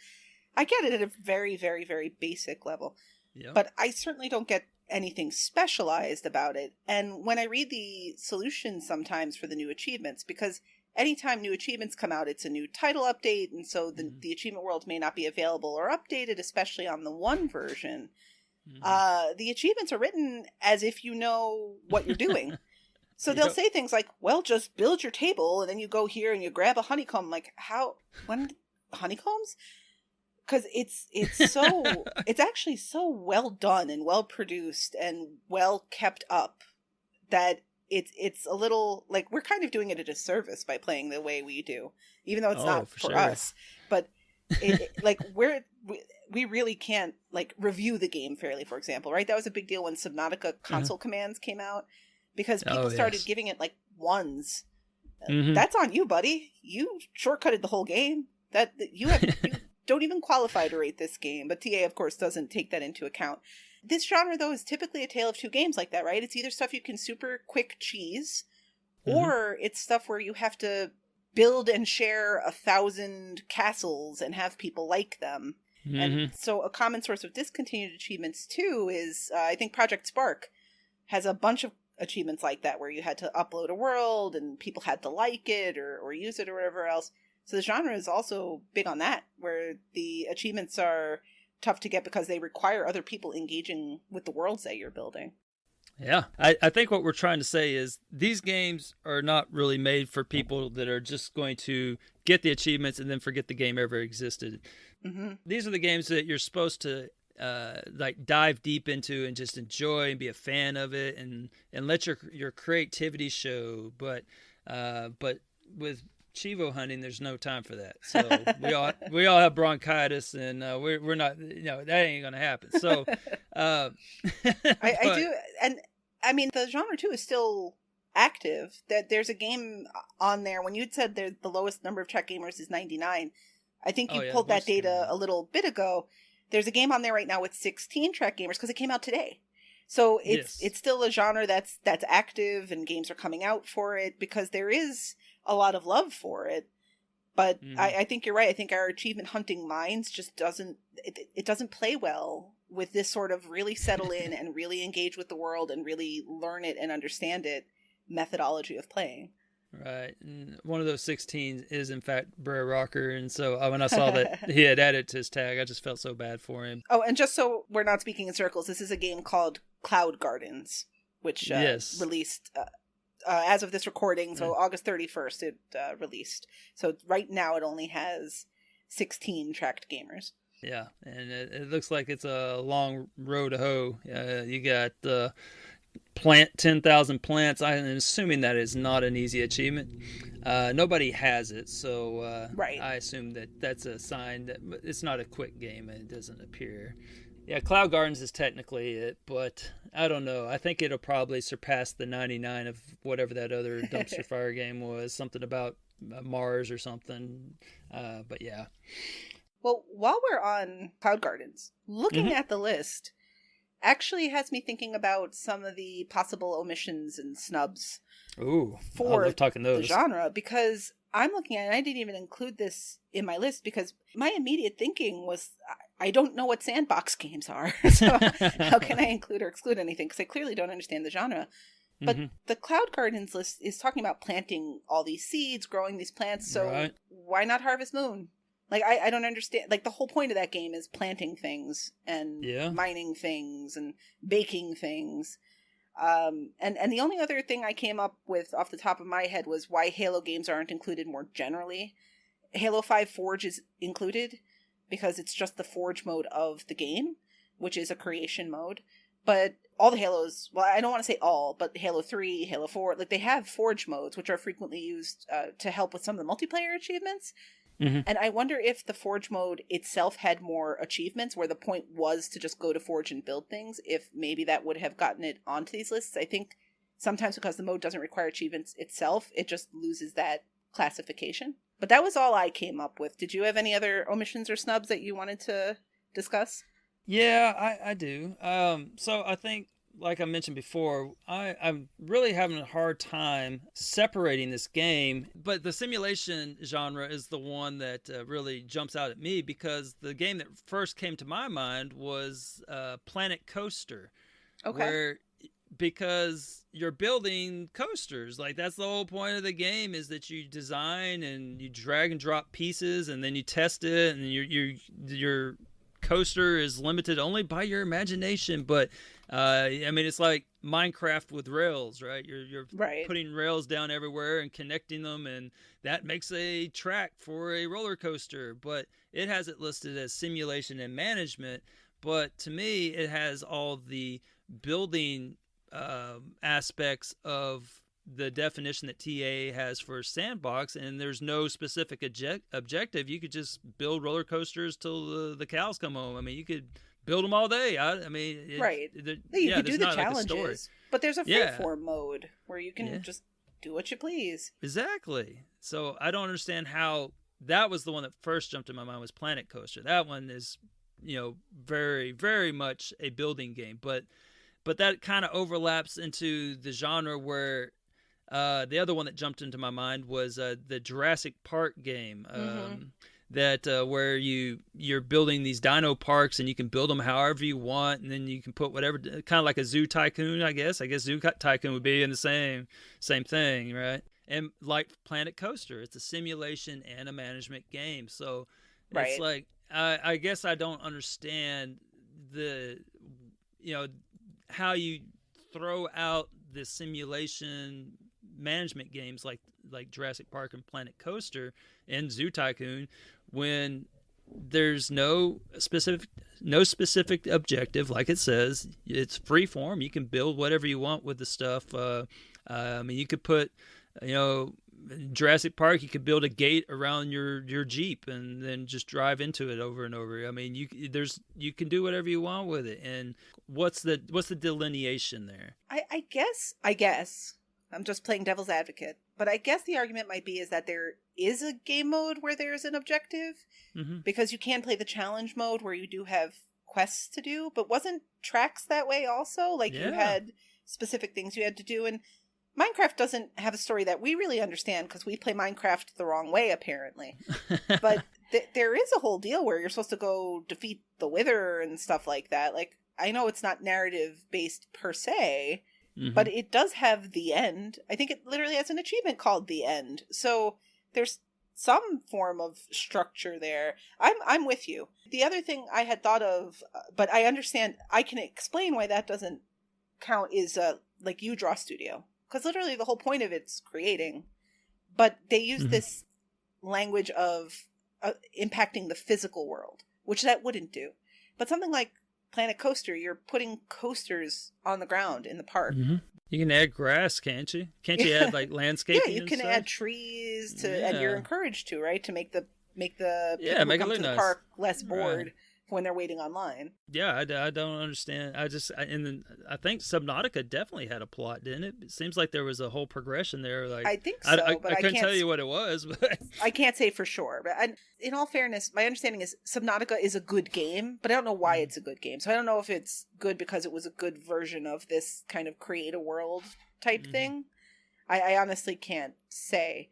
I get it at a very, very, very basic level. Yep. But I certainly don't get anything specialized about it. And when I read the solutions sometimes for the new achievements, because anytime new achievements come out, it's a new title update, and so the achievement world may not be available or updated, especially on the one version. The achievements are written as if you know what you're doing. So they'll say things like, well, just build your table, and then you go here and you grab a honeycomb. When honeycombs? Because it's so it's actually so well done and well produced and well kept up that it's a little we're kind of doing it a disservice by playing the way we do, even though it's not for us. But we really can't review the game fairly, for example, right? That was a big deal when Subnautica console commands came out, because people started giving it ones. That's on you, buddy. You shortcutted the whole game. That you don't even qualify to rate this game. But TA, of course, doesn't take that into account. This genre, though, is typically a tale of two games like that, right? It's either stuff you can super quick cheese, or it's stuff where you have to build and share 1,000 castles and have people like them. And so a common source of discontinued achievements, too, is I think Project Spark has a bunch of achievements like that, where you had to upload a world and people had to like it or use it or whatever else. So the genre is also big on that, where the achievements are tough to get because they require other people engaging with the worlds that you're building. Yeah, I think what we're trying to say is these games are not really made for people that are just going to get the achievements and then forget the game ever existed. Mm-hmm. These are the games that you're supposed to like dive deep into and just enjoy and be a fan of it and let your creativity show. But with Chivo hunting, there's no time for that. So we all have bronchitis, and we're not. That ain't gonna happen. So I do, and I mean the genre too is still active. That there's a game on there. When you'd said the lowest number of track gamers is 99, I think you pulled that data a little bit ago. There's a game on there right now with 16 track gamers because it came out today. So it's still a genre that's active, and games are coming out for it because there is a lot of love for it. But I think you're right. I think our achievement hunting minds just doesn't play well with this sort of really settle in and really engage with the world and really learn it and understand it methodology of playing. Right. And one of those 16 is in fact Brer Rocker, and so when I saw that he had added to his tag, I just felt so bad for him. Oh, and just so we're not speaking in circles, this is a game called Cloud Gardens, which released as of this recording, so August 31st it released. So right now it only has 16 tracked gamers. Yeah, and it looks like it's a long road to hoe. You got plant 10,000 plants. I'm assuming that is not an easy achievement. Nobody has it, so right. I assume that's a sign that it's not a quick game and it doesn't appear. Yeah, Cloud Gardens is technically it, but I don't know. I think it'll probably surpass the 99 of whatever that other dumpster fire game was, something about Mars or something. But yeah. Well, while we're on Cloud Gardens, looking at the list actually has me thinking about some of the possible omissions and snubs for I love talking those. The genre, because I'm looking at it, and I didn't even include this in my list because my immediate thinking was, I don't know what sandbox games are, so how can I include or exclude anything? Because I clearly don't understand the genre. But the Cloud Gardens list is talking about planting all these seeds, growing these plants, so why not Harvest Moon? Like, I don't understand. Like, the whole point of that game is planting things and mining things and baking things. And the only other thing I came up with off the top of my head was why Halo games aren't included more generally. Halo 5 Forge is included because it's just the Forge mode of the game, which is a creation mode. But all the Halos, well, I don't want to say all, but Halo 3, Halo 4, like, they have Forge modes, which are frequently used to help with some of the multiplayer achievements. And I wonder if the Forge mode itself had more achievements where the point was to just go to Forge and build things, if maybe that would have gotten it onto these lists. I think sometimes because the mode doesn't require achievements itself, it just loses that classification. But that was all I came up with. Did you have any other omissions or snubs that you wanted to discuss? Yeah, I do. So I think, like I mentioned before, I'm really having a hard time separating this game, but the simulation genre is the one that really jumps out at me, because the game that first came to my mind was Planet Coaster. Okay. Because you're building coasters. Like, that's the whole point of the game, is that you design and you drag and drop pieces and then you test it, and your coaster is limited only by your imagination. But I mean, it's like Minecraft with rails, right? You're putting rails down everywhere and connecting them, and that makes a track for a roller coaster. But it has it listed as simulation and management. But to me, it has all the building aspects of the definition that TA has for sandbox, and there's no specific objective. You could just build roller coasters till the cows come home. I mean, you could build them all day. I mean, you could do the challenges, but there's a freeform mode where you can just do what you please. Exactly. So I don't understand how that was the one that first jumped in my mind, was Planet Coaster. That one is, very, very much a building game, but that kind of overlaps into the genre where the other one that jumped into my mind was the Jurassic Park game. That where you're building these dino parks, and you can build them however you want, and then you can put whatever, kind of like a Zoo Tycoon, I guess Zoo Tycoon would be in the same thing, right? And like Planet Coaster, it's a simulation and a management game. So it's like, I guess I don't understand the how you throw out the simulation management games like Jurassic Park and Planet Coaster and Zoo Tycoon when there's no specific objective. Like it says, it's free form. You can build whatever you want with the stuff. I mean, you could put, Jurassic Park, you could build a gate around your Jeep and then just drive into it over and over. I mean, you can do whatever you want with it. And what's the delineation there? I guess I'm just playing devil's advocate, but I guess the argument might be is that there is a game mode where there's an objective, because you can play the challenge mode where you do have quests to do, but wasn't Tracks that way also? Like you had specific things you had to do, and Minecraft doesn't have a story that we really understand because we play Minecraft the wrong way, apparently. But there is a whole deal where you're supposed to go defeat the Wither and stuff like that. Like, I know it's not narrative-based per se, but it does have the end. I think it literally has an achievement called The End. So there's some form of structure there. I'm with you. The other thing I had thought of, but I understand, I can explain why that doesn't count, is like U-Draw Studio. Because literally the whole point of it's creating. But they use this language of impacting the physical world, which that wouldn't do. But something like Planet Coaster, you're putting coasters on the ground in the park. You can add grass, can't you? Can't you add like landscaping? Yeah, you can add trees to, and you're encouraged to, right, to make the people who come to the park less bored when they're waiting online. Yeah, I don't understand. I think Subnautica definitely had a plot, didn't it? It seems like there was a whole progression there. Like I think so, but I couldn't tell you what it was. But I can't say for sure. But in all fairness, my understanding is Subnautica is a good game, but I don't know why it's a good game. So I don't know if it's good because it was a good version of this kind of create a world type thing. I honestly can't say.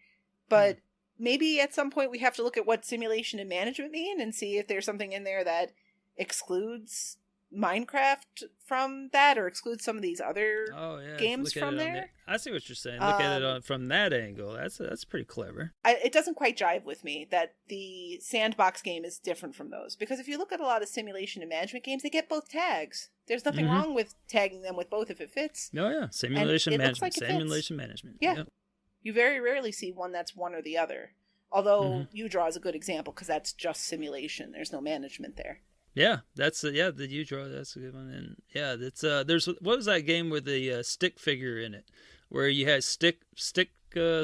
But maybe at some point we have to look at what simulation and management mean and see if there's something in there that excludes Minecraft from that or excludes some of these other games from there. I see what you're saying. Look at it from that angle. That's pretty clever. It doesn't quite jive with me that the sandbox game is different from those, because if you look at a lot of simulation and management games, they get both tags. There's nothing wrong with tagging them with both if it fits. Oh yeah, simulation management. Simulation management. Yeah. You very rarely see one that's one or the other. Although U-Draw is a good example because that's just simulation. There's no management there. Yeah, that's the U-Draw. That's a good one. And yeah, that's there's what was that game with the stick figure in it, where you had stick something.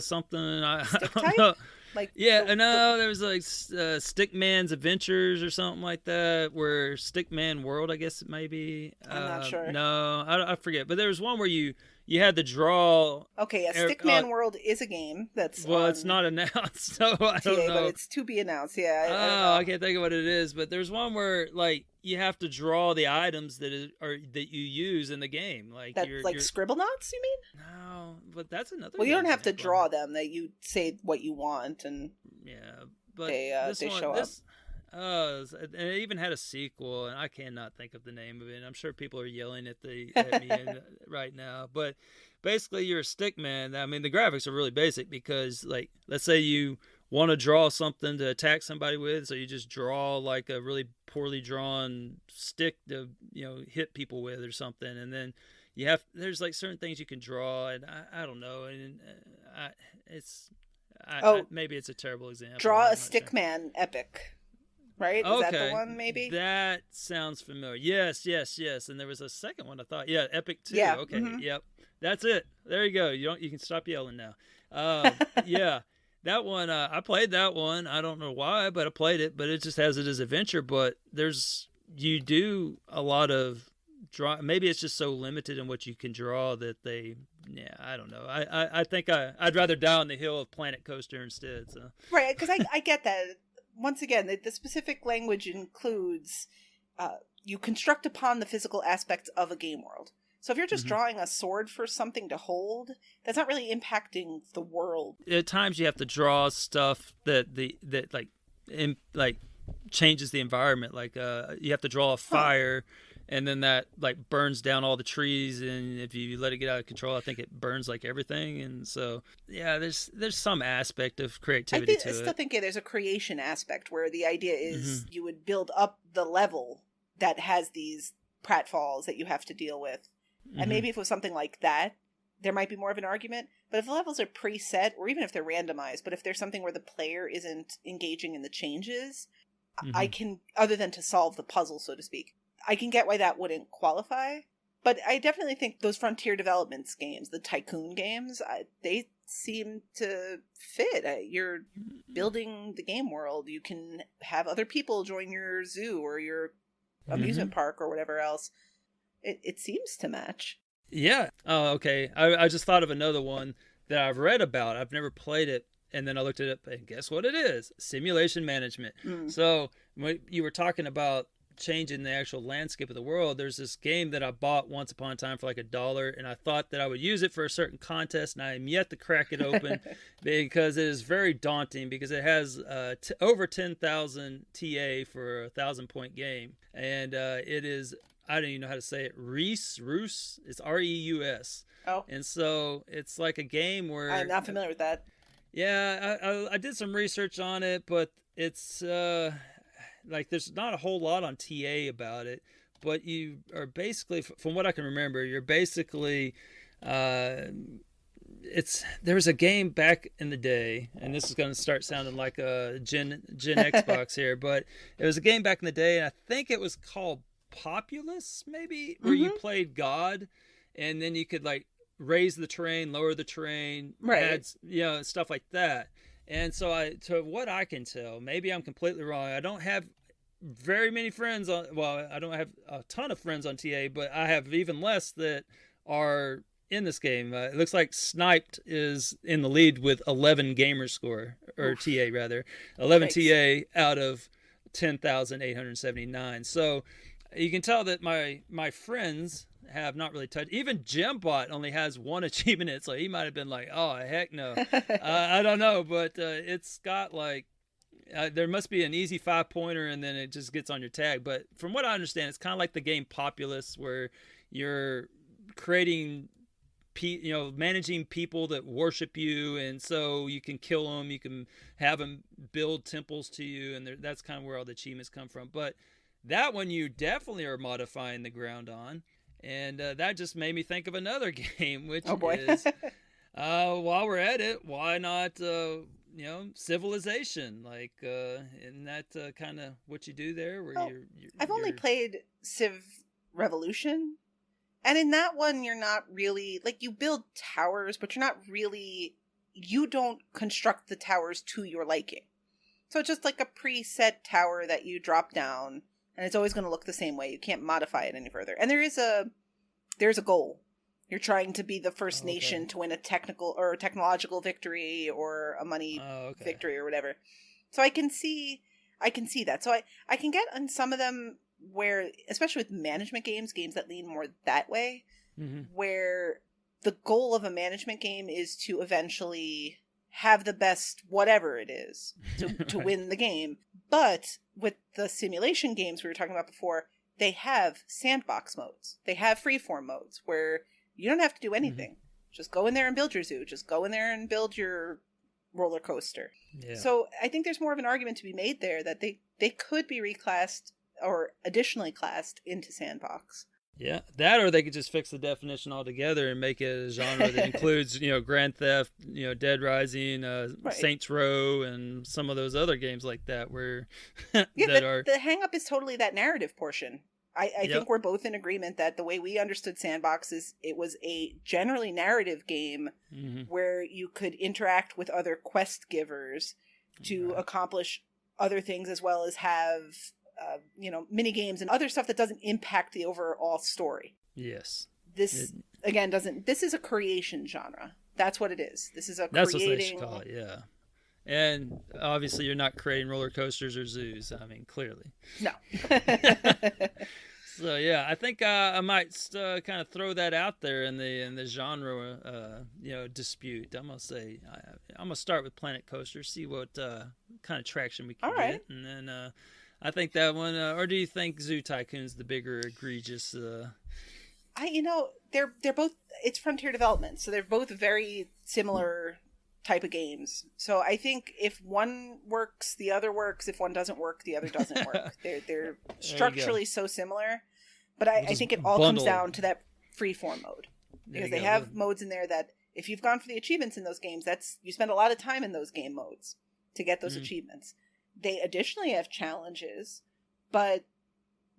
Stick I type? know. Like there was like Stickman's Adventures or something like that, where Stickman World, I guess it may be. I'm not sure. No, I forget. But there was one where you had to draw. Okay, Stickman World is a game that's it's not announced, so I don't know. But it's to be announced. Yeah. I can't think of what it is, but there's one where like you have to draw the items that you use in the game, like Scribblenauts. You mean? No, but that's another. Well, you don't have to draw them. That you say what you want, and but they show up. And it even had a sequel, and I cannot think of the name of it. I'm sure people are yelling at me right now. But basically, you're a stick man. I mean, the graphics are really basic because, like, let's say you want to draw something to attack somebody with, so you just draw like a really poorly drawn stick to hit people with or something, and then there's like certain things you can draw, and I don't know, and maybe it's a terrible example. Draw a Stickman epic. Right? Is that the one, maybe? That sounds familiar. Yes. And there was a second one, I thought. Yeah, Epic 2. Yeah. Okay, yep. That's it. There you go. You can stop yelling now. Yeah. That one, I played that one. I don't know why, but I played it. But it just has it as adventure. But you do a lot of draw. Maybe it's just so limited in what you can draw that I don't know. I think I'd rather die on the hill of Planet Coaster instead. So. Right, because I get that. Once again, the specific language includes you construct upon the physical aspects of a game world. So if you're just drawing a sword for something to hold, that's not really impacting the world. At times you have to draw stuff that changes the environment. Like you have to draw a fire, and then that like burns down all the trees, and if you let it get out of control, I think it burns like everything. And so there's some aspect of creativity to it. I still think there's a creation aspect where the idea is you would build up the level that has these pratfalls that you have to deal with. And maybe if it was something like that, there might be more of an argument. But if the levels are preset, or even if they're randomized, but if there's something where the player isn't engaging in the changes, I can, other than to solve the puzzle, so to speak, I can get why that wouldn't qualify. But I definitely think those Frontier Developments games, the Tycoon games, they seem to fit. You're building the game world. You can have other people join your zoo or your amusement park or whatever else. It seems to match. Yeah. Oh, okay. I just thought of another one that I've read about. I've never played it. And then I looked it up, and guess what it is? Simulation management. So when you were talking about changing the actual landscape of the world, there's this game that I bought once upon a time for like $1, and I thought that I would use it for a certain contest, and I am yet to crack it open because it is very daunting, because it has over 10,000 TA for a 1,000-point game, and it is, I don't even know how to say it, Reus, it's Reus. Oh. And so it's like a game where... I'm not familiar with that. Yeah, I did some research on it, but it's... like there's not a whole lot on TA about it, but you are basically, from what I can remember, you're basically there was a game back in the day, and this is going to start sounding like a Gen Xbox here, but it was a game back in the day, and I think it was called Populous, maybe, where you played God, and then you could like raise the terrain, lower the terrain, add, stuff like that. And so to what I can tell, maybe I'm completely wrong. I don't have very many friends I don't have a ton of friends on TA, but I have even less that are in this game. It looks like Sniped is in the lead with 11 gamer score, or TA rather, 11 TA out of 10,879. So you can tell that my friends have not really touched. Even Gembot only has one achievement in it, so he might have been like, oh heck no. I don't know, but it's got like there must be an easy 5-pointer, and then it just gets on your tag. But from what I understand, it's kind of like the game Populous, where you're creating managing people that worship you, and so you can kill them, you can have them build temples to you, and that's kind of where all the achievements come from. But that one you definitely are modifying the ground on. And that just made me think of another game, which is, while we're at it, why not, Civilization? Like, isn't that kind of what you do there? Where I've only played Civ Revolution, and in that one, you're not really, like, you build towers, but you don't construct the towers to your liking. So it's just like a preset tower that you drop down, and it's always going to look the same way. You can't modify it any further. And there's a goal. You're trying to be the first nation to win a technical or a technological victory or a money victory or whatever. So I can see that. So I can get on some of them where, especially with management games that lean more that way, where the goal of a management game is to eventually have the best whatever it is to win the game. But with the simulation games we were talking about before, they have sandbox modes. They have freeform modes where you don't have to do anything. Just go in there and build your zoo. Just go in there and build your roller coaster. Yeah. So I think there's more of an argument to be made there that they could be reclassed or additionally classed into sandbox. Yeah, that, or they could just fix the definition altogether and make it a genre that includes, Grand Theft, Dead Rising, Saints Row, and some of those other games like that where the hang-up is totally that narrative portion. I think we're both in agreement that the way we understood Sandbox is it was a generally narrative game where you could interact with other quest givers to accomplish other things, as well as have mini games and other stuff that doesn't impact the overall story. Yes. This is a creation genre. That's what it is. This is a That's what they should call it, yeah. And obviously you're not creating roller coasters or zoos. I mean, clearly. No. So yeah, I think I might kind of throw that out there in the genre dispute. I'm gonna start with Planet Coaster, see what kind of traction we can get, and then I think that one. Or do you think Zoo Tycoon's the bigger egregious? They're both. It's Frontier Development, so they're both very similar type of games. So I think if one works, the other works. If one doesn't work, the other doesn't work. They're structurally so similar. But I think it all comes down to that freeform mode. Because they have modes in there that if you've gone for the achievements in those games, you spend a lot of time in those game modes to get those achievements. They additionally have challenges, but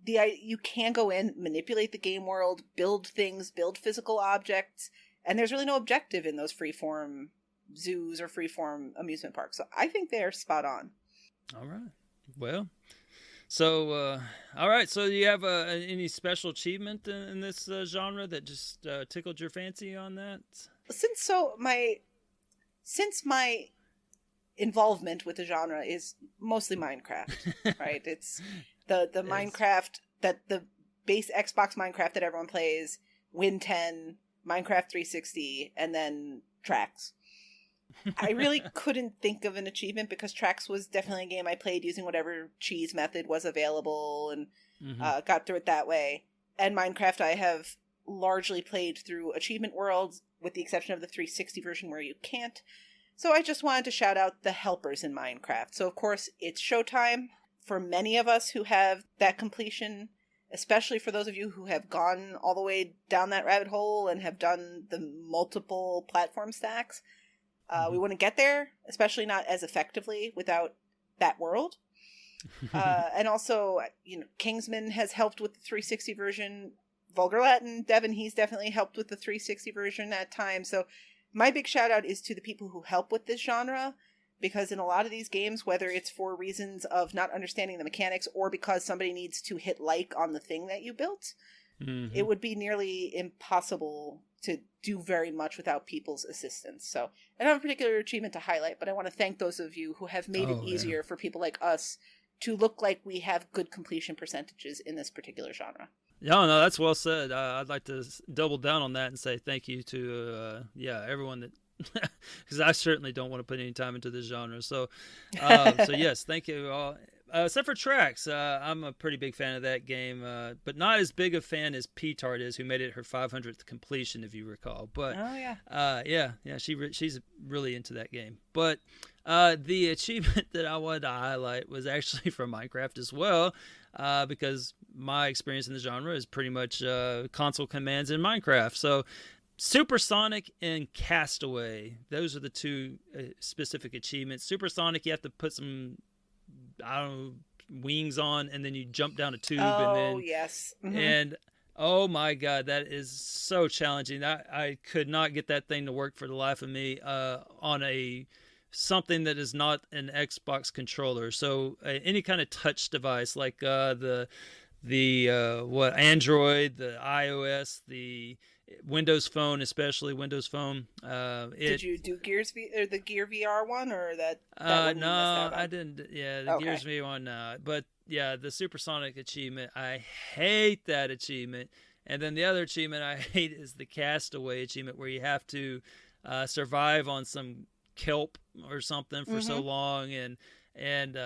you can go in, manipulate the game world, build things, build physical objects, and there's really no objective in those freeform zoos or freeform amusement parks. So I think they're spot on. All right. Well, so all right. So do you have any special achievement in this genre that just tickled your fancy on that? Since my involvement with the genre is mostly Minecraft, right? It's the Minecraft that the base Xbox Minecraft that everyone plays, Win 10, Minecraft 360, and then Tracks. I really couldn't think of an achievement because Tracks was definitely a game I played using whatever cheese method was available and got through it that way. And Minecraft I have largely played through achievement worlds, with the exception of the 360 version where you can't. So I just wanted to shout out the helpers in Minecraft. So of course it's Showtime for many of us who have that completion, especially for those of you who have gone all the way down that rabbit hole and have done the multiple platform stacks. We wouldn't get there, especially not as effectively without that world. And also, Kingsman has helped with the 360 version. Vulgar Latin, Devin, he's definitely helped with the 360 version at times. So my big shout out is to the people who help with this genre, because in a lot of these games, whether it's for reasons of not understanding the mechanics or because somebody needs to hit like on the thing that you built, it would be nearly impossible to do very much without people's assistance. So I don't have a particular achievement to highlight, but I want to thank those of you who have made it easier for people like us to look like we have good completion percentages in this particular genre. No, that's well said. I'd like to double down on that and say thank you to everyone that, because I certainly don't want to put any time into this genre. So yes, thank you all. Except for Tracks, I'm a pretty big fan of that game, but not as big a fan as P-Tart is, who made it her 500th completion, if you recall. But she's really into that game. But the achievement that I wanted to highlight was actually from Minecraft as well, because my experience in the genre is pretty much console commands in Minecraft. So Supersonic and Castaway, those are the two specific achievements. Supersonic, you have to put some, wings on, and then you jump down a tube. Yes. And oh my god, that is so challenging. I could not get that thing to work for the life of me on something that is not an Xbox controller. So any kind of touch device, like the Android, the iOS, the Windows Phone, especially Windows Phone. Did you do the Gear VR one, or that no, I didn't. Yeah, the Gears VR one. But yeah, the Supersonic achievement, I hate that achievement. And then the other achievement I hate is the Castaway achievement, where you have to survive on some kelp or something for so long, and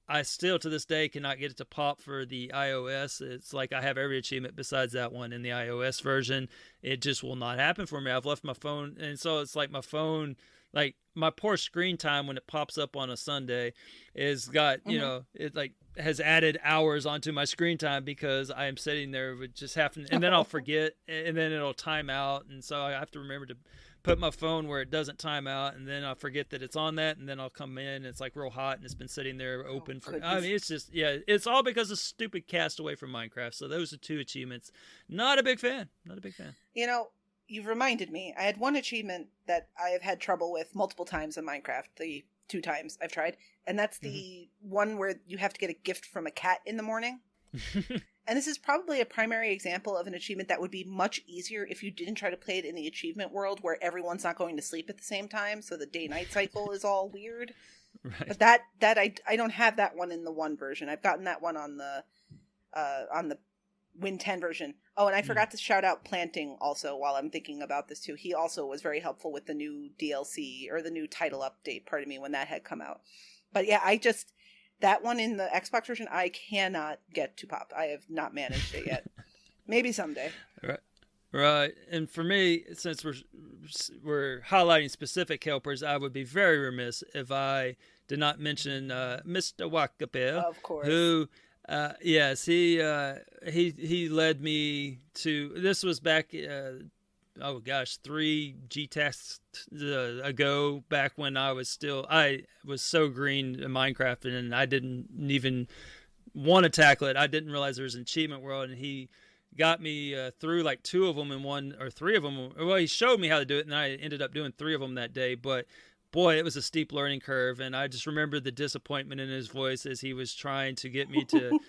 I still to this day cannot get it to pop for the iOS. It's like I have every achievement besides that one in the iOS version. It just will not happen for me. I've left my phone, and so it's like my phone, like my poor screen time when it pops up on a Sunday is got, it like has added hours onto my screen time because I am sitting there with just having, and then I'll forget, and then it'll time out, and so I have to remember to put my phone where it doesn't time out, and then I'll forget that it's on that, and then I'll come in and it's like real hot and it's been sitting there open for, I mean, it's just, it's all because of stupid Castaway from Minecraft. So those are two achievements. Not a big fan. You've reminded me, I had one achievement that I have had trouble with multiple times in Minecraft, the 2 times I've tried, and that's the one where you have to get a gift from a cat in the morning. And this is probably a primary example of an achievement that would be much easier if you didn't try to play it in the achievement world where everyone's not going to sleep at the same time, so the day-night cycle is all weird. Right. But that I don't have that one in the 1 version. I've gotten that one on the Win 10 version. Oh, and I forgot to shout out Planting also while I'm thinking about this too. He also was very helpful with the new DLC, or the new title update, pardon me, when that had come out. But yeah, that one in the Xbox version, I cannot get to pop. I have not managed it yet. Maybe someday. Right. And for me, since we're highlighting specific helpers, I would be very remiss if I did not mention Mr. Wakapeil, of course, who Yes, he led me to. This was back. Oh gosh, 3 G-Tasks ago, back when I was so green in Minecraft, and I didn't even want to tackle it. I didn't realize there was an achievement world, and he got me through like 2 of them in one, or 3 of them. Well, he showed me how to do it, and I ended up doing 3 of them that day. But boy, it was a steep learning curve, and I just remember the disappointment in his voice as he was trying to get me to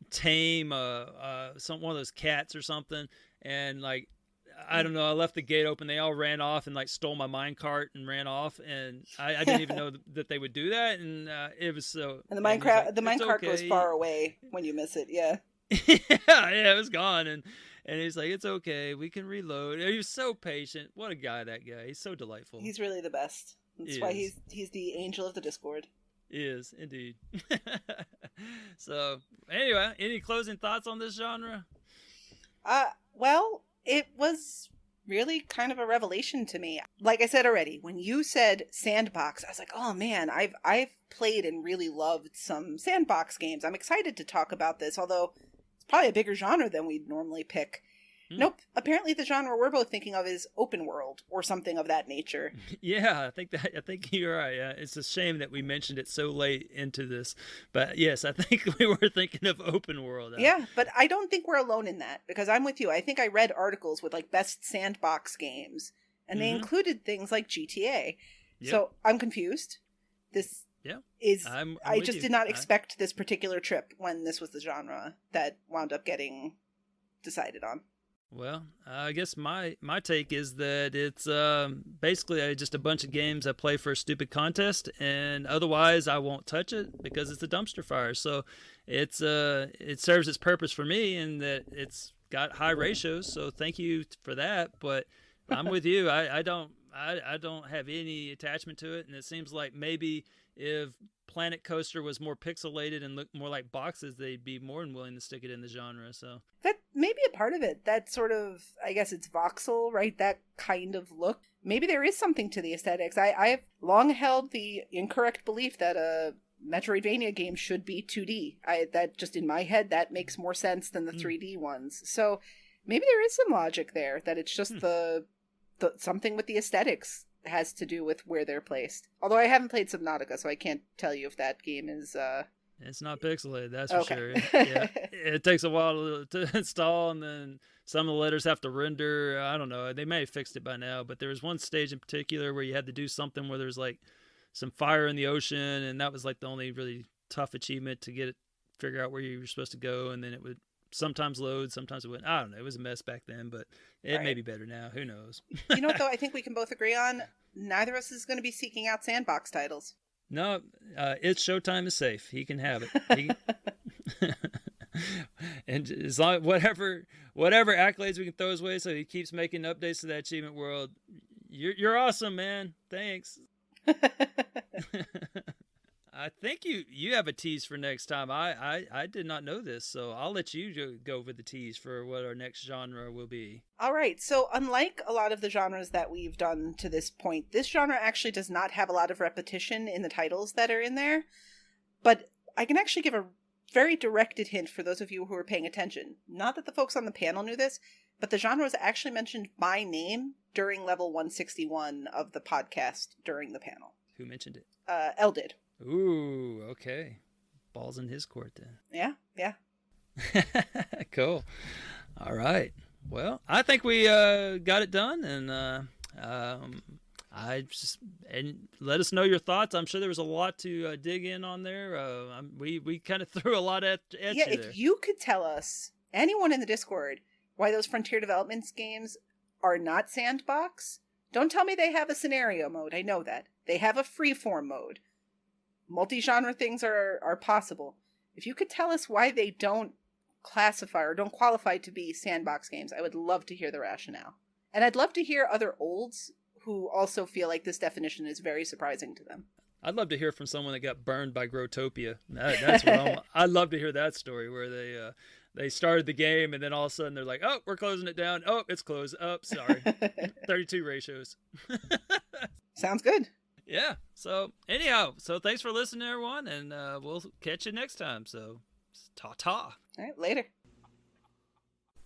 tame one of those cats or something, and like, I don't know, I left the gate open. They all ran off and like stole my minecart and ran off, and I didn't even know that they would do that, and it was so. And the minecart goes far away when you miss it. Yeah. yeah, it was gone, and he's like, "It's okay, we can reload." And he was so patient. What a guy, that guy. He's so delightful. He's really the best. That's why he's the angel of the Discord. He is indeed. So anyway, any closing thoughts on this genre? Well, it was really kind of a revelation to me. Like I said already, when you said sandbox, I was like, oh man, I've played and really loved some sandbox games. I'm excited to talk about this, although it's probably a bigger genre than we'd normally pick. Nope. Apparently the genre we're both thinking of is open world or something of that nature. Yeah, I think you're right. Yeah. It's a shame that we mentioned it so late into this. But yes, I think we were thinking of open world. Yeah, but I don't think we're alone in that, because I'm with you. I think I read articles with like best sandbox games, and they included things like GTA. Yep. So I'm confused. This I just did not expect this particular trip when this was the genre that wound up getting decided on. Well, I guess my take is that it's basically just a bunch of games I play for a stupid contest, and otherwise I won't touch it because it's a dumpster fire. So it serves its purpose for me in that it's got high ratios. So thank you for that. But I'm with you. I don't have any attachment to it, and it seems like maybe if Planet Coaster was more pixelated and looked more like boxes, they'd be more than willing to stick it in the genre. So that may be a part of it. That sort of, I guess it's voxel, right? That kind of look. Maybe there is something to the aesthetics. I've long held the incorrect belief that a Metroidvania game should be 2D. That just in my head, that makes more sense than the 3D ones. So maybe there is some logic there, that it's just the something with the aesthetics has to do with where they're placed. Although I haven't played Subnautica, so I can't tell you if that game is It's not pixelated, that's for sure. Yeah. It takes a while to install, and then some of the letters have to render. I don't know. They may have fixed it by now, but there was one stage in particular where you had to do something where there's like some fire in the ocean, and that was like the only really tough achievement to get it, figure out where you were supposed to go, and then it would sometimes load, sometimes it wouldn't. I don't know. It was a mess back then, but it may be better now. Who knows? You know what, though? I think we can both agree on, neither of us is going to be seeking out sandbox titles. No, it's Showtime is safe. He can have it. And as long whatever accolades we can throw his way, so he keeps making updates to that achievement world. You're awesome, man. Thanks. I think you have a tease for next time. I did not know this, so I'll let you go over the tease for what our next genre will be. All right. So unlike a lot of the genres that we've done to this point, this genre actually does not have a lot of repetition in the titles that are in there. But I can actually give a very directed hint for those of you who are paying attention. Not that the folks on the panel knew this, but the genre was actually mentioned by name during level 161 of the podcast during the panel. Who mentioned it? Elle did. Ooh, okay. Ball's in his court then. Yeah. Cool. All right. Well, I think we got it done, and and let us know your thoughts. I'm sure there was a lot to dig in on there. We kind of threw a lot at you there. If you could tell us, anyone in the Discord, why those Frontier Developments games are not sandbox, don't tell me they have a scenario mode. I know that. They have a freeform mode. Multi-genre things are possible. If you could tell us why they don't classify or don't qualify to be sandbox games, I would love to hear the rationale. And I'd love to hear other olds who also feel like this definition is very surprising to them. I'd love to hear from someone that got burned by Growtopia. That's what I'd love to hear that story, where they started the game and then all of a sudden they're like, oh, we're closing it down. Oh, it's closed. Oh, sorry. 32 ratios. Sounds good. Yeah. So anyhow, thanks for listening, everyone, and we'll catch you next time. So us. Ta-ta. All right, later.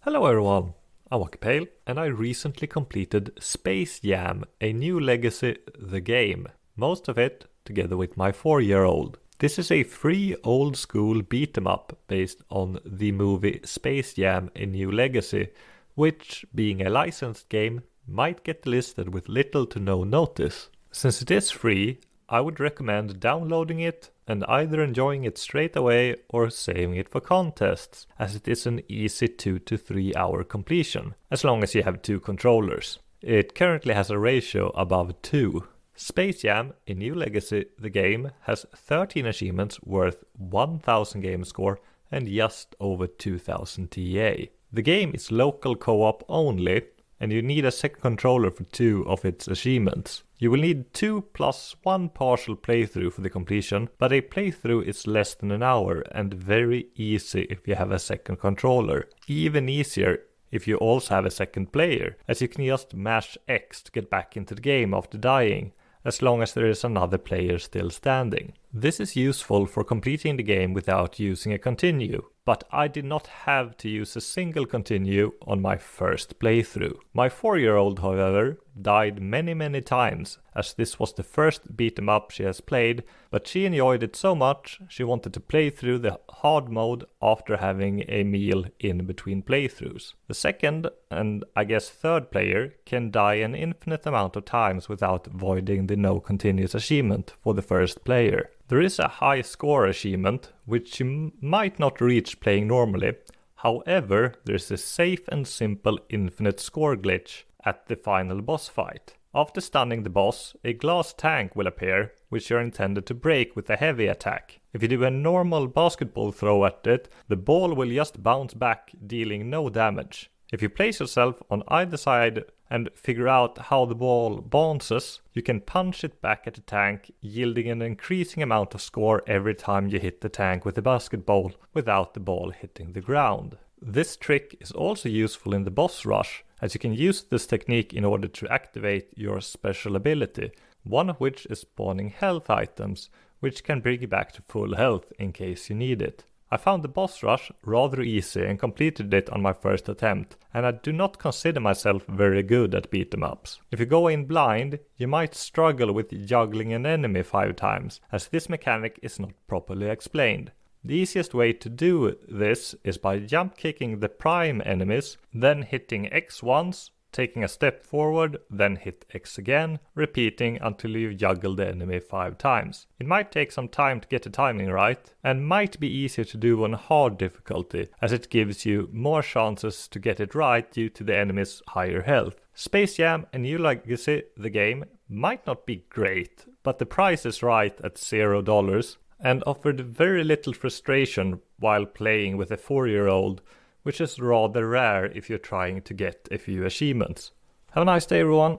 Hello everyone, I'm Wakapeil, and I recently completed Space Jam, A New Legacy, the game. Most of it together with my 4-year-old. This is a free old school beat 'em up based on the movie Space Jam, A New Legacy, which, being a licensed game, might get listed with little to no notice. Since it is free, I would recommend downloading it and either enjoying it straight away or saving it for contests, as it is an easy 2 to 3 hour completion, as long as you have 2 controllers. It currently has a ratio above 2. Space Jam, A New Legacy, the game, has 13 achievements worth 1000 game score and just over 2000 TA. The game is local co-op only, and you need a second controller for 2 of its achievements. You will need 2 plus 1 partial playthrough for the completion, but a playthrough is less than an hour and very easy if you have a second controller. Even easier if you also have a second player, as you can just mash X to get back into the game after dying, as long as there is another player still standing. This is useful for completing the game without using a continue, but I did not have to use a single continue on my first playthrough. My 4-year-old, however, died many times, as this was the first beat 'em up she has played, but she enjoyed it so much she wanted to play through the hard mode after having a meal in between playthroughs. The second, and I guess third player, can die an infinite amount of times without voiding the no continuous achievement for the first player. There is a high score achievement, which you might not reach playing normally. However, there is a safe and simple infinite score glitch at the final boss fight. After stunning the boss, a glass tank will appear, which you're intended to break with a heavy attack. If you do a normal basketball throw at it, the ball will just bounce back, dealing no damage. If you place yourself on either side and figure out how the ball bounces, you can punch it back at the tank, yielding an increasing amount of score every time you hit the tank with a basketball without the ball hitting the ground. This trick is also useful in the boss rush, as you can use this technique in order to activate your special ability, one of which is spawning health items, which can bring you back to full health in case you need it. I found the boss rush rather easy and completed it on my first attempt, and I do not consider myself very good at beat 'em ups. If you go in blind, you might struggle with juggling an enemy 5 times, as this mechanic is not properly explained. The easiest way to do this is by jump kicking the prime enemies, then hitting X once, taking a step forward, then hit X again, repeating until you juggle the enemy 5 times. It might take some time to get the timing right, and might be easier to do on hard difficulty, as it gives you more chances to get it right due to the enemy's higher health. Space Jam, A New Legacy, the game, might not be great, but the price is right at $0, and offered very little frustration while playing with a 4-year-old, which is rather rare if you're trying to get a few achievements. Have a nice day, everyone!